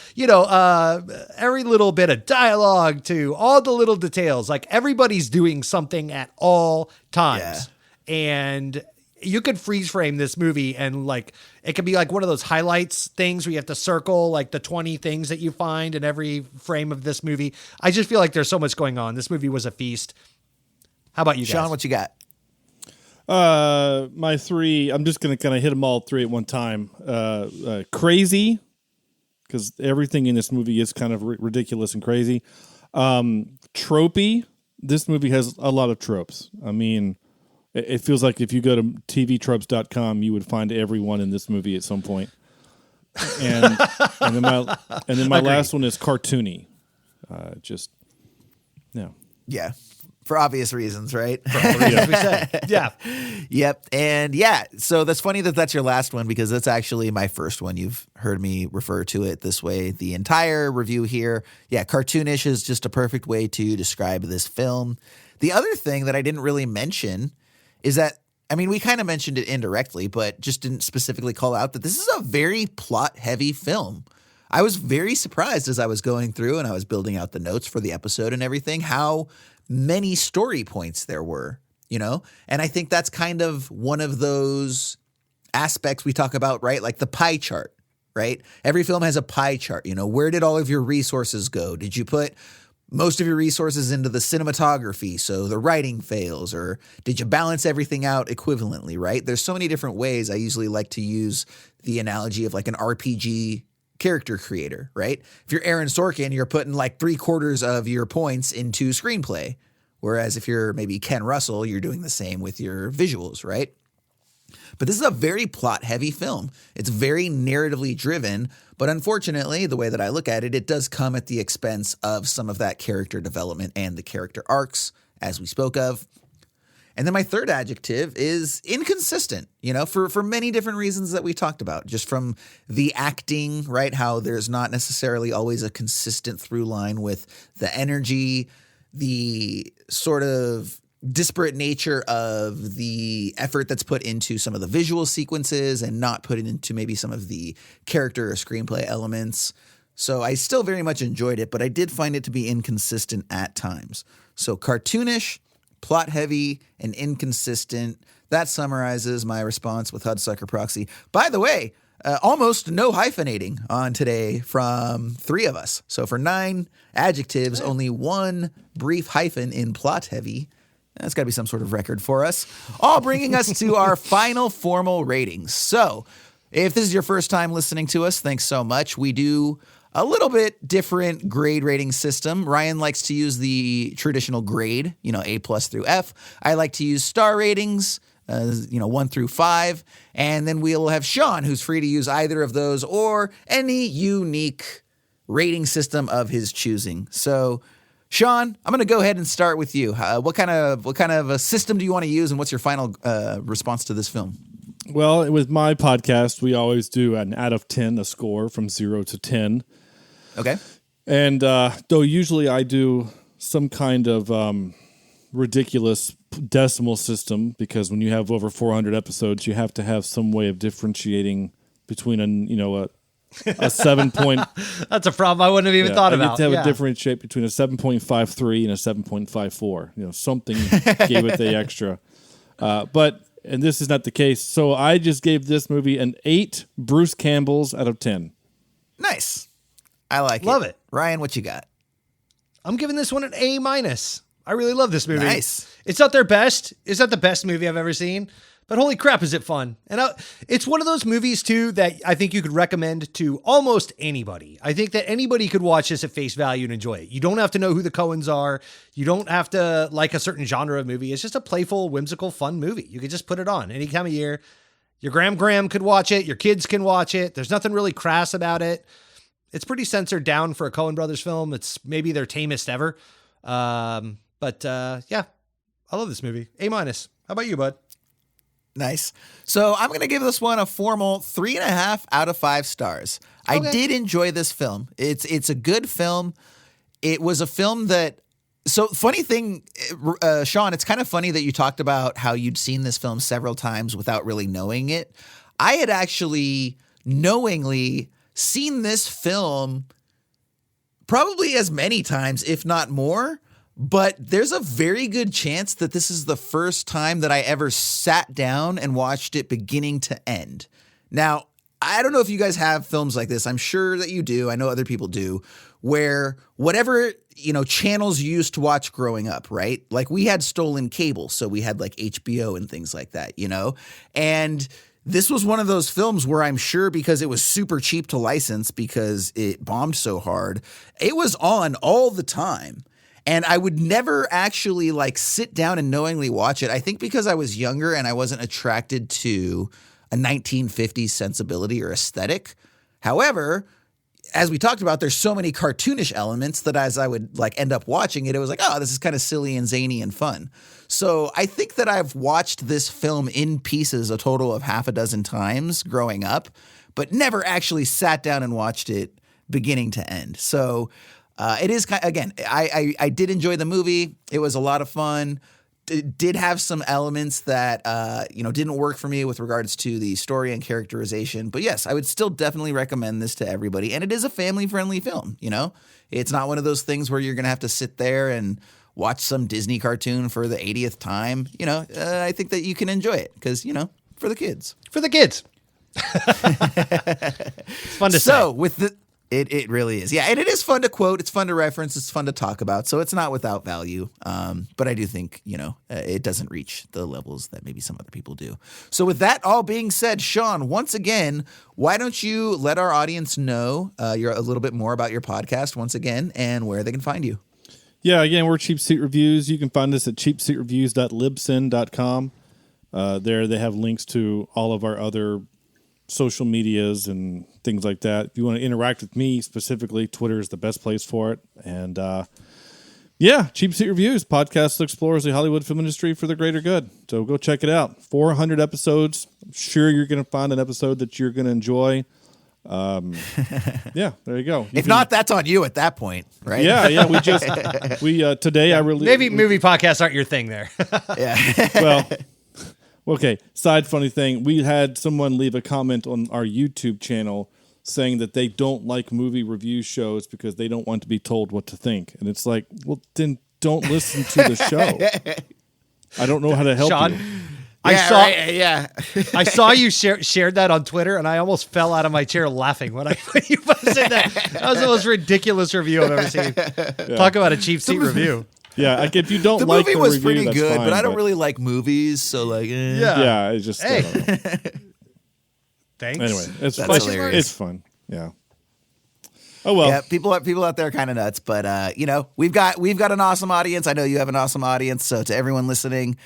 every little bit of dialogue to all the little details, like everybody's doing something at all times. Yeah. And you could freeze frame this movie and like, it could be like one of those highlights things where you have to circle like the 20 things that you find in every frame of this movie. I just feel like there's so much going on. This movie was a feast. How about you guys? Shawn, what you got? My three, I'm just going to kind of hit them all three at one time. Crazy, because everything in this movie is kind of ridiculous and crazy. Tropey, this movie has a lot of tropes. I mean, it feels like if you go to tvtropes.com, you would find everyone in this movie at some point. And then my last one is cartoony. Yeah. For obvious reasons, right? For all the reasons we said. Yeah. Yep. And so that's funny that that's your last one because that's actually my first one. You've heard me refer to it this way the entire review here. Yeah, cartoonish is just a perfect way to describe this film. The other thing that I didn't really mention is that, I mean, we kind of mentioned it indirectly, but just didn't specifically call out that this is a very plot-heavy film. I was very surprised as I was going through and I was building out the notes for the episode and everything, how many story points there were, and I think that's kind of one of those aspects we talk about, right? Like the pie chart, right? Every film has a pie chart. Where did all of your resources go? Did you put most of your resources into the cinematography so the writing fails, or did you balance everything out equivalently, right? There's so many different ways. I usually like to use the analogy of like an RPG character creator, right? If you're Aaron Sorkin, you're putting like 3/4 of your points into screenplay. Whereas if you're maybe Ken Russell, you're doing the same with your visuals, right? But this is a very plot-heavy film. It's very narratively driven, but unfortunately, the way that I look at it, it does come at the expense of some of that character development and the character arcs, as we spoke of. And then my third adjective is inconsistent, for many different reasons that we talked about, just from the acting, right? How there's not necessarily always a consistent through line with the energy, the sort of disparate nature of the effort that's put into some of the visual sequences and not put into maybe some of the character or screenplay elements. So I still very much enjoyed it, but I did find it to be inconsistent at times. So cartoonish, plot heavy, and inconsistent. That summarizes my response with Hudsucker Proxy. By the way, almost no hyphenating on today from 3 of us. So for 9 adjectives, only 1 brief hyphen in plot heavy. That's got to be some sort of record for us. All bringing us to our final formal ratings. So if this is your first time listening to us, thanks so much. We do a little bit different grade rating system. Ryan likes to use the traditional grade, A+ through F. I like to use star ratings, 1 through 5. And then we'll have Shawn, who's free to use either of those or any unique rating system of his choosing. So, Shawn, I'm going to go ahead and start with you. What kind of a system do you want to use, and what's your final response to this film? Well, with my podcast, we always do an out of 10, a score from 0 to 10. Okay. And though usually I do some kind of ridiculous decimal system, because when you have over 400 episodes, you have to have some way of differentiating between a 7 point. That's a problem I wouldn't have even thought about. You have to have a differentiate between a 7.53 and a 7.54. Something gave it the extra. And this is not the case. So I just gave this movie an 8 Bruce Campbells out of 10. Nice. I like it. Love it. Ryan, what you got? I'm giving this one an A-. I really love this movie. Nice. It's not their best. It's not the best movie I've ever seen, But holy crap, is it fun. And it's one of those movies, too, that I think you could recommend to almost anybody. I think that anybody could watch this at face value and enjoy it. You don't have to know who the Coens are. You don't have to like a certain genre of movie. It's just a playful, whimsical, fun movie. You could just put it on any time of year. Your Graham could watch it. Your kids can watch it. There's nothing really crass about it. It's pretty censored down for a Coen Brothers film. It's maybe their tamest ever. Yeah, I love this movie. A-. How about you, bud? Nice. So I'm going to give this one a formal 3.5 out of 5 stars. Okay. I did enjoy this film. It's a good film. It was a film that, so funny thing, Shawn, it's kind of funny that you talked about how you'd seen this film several times without really knowing it. I had actually knowingly seen this film probably as many times, if not more. But there's a very good chance that this is the first time that I ever sat down and watched it beginning to end. Now, I don't know if you guys have films like this. I'm sure that you do. I know other people do, where whatever, channels you used to watch growing up, right? Like we had stolen cable, so we had like HBO and things like that, And this was one of those films where I'm sure because it was super cheap to license because it bombed so hard, it was on all the time. And I would never actually sit down and knowingly watch it. I think because I was younger and I wasn't attracted to a 1950s sensibility or aesthetic. However, as we talked about, there's so many cartoonish elements that as I would end up watching it, it was like, oh, this is kind of silly and zany and fun. So I think that I've watched this film in pieces a total of half a dozen times growing up, but never actually sat down and watched it beginning to end. So it is, again, I did enjoy the movie. It was a lot of fun. It did have some elements that, didn't work for me with regards to the story and characterization. But yes, I would still definitely recommend this to everybody. And it is a family-friendly film, It's not one of those things where you're going to have to sit there and watch some Disney cartoon for the 80th time. I think that you can enjoy it because, for the kids. For the kids. It's fun to say. So with the... It really is. Yeah, and it is fun to quote. It's fun to reference. It's fun to talk about. So it's not without value. But I do think, it doesn't reach the levels that maybe some other people do. So with that all being said, Shawn, once again, why don't you let our audience know a little bit more about your podcast once again and where they can find you? Yeah, again, we're Cheapseat Reviews. You can find us at cheapseatreviews.libsyn.com. There they have links to all of our other social medias and things like that. If you want to interact with me specifically, Twitter is the best place for it. And Cheapseat Reviews, podcast that explores the Hollywood film industry for the greater good. So go check it out. 400 episodes. I'm sure you're going to find an episode that you're going to enjoy. There you go. If not, that's on you at that point, right? Yeah. Today I really... Maybe movie podcasts aren't your thing there. Yeah. Well... Okay, side funny thing. We had someone leave a comment on our YouTube channel saying that they don't like movie review shows because they don't want to be told what to think. And it's like, well, then don't listen to the show. I don't know how to help Shawn, you. I saw you shared that on Twitter, and I almost fell out of my chair laughing when you posted that. That was the most ridiculous review I've ever seen. Yeah. Talk about a cheap seat review. Yeah, if you don't like the movie was review, pretty that's good, fine, but I don't really like movies, so yeah, it's just hey. Thanks. Anyway, it's That's fun. hilarious. It's fun. Yeah. Oh well. Yeah, people out there are kind of nuts, but we've got an awesome audience. I know you have an awesome audience. So to everyone listening,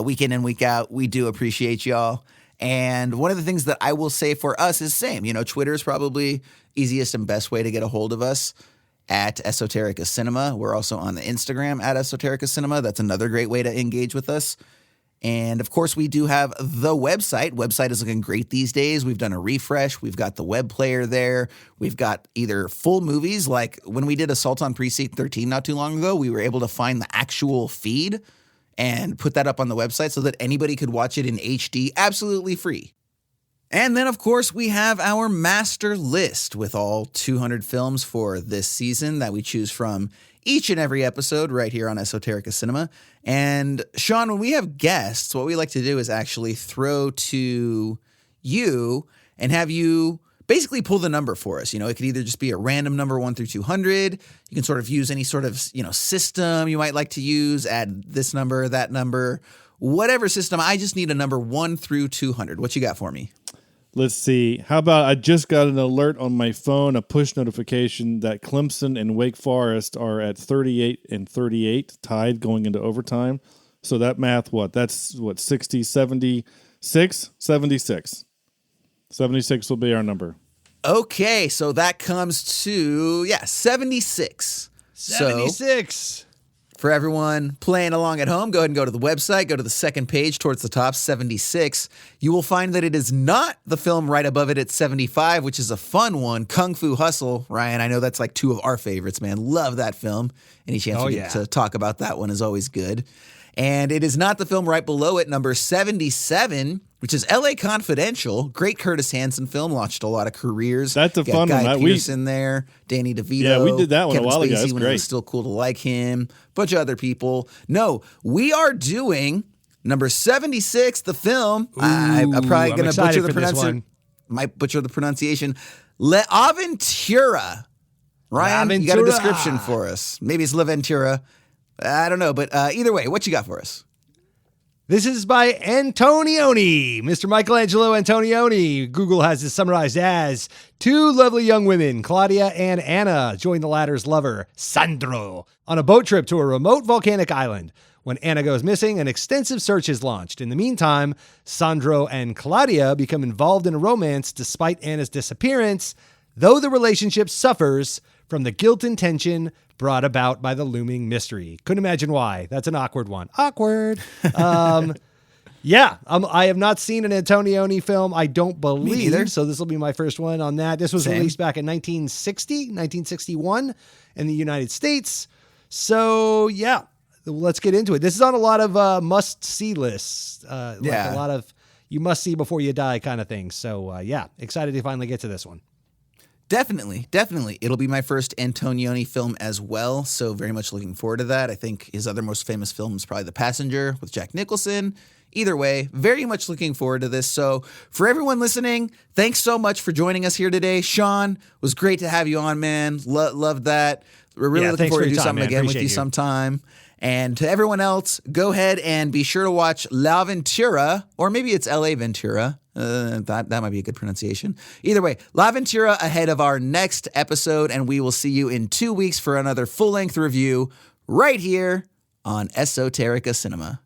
week in and week out, we do appreciate y'all. And one of the things that I will say for us is same. Twitter is probably easiest and best way to get a hold of us. At Esoterica Cinema. We're also on the Instagram at Esoterica Cinema. That's another great way to engage with us. And of course, we do have the website. Website is looking great these days. We've done a refresh. We've got the web player there. We've got either full movies, like when we did Assault on Precinct 13 not too long ago, we were able to find the actual feed and put that up on the website so that anybody could watch it in HD absolutely free. And then, of course, we have our master list with all 200 films for this season that we choose from each and every episode right here on Esoterica Cinema. And Shawn, when we have guests, what we like to do is actually throw to you and have you basically pull the number for us. It could either just be a random number 1 through 200. You can sort of use any sort of, system you might like to use, add this number, that number, whatever system. I just need a number 1 through 200. What you got for me? Let's see. How about I just got an alert on my phone, a push notification that Clemson and Wake Forest are at 38 and 38, tied going into overtime. So that math, that's 60, 76? 76. 76 will be our number. Okay, so that comes to, 76. 76. So, for everyone playing along at home, go ahead and go to the website, go to the second page towards the top, 76. You will find that it is not the film right above it at 75, which is a fun one, Kung Fu Hustle. Ryan, I know that's like 2 of our favorites, man. Love that film. Any chance we get to talk about that one is always good. And it is not the film right below it, number 77, which is L.A. Confidential. Great Curtis Hanson film, launched a lot of careers. That's a fun Guy one. Pearson there, Danny DeVito. Yeah, we did that one Kevin a while ago. Spacey That's when great. it was still cool to like him. Bunch of other people. No, we are doing number 76, the film. I'm probably going to butcher the pronunciation. Might butcher the pronunciation. L'Avventura. Ryan, you got a description for us. Maybe it's L'Avventura. I don't know, but either way, what you got for us? This is by Antonioni, Mr. Michelangelo Antonioni. Google has this summarized as 2 lovely young women, Claudia and Anna, join the latter's lover, Sandro, on a boat trip to a remote volcanic island. When Anna goes missing, an extensive search is launched. In the meantime, Sandro and Claudia become involved in a romance despite Anna's disappearance, though the relationship suffers from the guilt and tension brought about by the looming mystery. Couldn't imagine why. That's an awkward one. Awkward. I have not seen an Antonioni film, I don't believe. So this will be my first one on that. This was released back in 1961 in the United States. So, let's get into it. This is on a lot of must-see lists. Like a lot of you must see before you die kind of things. So, excited to finally get to this one. Definitely. It'll be my first Antonioni film as well, so very much looking forward to that. I think his other most famous film is probably The Passenger with Jack Nicholson. Either way, very much looking forward to this. So for everyone listening, thanks so much for joining us here today. Shawn, it was great to have you on, man. Loved that. We're really looking forward to do something again with you sometime. And to everyone else, go ahead and be sure to watch L'Avventura, or maybe it's L.A. Ventura. That might be a good pronunciation. Either way, L'Avventura ahead of our next episode, and we will see you in 2 weeks for another full-length review right here on Esoterica Cinema.